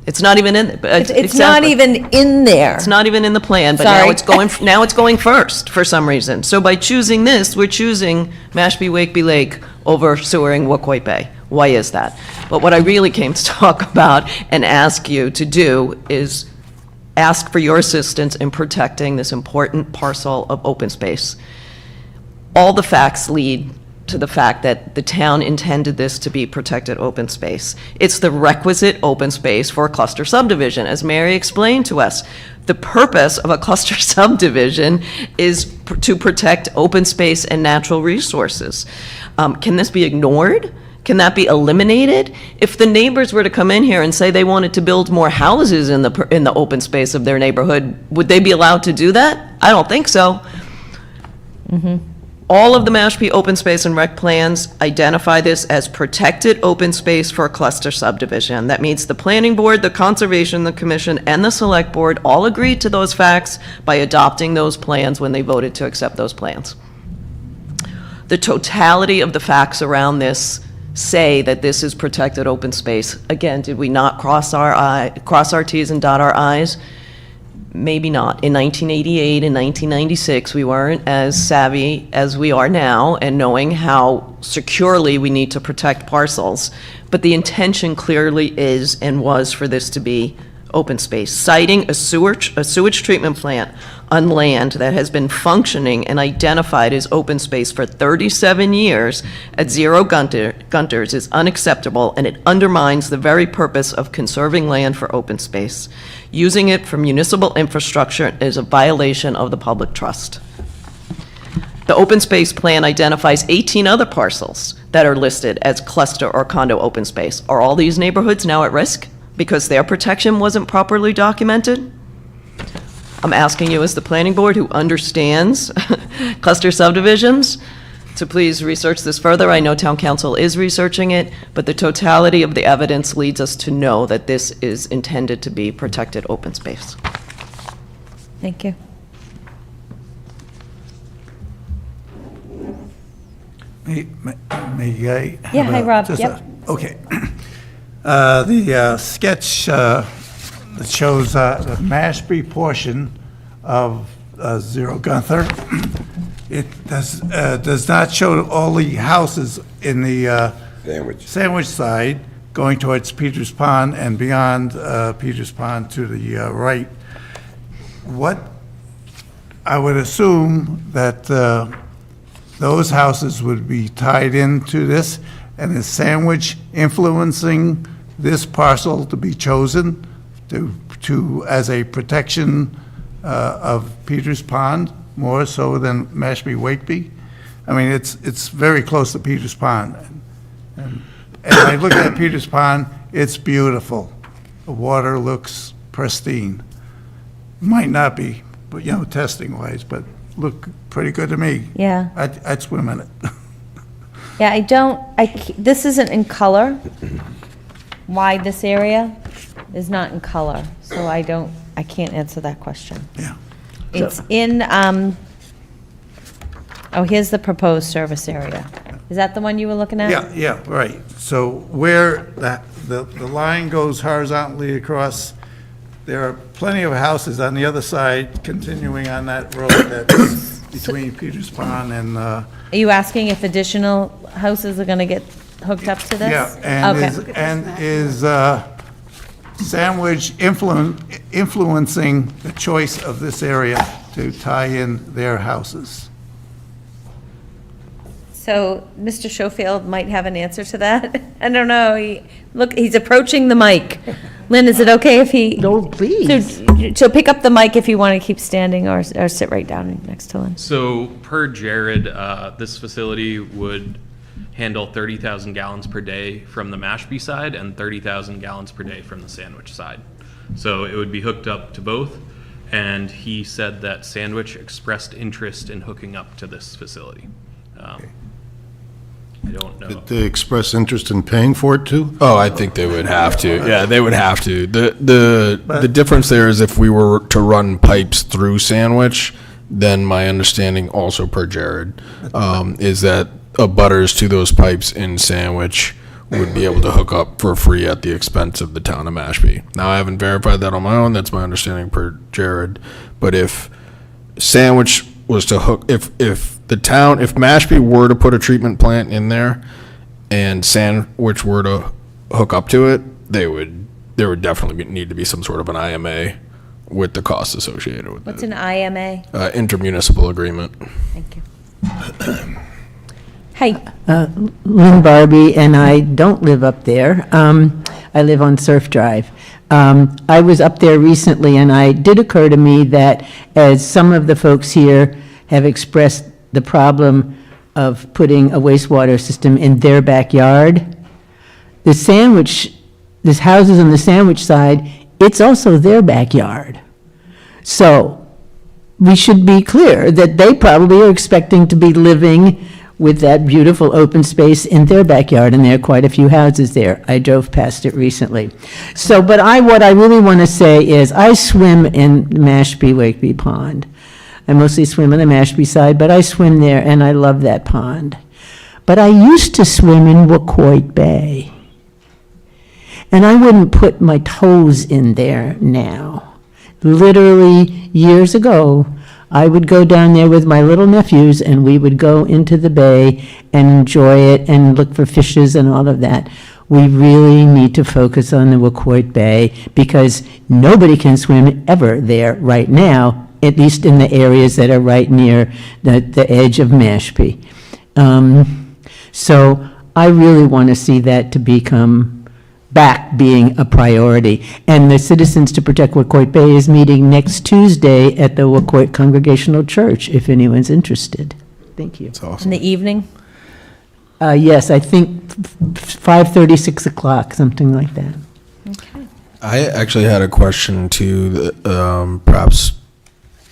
It's not even in, but It's not even in there. It's not even in the plan, but now Sorry. it's going, now it's going first for some reason. So by choosing this, we're choosing Mashpee Wakeby Lake over sewering Wacoit Bay. Why is that? But what I really came to talk about and ask you to do is ask for your assistance in protecting this important parcel of open space. All the facts lead to the fact that the town intended this to be protected open space. It's the requisite open space for a cluster subdivision, as Mary explained to us. The purpose of a cluster subdivision is to protect open space and natural resources. Can this be ignored? Can that be eliminated? If the neighbors were to come in here and say they wanted to build more houses in the open space of their neighborhood, would they be allowed to do that? I don't think so. All of the Mashpee open space and rec plans identify this as protected open space for a cluster subdivision. That means the planning board, the conservation, the commission, and the select board all agreed to those facts by adopting those plans when they voted to accept those plans. The totality of the facts around this say that this is protected open space. Again, did we not cross our T's and dot our I's? Maybe not. In 1988 and 1996, we weren't as savvy as we are now and knowing how securely we need to protect parcels. But the intention clearly is and was for this to be open space. Citing a sewage treatment plant on land that has been functioning and identified as open space for 37 years at 0 gunters is unacceptable, and it undermines the very purpose of conserving land for open space. Using it for municipal infrastructure is a violation of the public trust. The open space plan identifies 18 other parcels that are listed as cluster or condo open space. Are all these neighborhoods now at risk because their protection wasn't properly documented? I'm asking you as the planning board who understands cluster subdivisions to please research this further. I know town council is researching it, but the totality of the evidence leads us to know that this is intended to be protected open space. Thank you. May I? Yeah, hi, Rob. Just Yep. Okay. The sketch that shows the Mashpee portion of 0 Gunther, it does not show all the houses in the Sandwich side going towards Peters Pond and beyond Peters Pond to the right. What I would assume that those houses would be tied into this, and is Sandwich influencing this parcel to be chosen to as a protection of Peters Pond, more so than Mashpee Wakeby? I mean, it's very close to Peters Pond. And I look at Peters Pond, it's beautiful. The water looks pristine. Might not be, but, you know, testing-wise, but look pretty good to me. Yeah. I'd swim in it. Yeah, this isn't in color. Why this area is not in color, so I can't answer that question. Yeah. It's in, here's the proposed service area. Is that the one you were looking at? Yeah, right. So where the line goes horizontally across, there are plenty of houses on the other side continuing on that road that's between Peters Pond and, Are you asking if additional houses are gonna get hooked up to this? yeah, Okay. and is Sandwich influencing the choice of this area to tie in their houses? So Mr. Schofield might have an answer to that. I don't know. He's approaching the mic. Lynn, is it okay if he? No, please. So pick up the mic if you want to keep standing or sit right down next to Lynn. So per Jared, this facility would handle 30,000 gallons per day from the Mashpee side and 30,000 gallons per day from the Sandwich side. So it would be hooked up to both. And he said that Sandwich expressed interest in hooking up to this facility. I don't know. Did they express interest in paying for it too? Oh, I think they would have to. Yeah, they would have to. The difference there is if we were to run pipes through Sandwich, then my understanding also per Jared, is that abutters to those pipes in Sandwich would be able to hook up for free at the expense of the town of Mashpee. Now, I haven't verified that on my own. That's my understanding per Jared. But if Sandwich was to hook, if Mashpee were to put a treatment plant in there and Sandwich were to hook up to it, there would definitely need to be some sort of an IMA with the costs associated with What's it. an IMA? Intermunicipal agreement. Thank you. Hi. Lynn Barbie, and I don't live up there. I live on Surf Drive. I was up there recently, and it did occur to me that as some of the folks here have expressed the problem of putting a wastewater system in their backyard, there's houses on the Sandwich side, it's also their backyard. So we should be clear that they probably are expecting to be living with that beautiful open space in their backyard, and there are quite a few houses there. I drove past it recently. So, but what I really want to say is I swim in Mashpee Wakeby Pond. I mostly swim on the Mashpee side, but I swim there, and I love that pond. But I used to swim in Wacoit Bay. And I wouldn't put my toes in there now. Literally, years ago, I would go down there with my little nephews, and we would go into the bay and enjoy it and look for fishes and all of that. We really need to focus on the Wacoit Bay because nobody can swim ever there right now, at least in the areas that are right near the edge of Mashpee. So I really want to see that to become back being a priority. And the Citizens to Protect Wacoit Bay is meeting next Tuesday at the Wacoit Congregational Church, if anyone's interested. Thank you. That's awesome. In the evening? Yes, I think 5:30, 6 o'clock, something like that. Okay. I actually had a question to perhaps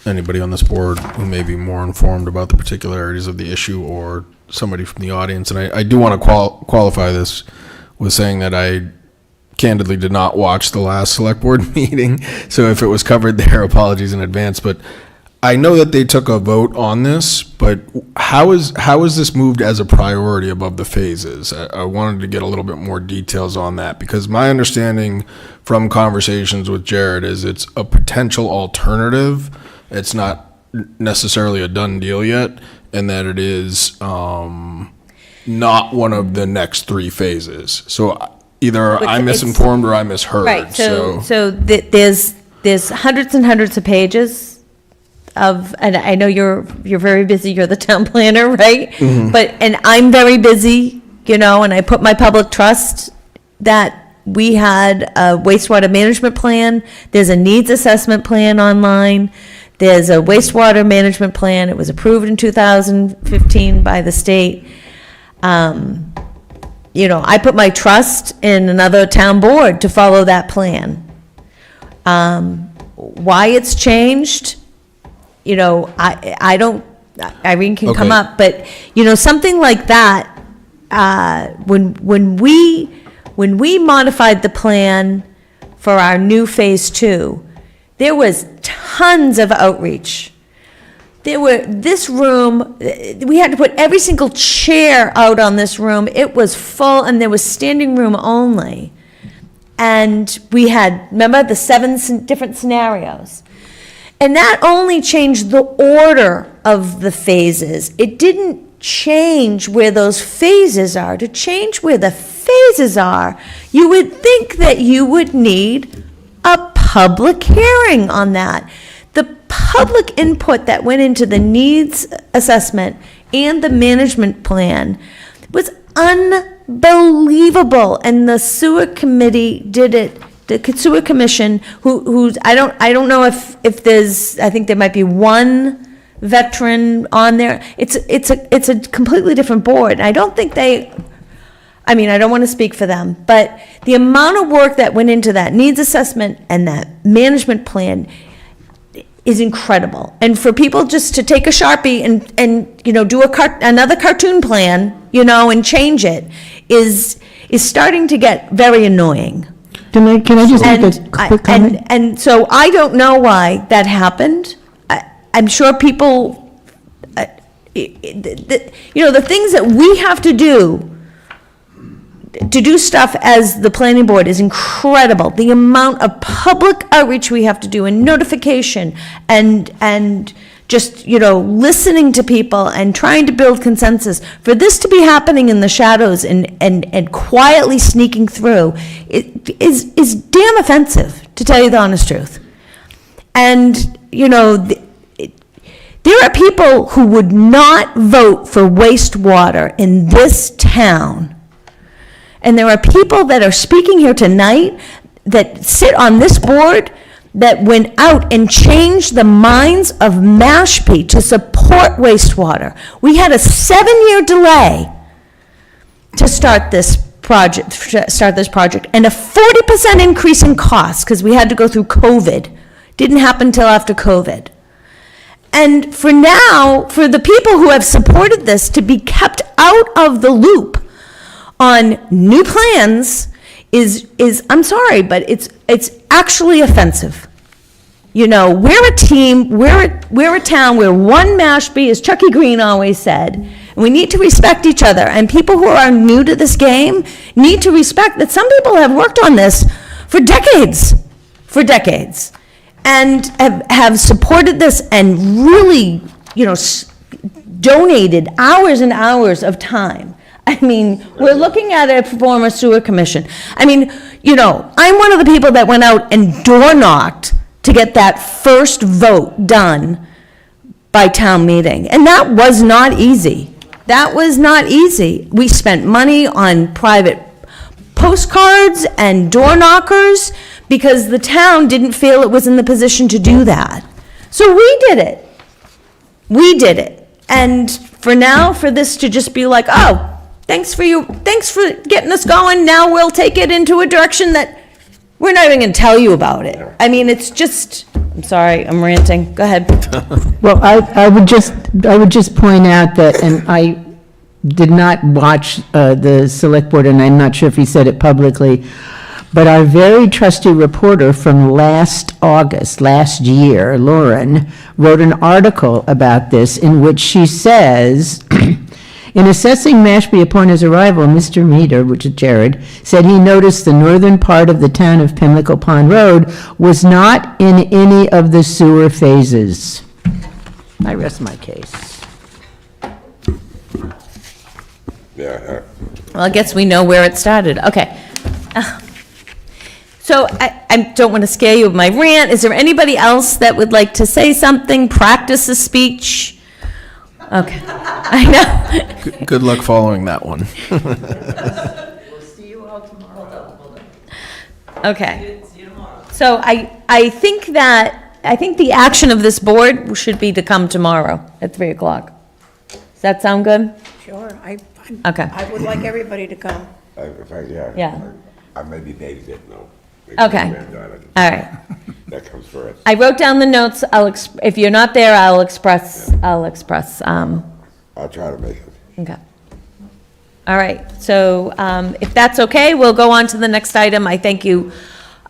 anybody on this board who may be more informed about the particularities of the issue or somebody from the audience. And I do want to qualify this with saying that I candidly did not watch the last select board meeting. So if it was covered there, apologies in advance. But I know that they took a vote on this, but how is this moved as a priority above the phases? I wanted to get a little bit more details on that because my understanding from conversations with Jared is it's a potential alternative. It's not necessarily a done deal yet, and that it is not one of the next three phases. So either I'm misinformed or I misheard. Right, so there's hundreds and hundreds of pages of, and I know you're very busy, you're the town planner, right? Mm-hmm. And I'm very busy, and I put my public trust that we had a wastewater management plan, there's a needs assessment plan online, there's a wastewater management plan, it was approved in 2015 by the state. I put my trust in another town board to follow that plan. Why it's changed, I don't, Irene can come Okay. up, but, something like that, when we modified the plan for our new phase 2, there was tons of outreach. This room, we had to put every single chair out on this room. It was full, and there was standing room only. And we had, remember, the 7 different scenarios. And that only changed the order of the phases. It didn't change where those phases are. To change where the phases are, you would think that you would need a public hearing on that. The public input that went into the needs assessment and the management plan was unbelievable, and the sewer committee did it. The sewer commission, who's I don't know if there's, I think there might be one veteran on there. It's a completely different board, and I don't think I don't want to speak for them, but the amount of work that went into that needs assessment and that management plan is incredible. And for people just to take a Sharpie and do another cartoon plan and change it is starting to get very annoying. Can I just make And, a quick comment? and so I don't know why that happened. I'm sure people, the things that we have to do stuff as the planning board is incredible. The amount of public outreach we have to do and notification and just, listening to people and trying to build consensus. For this to be happening in the shadows and quietly sneaking through is damn offensive, to tell you the honest truth. And, there are people who would not vote for wastewater in this town. And there are people that are speaking here tonight that sit on this board that went out and changed the minds of Mashpee to support wastewater. We had a 7-year delay to start this project, and a 40% increase in costs because we had to go through COVID. Didn't happen till after COVID. And for now, for the people who have supported this to be kept out of the loop on new plans is I'm sorry, but it's actually offensive. We're a team, we're a town, we're one Mashpee, as Chucky Green always said, and we need to respect each other. And people who are new to this game need to respect that some people have worked on this for decades, and have supported this and really, donated hours and hours of time. I mean, we're looking at a former sewer commission. I mean, I'm one of the people that went out and door knocked to get that first vote done by town meeting. And that was not easy. We spent money on private postcards and door knockers because the town didn't feel it was in the position to do that. So we did it. And for now, for this to just be like, oh, thanks for getting us going. Now we'll take it into a direction that we're not even going to tell you about it. I mean, it's just, I'm sorry, I'm ranting. Go ahead. Well, I would just point out that, and I did not watch the select board, and I'm not sure if he said it publicly, but our very trusty reporter from last year, Lauren, wrote an article about this in which she says, in assessing Mashpee upon his arrival, Mr. Meter, which is Jared, said he noticed the northern part of the town of Pimlico Pond Road was not in any of the sewer phases. I rest my case. Yeah. Well, I guess we know where it started. Okay. So I don't want to scare you with my rant. Is there anybody else that would like to say something, practice a speech? Okay. I know. Good luck following that one. We'll see you all tomorrow. Okay. So I think the action of this board should be to come tomorrow at 3 o'clock. Does that sound good? Sure, Okay. I would like everybody to come. Yeah. I may be babysitting though. Okay. All right. That comes first. I wrote down the notes. If you're not there, I'll express. I'll try to make it. Okay. All right. So if that's okay, we'll go on to the next item. I thank you.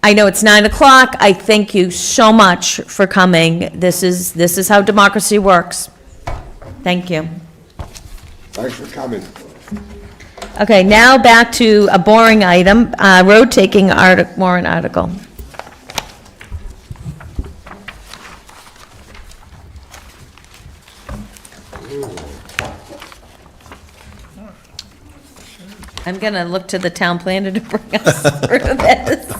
I know it's 9 o'clock. I thank you so much for coming. This is how democracy works. Thank you. Thanks for coming. Okay, now back to a boring item, road taking warrant article. I'm gonna look to the town planner to bring us through this.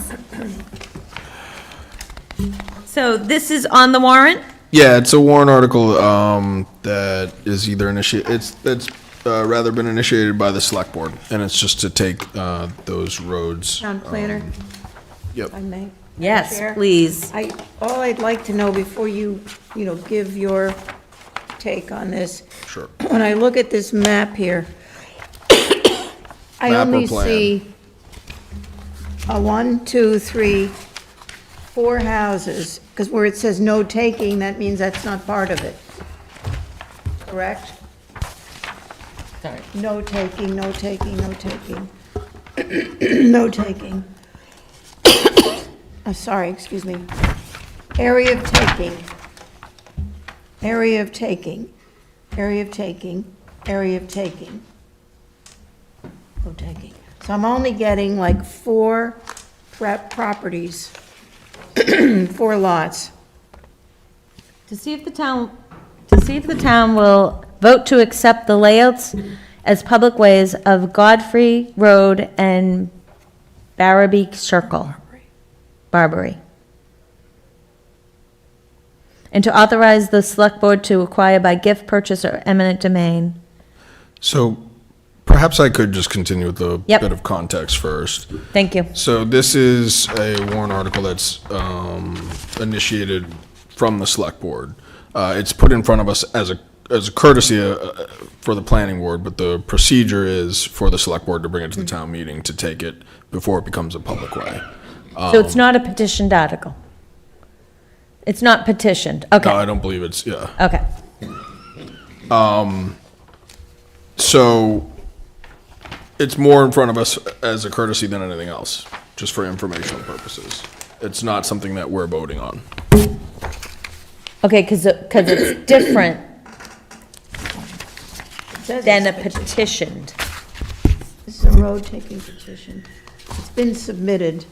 So this is on the warrant? Yeah, it's a warrant article that is either that's rather been initiated by the select board, and it's just to take those roads. Town planner, Yep. if I may. Yes, Chair? please. All I'd like to know before you give your take on this. Sure. When I look at this map here, I Map or only plan? see a 1, 2, 3, 4 houses, because where it says no taking, that means that's not part of it. Correct? Sorry. No taking, no taking, no taking. No taking. Sorry, excuse me. Area of taking. Area of taking. Area of taking. Area of taking. No taking. So I'm only getting like 4 properties, 4 lots. To see if the town will vote to accept the layouts as public ways of Godfrey Road and Barrowby Circle. Barbary. And to authorize the select board to acquire by gift, purchase, or eminent domain. So perhaps I could just continue with a Yep. bit of context first. Thank you. So this is a warrant article that's initiated from the select board. It's put in front of us as a courtesy for the planning board, but the procedure is for the select board to bring it to the town meeting to take it before it becomes a public way. So it's not a petitioned article? It's not petitioned, okay. No, I don't believe it's, yeah. Okay. So it's more in front of us as a courtesy than anything else, just for informational purposes. It's not something that we're voting on. Okay, because it's different than a petitioned. This is a road taking petition. It's been submitted.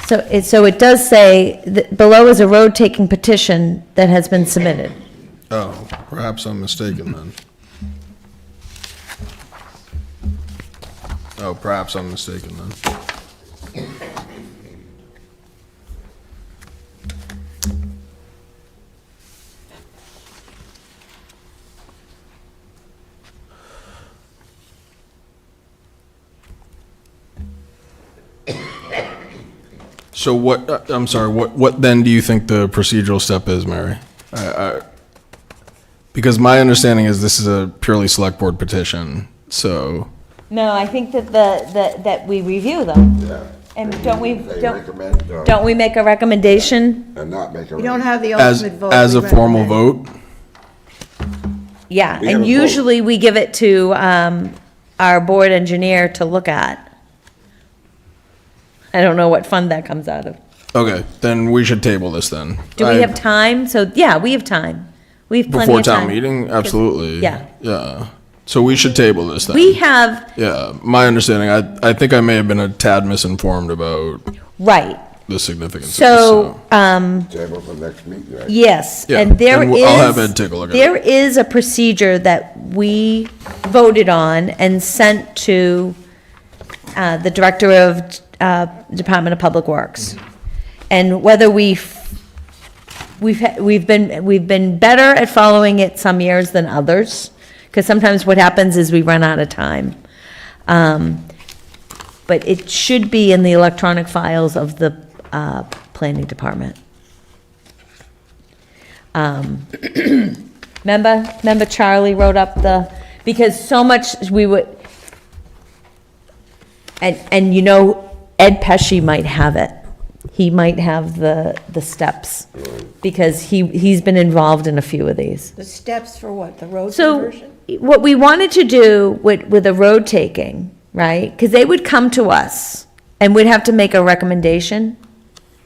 So it does say, that below is a road taking petition that has been submitted. Oh, perhaps I'm mistaken then. Oh, perhaps I'm mistaken then. So what, I'm sorry, what then do you think the procedural step is, Mary? Because my understanding is this is a purely select board petition, so. No, I think that we review them. Yeah. And don't we, They recommend, or- don't we make a recommendation? And not make a. You don't have the As, ultimate vote. as we a formal recommend. vote? Yeah, We have and a vote. usually we give it to our board engineer to look at. I don't know what fund that comes out of. Okay, then we should table this then. Do we have time? So, yeah, we have time. We have plenty Before of time. town meeting? Absolutely. Yeah. Yeah. So we should table this then. We have, Yeah, my understanding, I think I may have been a tad misinformed about right, the significance of this, so, Table for next meeting, right? yes, Yeah, and there and is. I'll have Ed take a look at it. There is a procedure that we voted on and sent to the Director of Department of Public Works. And whether we've been better at following it some years than others, because sometimes what happens is we run out of time. But it should be in the electronic files of the planning department. Remember Charlie wrote up because so much we would, and you know, Ed Pesci might have it. He might have the steps, because he's been involved in a few of these. The steps for what, the road So, conversion? what we wanted to do with a road taking, right, because they would come to us, and we'd have to make a recommendation,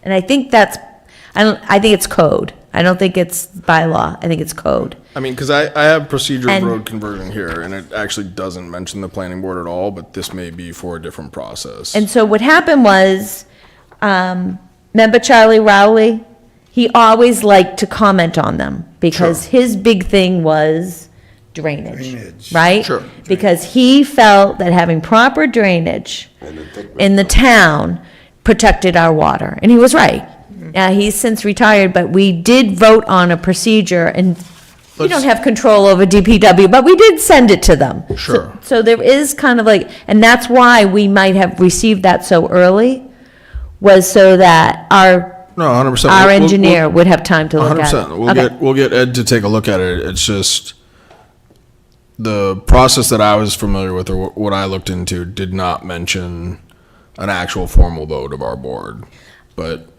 and I think I think it's code. I don't think it's bylaw, I think it's code. I mean, because I have procedure of And- road conversion here, and it actually doesn't mention the planning board at all, but this may be for a different process. And so what happened was, remember Charlie Rowley? He always liked to comment on them, because his big thing was drainage, right? Sure. Because he felt that having proper drainage in the town protected our water, and he was right. He's since retired, but we did vote on a procedure, and we don't have control over DPW, but we did send it to them. Sure. So there is kind of like, and that's why we might have received that so early, was so that our No, 100%. our We'll- engineer would have time to look at it. 100%. Okay. We'll get Ed to take a look at it. It's just the process that I was familiar with, or what I looked into, did not mention an actual formal vote of our board. But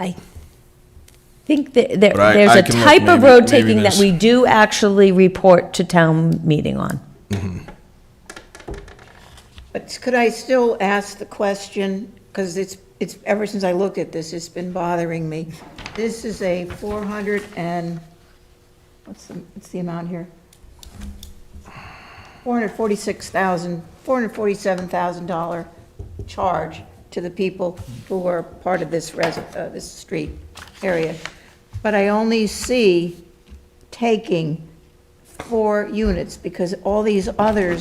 think that But I there's a can look, type of maybe- road maybe taking that there's- we do actually report to town meeting on. But could I still ask the question, because it's, ever since I looked at this, it's been bothering me. This is a 400 and, what's the amount here? $447,000 charge to the people who are part of this this street area. But I only see taking 4 units, because all these other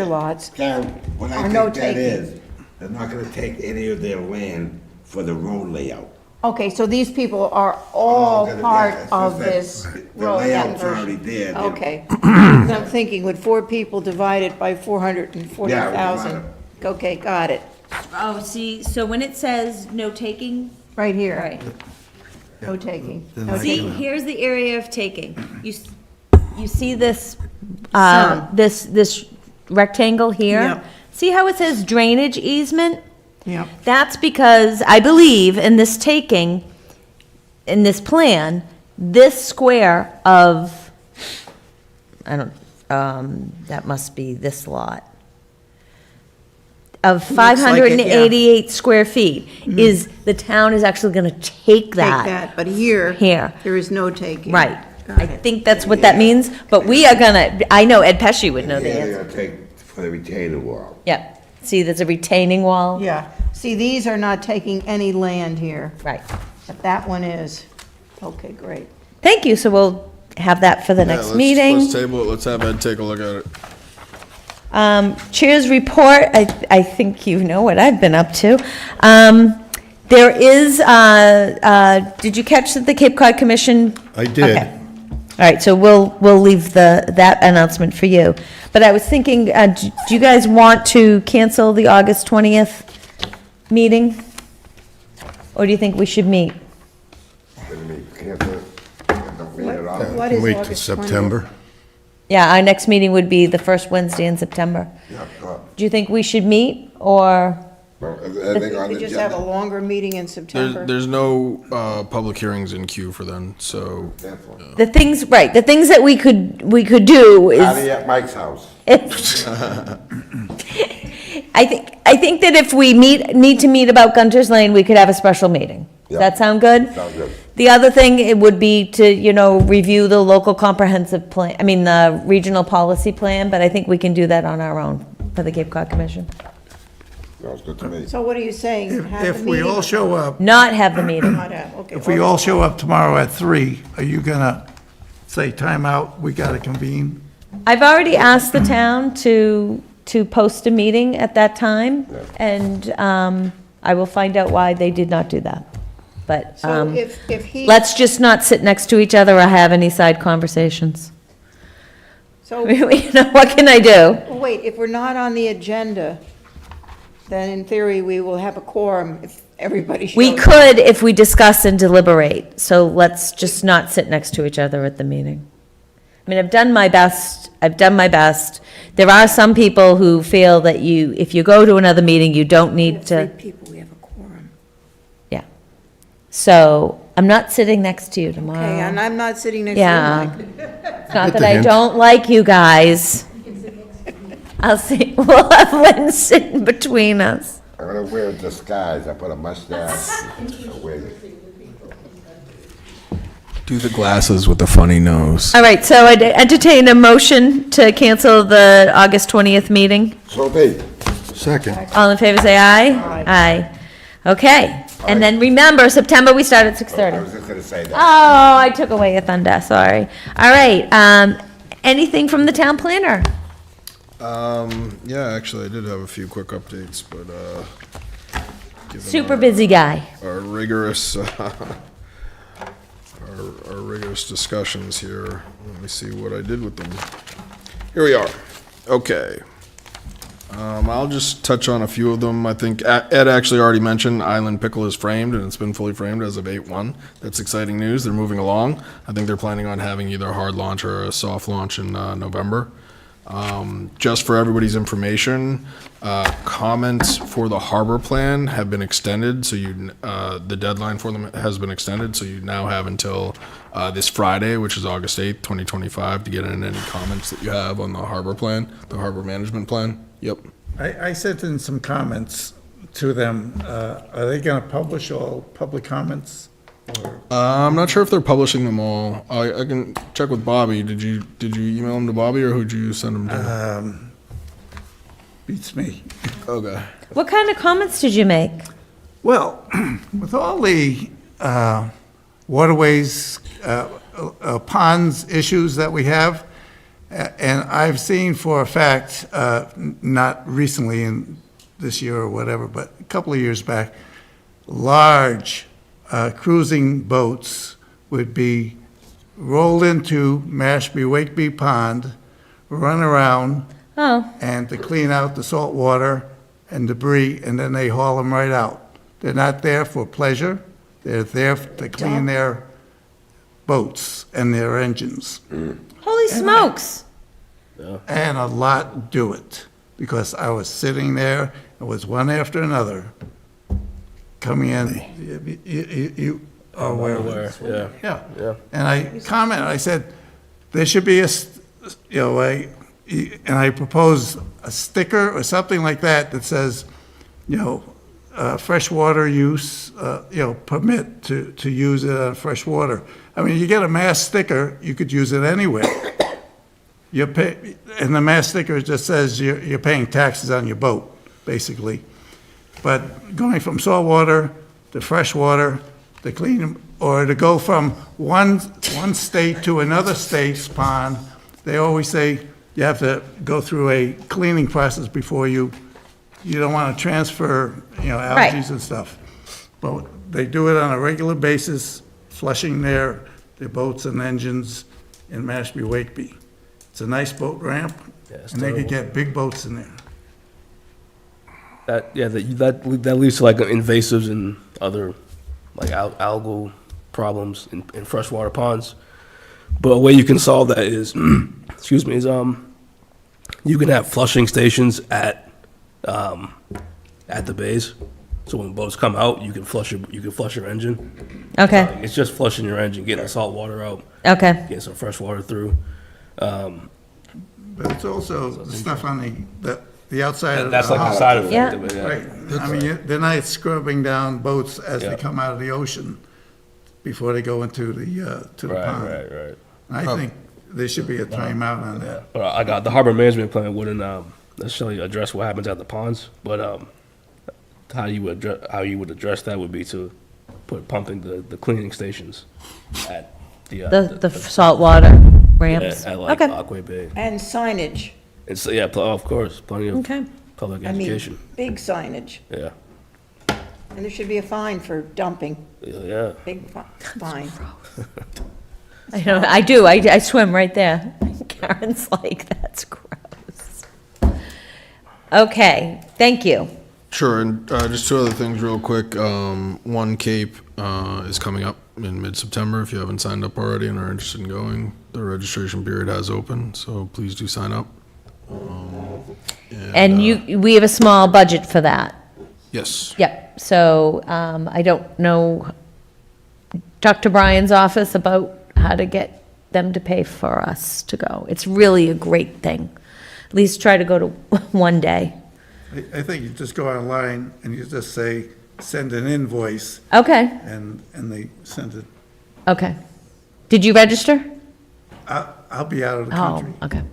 lots Karen, what I are no think that taking. is, they're not gonna take any of their land for the road layout. Okay, so these people are all gonna- part yeah, it's of just that this the road layout's conversion. already there. Okay. 'Cause I'm thinking, with 4 people divided by 440,000. Yeah, Okay, got it. Oh, see, so when it says no taking, Right here. right. No taking. Then No I See, taking. here's the area of taking. You see this, Some. this rectangle here? Yep. See how it says drainage easement? Yep. That's because I believe in this taking, in this plan, this square of, that must be this lot, of like it, yeah. 588 square feet, is, the town is actually gonna take Take that, but here. Here. There is no taking. Right. Got I it. think that's what that means, but we are gonna, I know Ed Pesci would know the Yeah, answer. they're gonna take for the retaining wall. Yep. See, there's a retaining wall. Yeah. See, these are not taking any land here, Right. but that one is. Okay, great. Thank you, so we'll have that for the Yeah, next meeting. Let's table it, let's have Ed take a look at it. Chair's report, I think you know what I've been up to. There is, did you catch that the Cape Cod Commission? I did. Okay. All right, so we'll leave that announcement for you. But I was thinking, do you guys want to cancel the August 20th meeting? Or do you think we should meet? Gonna be careful, don't mean it all. What is Wait till August 20th? September. Yeah, our next meeting would be the first Wednesday in September. Yeah, Do you think we should meet, or? well, I think on We the just have a agenda. longer meeting in September. There's no public hearings in queue for then, so Definitely. The things, right, the things that we could do Out of is, at Mike's house. I think that if we need to meet about Gunter's Lane, we could have a special meeting. Does that sound good? Sounds good. The other thing, it would be to, review the local comprehensive plan, the regional policy plan, but I think we can do that on our own for the Cape Cod Commission. Sounds good to me. So what are you saying? Have If the we meeting all or show up, Not have the meeting. not have? Okay. if we all show up tomorrow at 3, are you gonna say, time out, we gotta convene? I've already asked the town to post a meeting at that time, and I will find out why they did not do that. But So if he. let's just not sit next to each other or have any side conversations. So, What can I do? wait, if we're not on the agenda, then in theory, we will have a quorum if everybody shows. We could if we discuss and deliberate, so let's just not sit next to each other at the meeting. I mean, I've done my best. There are some people who feel that if you go to another meeting, you don't need to. 3 people, we have a quorum. Yeah. So I'm not sitting next to you tomorrow. Okay, and I'm not sitting next to you, Yeah. Mike. It's not Get that the I hint. don't like you guys. I'll see, we'll have Lynn sitting between us. I'm gonna wear a disguise. I put a mustache, a wig. do the glasses with the funny nose. All right, so I'd entertain a motion to cancel the August 20th meeting. So be. Second. All in favor, say aye. Aye. Okay, and then remember, September, we start at I 6:30. was just gonna say that. Oh, I took away your thunder, sorry. All right, anything from the town planner? Yeah, actually, I did have a few quick updates, but given Super busy guy. our rigorous our rigorous discussions here. Let me see what I did with them. Here we are. Okay. I'll just touch on a few of them. I think Ed actually already mentioned Island Pickle is framed, and it's been fully framed as of 8/1. That's exciting news. They're moving along. I think they're planning on having either a hard launch or a soft launch in November. Just for everybody's information, comments for the harbor plan have been extended, so the deadline for them has been extended, so you now have until this Friday, which is August 8th, 2025, to get in any comments that you have on the harbor plan, the harbor management plan. Yep. I sent in some comments to them. Are they going to publish all public comments? I'm not sure if they're publishing them all. I can check with Bobby. Did you email them to Bobby, or who'd you send them to? Beats me. Okay. What kind of comments did you make? Well, with all the waterways, ponds issues that we have, and I've seen for a fact, not recently in this year or whatever, but a couple of years back, large cruising boats would be rolled into Mashpee Wakeby Pond, run around, and to clean out the salt water and debris, and then they haul them right out. They're not there for pleasure. They're there to clean their boats and their engines. Holy smokes. And a lot do it, because I was sitting there, it was one after another coming in. You are aware of it. Yeah. And I commented, I said, there should be and I propose a sticker or something like that that says, freshwater use, permit to use it on fresh water. I mean, you get a mass sticker, you could use it anywhere. And the mass sticker just says you're paying taxes on your boat, basically. But going from saltwater to freshwater, to clean, or to go from one state to another state's pond, they always say you have to go through a cleaning process before you don't want to transfer, algae and stuff. But they do it on a regular basis, flushing their boats and engines in Mashpee Wakeby. It's a nice boat ramp, and they could get big boats in there. That leads to like invasives and other like algal problems in freshwater ponds. But a way you can solve that is, you can have flushing stations at the bays. So when boats come out, you can flush your engine. Okay. It's just flushing your engine, getting the salt water out. Okay. Getting some fresh water through. But it's also the stuff on the outside of the That's like the hull. side effect of it, yeah. Right. I mean, they're not scrubbing down boats as they come out of the ocean before they go into the pond. Right. I think there should be a timeout on that. But I got the harbor management plan wouldn't necessarily address what happens at the ponds, but how you would address that would be to put pumping the cleaning stations at The saltwater ramps. at like Okay. Aquay Bay. And signage. It's of course, plenty of Okay. public I mean, education. big signage. Yeah. And there should be a fine for dumping. Yeah. Big fine. I do. I swim right there. Karen's like, that's gross. Okay, thank you. Sure, and just two other things real quick. One Cape is coming up in mid-September. If you haven't signed up already and are interested in going, the registration period has opened, so please do sign up. And we have a small budget for that. Yes. Yep, so I don't know, talk to Brian's office about how to get them to pay for us to go. It's really a great thing. At least try to go to one day. I think you just go online and you just say, send an invoice, Okay, and they send it. okay. Did you register? I'll be out of the country. Oh, okay.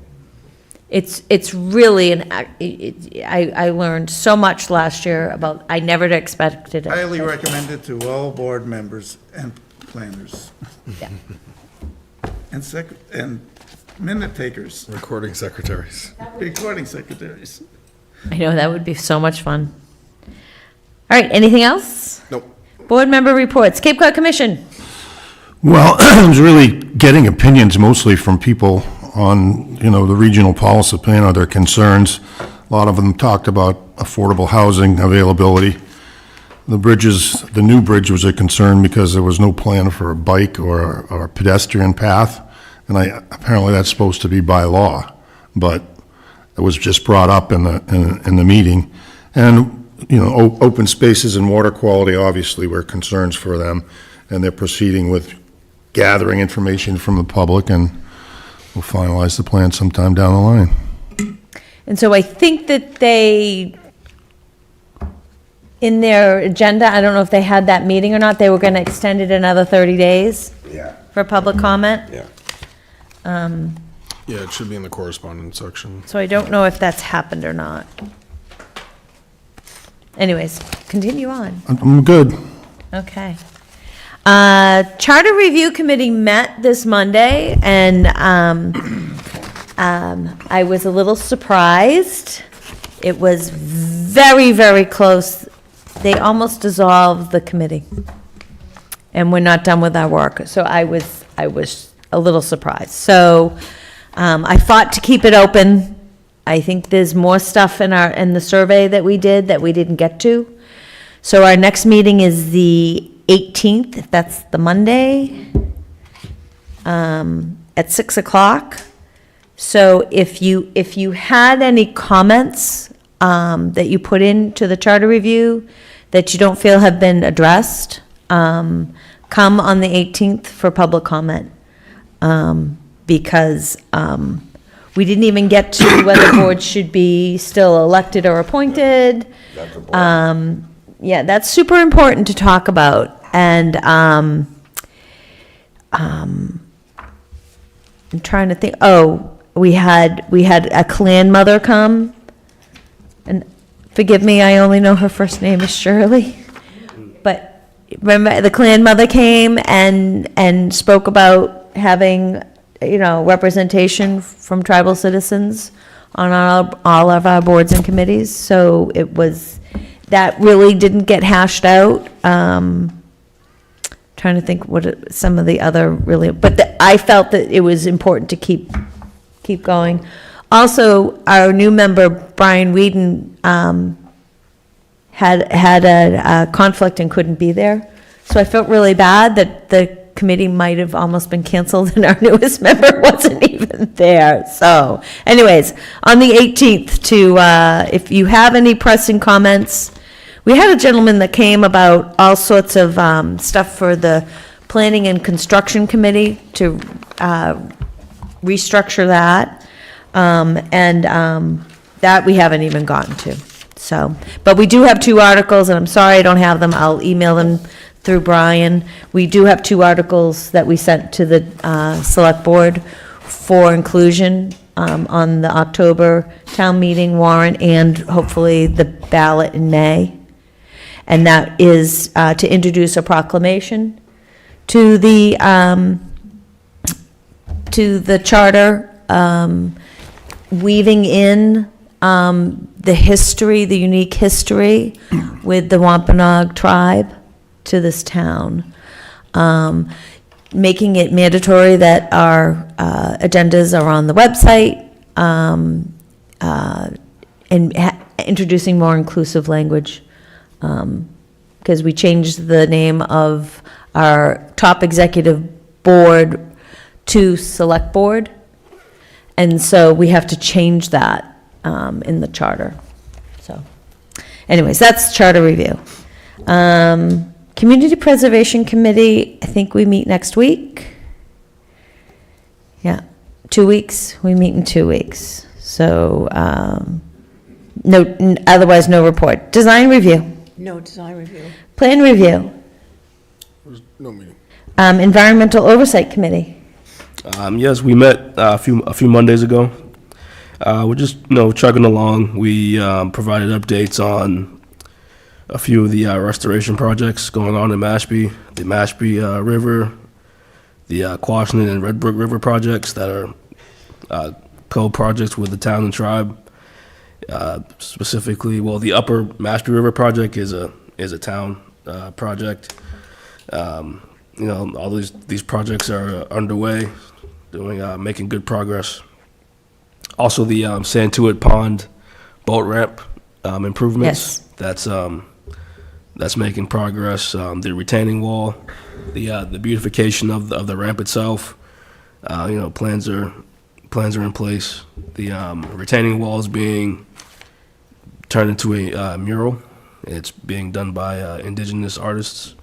It's really I learned so much last year about, I never expected it. Highly recommend it to all board members and planners. Yeah. And minute takers, Recording secretaries. recording secretaries. I know, that would be so much fun. All right, anything else? Nope. Board member reports, Cape Cod Commission. Well, I was really getting opinions mostly from people on, the regional policy plan or their concerns. A lot of them talked about affordable housing availability. The new bridge was a concern because there was no plan for a bike or a pedestrian path, and apparently that's supposed to be by law. But that was just brought up in the meeting. And, open spaces and water quality obviously were concerns for them, and they're proceeding with gathering information from the public, and we'll finalize the plan sometime down the line. And so I think that they, in their agenda, I don't know if they had that meeting or not, they were going to extend it another 30 days Yeah. for public comment. Yeah. Yeah, it should be in the correspondence section. So I don't know if that's happened or not. Anyways, continue on. I'm good. Okay. Charter Review Committee met this Monday, and I was a little surprised. It was very, very close. They almost dissolved the committee, and we're not done with our work. So I was a little surprised. So I fought to keep it open. I think there's more stuff in the survey that we did that we didn't get to. So our next meeting is the 18th, if that's the Monday, at 6 o'clock. So if you had any comments that you put into the charter review that you don't feel have been addressed, come on the 18th for public comment. Because we didn't even get to whether boards should be still elected or appointed. Yeah, that's super important to talk about. And I'm trying to think, we had a clan mother come, and forgive me, I only know her first name is Shirley, but remember, the clan mother came and spoke about having, representation from tribal citizens on all of our boards and committees. So that really didn't get hashed out. Trying to think what some of the other I felt that it was important to keep going. Also, our new member, Brian Whedon, had a conflict and couldn't be there. So I felt really bad that the committee might have almost been canceled and our newest member wasn't even there. So anyways, on the 18th if you have any pressing comments, we had a gentleman that came about all sorts of stuff for the Planning and Construction Committee to restructure that. That we haven't even gotten to. So, but we do have 2 articles, and I'm sorry I don't have them. I'll email them through Brian. We do have 2 articles that we sent to the Select Board for inclusion on the October town meeting warrant and hopefully the ballot in May. And that is to introduce a proclamation to the charter, weaving in the history, the unique history with the Wampanoag tribe to this town, making it mandatory that our agendas are on the website, and introducing more inclusive language, because we changed the name of our top executive board to select board, and so we have to change that in the charter. So anyways, that's charter review. Community Preservation Committee, I think we meet next week. Yeah, 2 weeks. We meet in 2 weeks. So, otherwise no report. Design review. No design review. Plan review. There's no meeting. Environmental Oversight Committee. Yes, we met a few Mondays ago. We're just, chugging along. We provided updates on a few of the restoration projects going on in Mashpee, the Mashpee River, the Quashnet and Red Brook River projects that are co-projects with the town and tribe. Specifically, the Upper Mashpee River project is a town project. All these projects are underway, making good progress. Also, the Santuit Pond boat ramp improvements. Yes. That's making progress. The retaining wall, the beautification of the ramp itself. Plans are plans are in place. The retaining wall is being turned into a mural. It's being done by indigenous artists.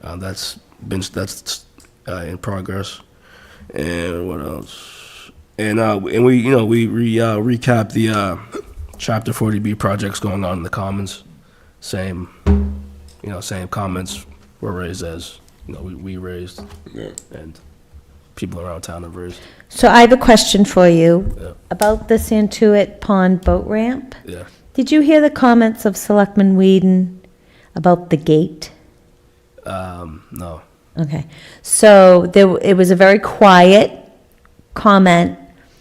That's in progress. And what else? And we recap the Chapter 40B projects going on in the Commons. Same comments were raised as we raised, and people around town have raised. So I have a question for you Yeah. about the Santuit Pond boat ramp. Yeah. Did you hear the comments of Selectman Whedon about the gate? No. Okay, so it was a very quiet comment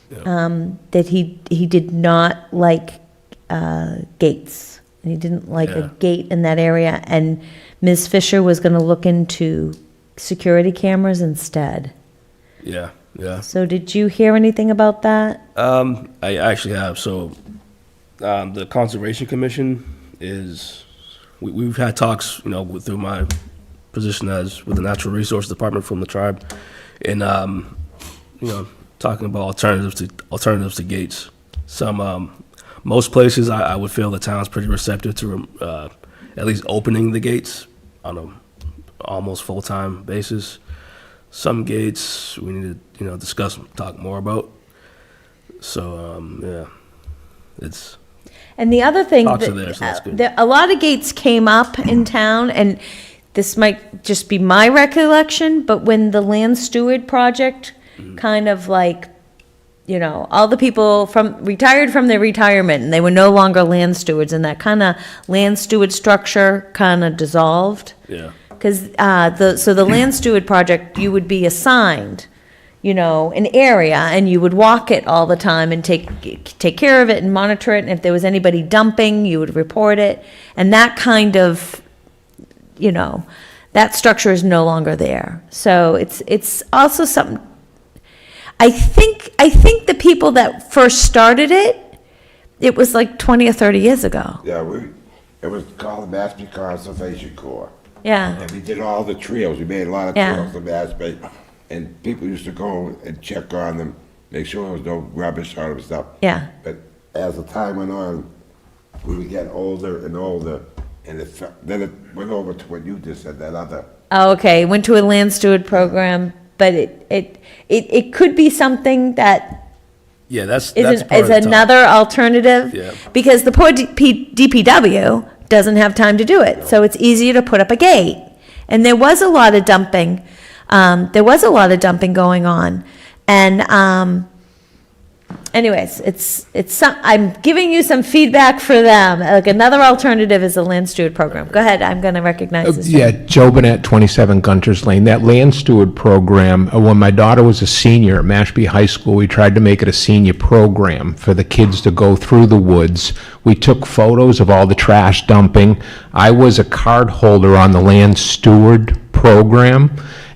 that he did not like gates. And he didn't like a gate in that area, and Ms. Fisher was gonna look into security cameras instead. Yeah. So did you hear anything about that? I actually have. So, the Conservation Commission we've had talks, through my position with the Natural Resource Department from the tribe, and talking about alternatives to gates. Most places I would feel the town's pretty receptive to at least opening the gates on a almost full-time basis. Some gates we need to talk more about. So it's. And the other thing, Talks are there, so that's good. a lot of gates came up in town, and this might just be my recollection, but when the land steward project kind of like, all the people retired from their retirement, and they were no longer land stewards, and that kind of land steward structure kind of dissolved. Yeah. Because the land steward project, you would be assigned, an area, and you would walk it all the time and take care of it and monitor it. And if there was anybody dumping, you would report it. And that kind of, that structure is no longer there. So it's also something. I think the people that first started it was like 20 or 30 years ago. Yeah, it was called the Mashpee Conservation Corps. Yeah. And we did all the trails. We made a lot of Yeah. trails in Mashpee. And people used to go and check on them, make sure there was no rubbish on them and stuff. Yeah. But as the time went on, we would get older and older, and then it went over to what you just said, that other. Oh, okay, went to a land steward program, but it could be something that Yeah, that's is part of the talk. another alternative. Yeah. Because the poor DPW doesn't have time to do it, so it's easier to put up a gate. And there was a lot of dumping, going on. And, anyways, I'm giving you some feedback for them. Like, another alternative is the land steward program. Go ahead, I'm gonna recognize this. Yeah, Joe Burnett, 27 Gunter's Lane. That land steward program, when my daughter was a senior at Mashpee High School, we tried to make it a senior program for the kids to go through the woods. We took photos of all the trash dumping. I was a card holder on the land steward program,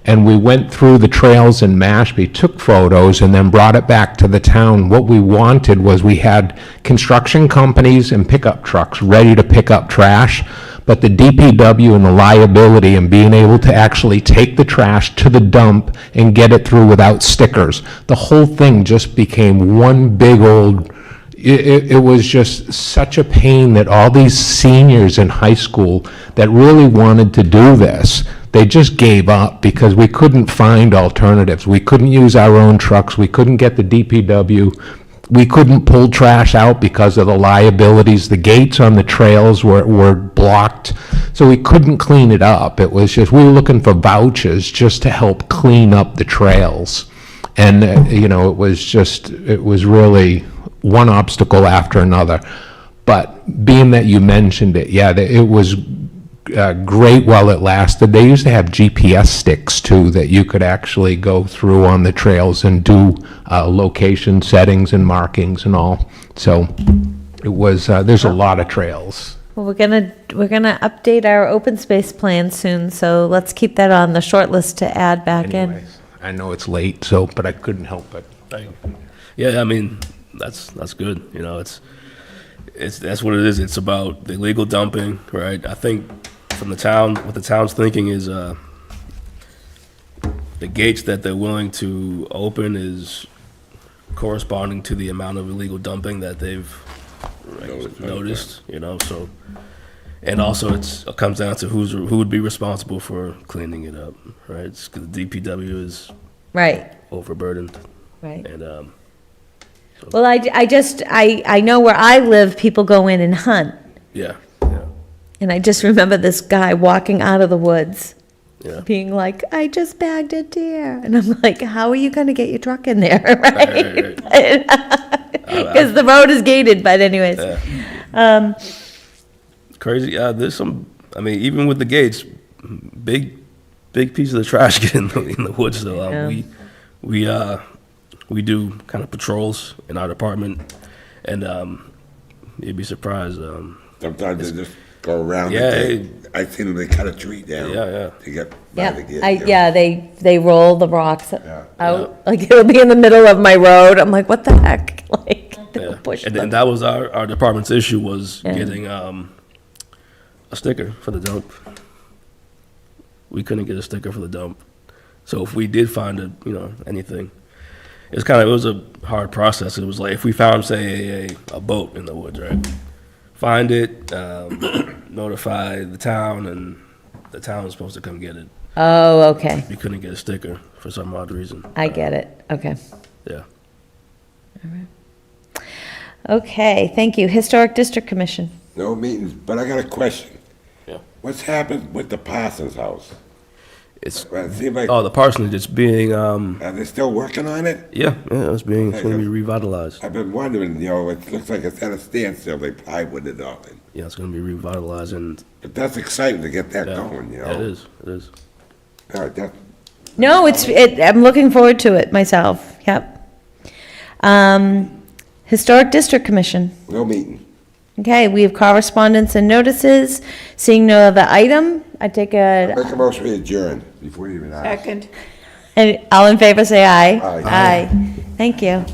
and we went through the trails in Mashpee, took photos, and then brought it back to the town. What we wanted was we had construction companies and pickup trucks ready to pick up trash, but the DPW and the liability and being able to actually take the trash to the dump and get it through without stickers. The whole thing just became one big old, it was just such a pain that all these seniors in high school that really wanted to do this, they just gave up because we couldn't find alternatives. We couldn't use our own trucks. We couldn't get the DPW. We couldn't pull trash out because of the liabilities. The gates on the trails were blocked, so we couldn't clean it up. It was just, we were looking for vouchers just to help clean up the trails. And, it was really one obstacle after another. But being that you mentioned it, yeah, it was great while it lasted. They used to have GPS sticks too that you could actually go through on the trails and do location settings and markings and all. So it was, there's a lot of trails. Well, we're gonna update our open space plan soon, so let's keep that on the short list to add back in. Anyways, I know it's late, but I couldn't help it. Yeah, I mean, that's good. That's what it is. It's about the illegal dumping, right? I think from the town, what the town's thinking is the gates that they're willing to open is corresponding to the amount of illegal dumping that they've noticed, you know, so. And also, it comes down to who would be responsible for cleaning it up, right? It's 'cause the DPW is Right, overburdened, right. and, Well, I know where I live, people go in and hunt. yeah, And I just remember this guy walking out of the woods, yeah. being like, I just bagged a deer. And I'm like, how are you going to get your truck in there, right? Because the road is gated, but anyways. Yeah. Crazy, there's some, I mean, even with the gates, big piece of the trash get in the woods, so, we do kind of patrols in our department, and, you'd be surprised, Sometimes they just go around. Yeah, I seen them, they cut a tree down. Yeah. To get by the Yeah, gate. they roll the rocks Yeah. out, like it'll be in the middle of my road. I'm like, what the heck? Like, they'll Yeah. push And them. that was our department's issue, was Yeah. getting, a sticker for the dump. We couldn't get a sticker for the dump. So if we did find anything, it was a hard process. It was like, if we found, say, a boat in the woods, right? Find it, notify the town, and the town was supposed to come get it. Oh, okay. We couldn't get a sticker for some odd reason. I get it. Okay. Yeah. Okay, thank you. Historic District Commission. No meetings, but I got a question. Yeah. What's happened with the Parsons house? Well, it seems like, The parsonage, it's being, are they still working on it? it's going to be revitalized. I've been wondering, it looks like it's at a standstill, they plywood it up. Yeah, it's going to be revitalized, and But that's exciting to get that going, yeah, it is. All right, No, I'm looking forward to it myself. Yep. Historic District Commission. no meeting. Okay, we have correspondence and notices. Seeing no other item, I take Make a motion to adjourn before you even ask. Second. and all in favor, say aye. Aye. Aye. Thank you.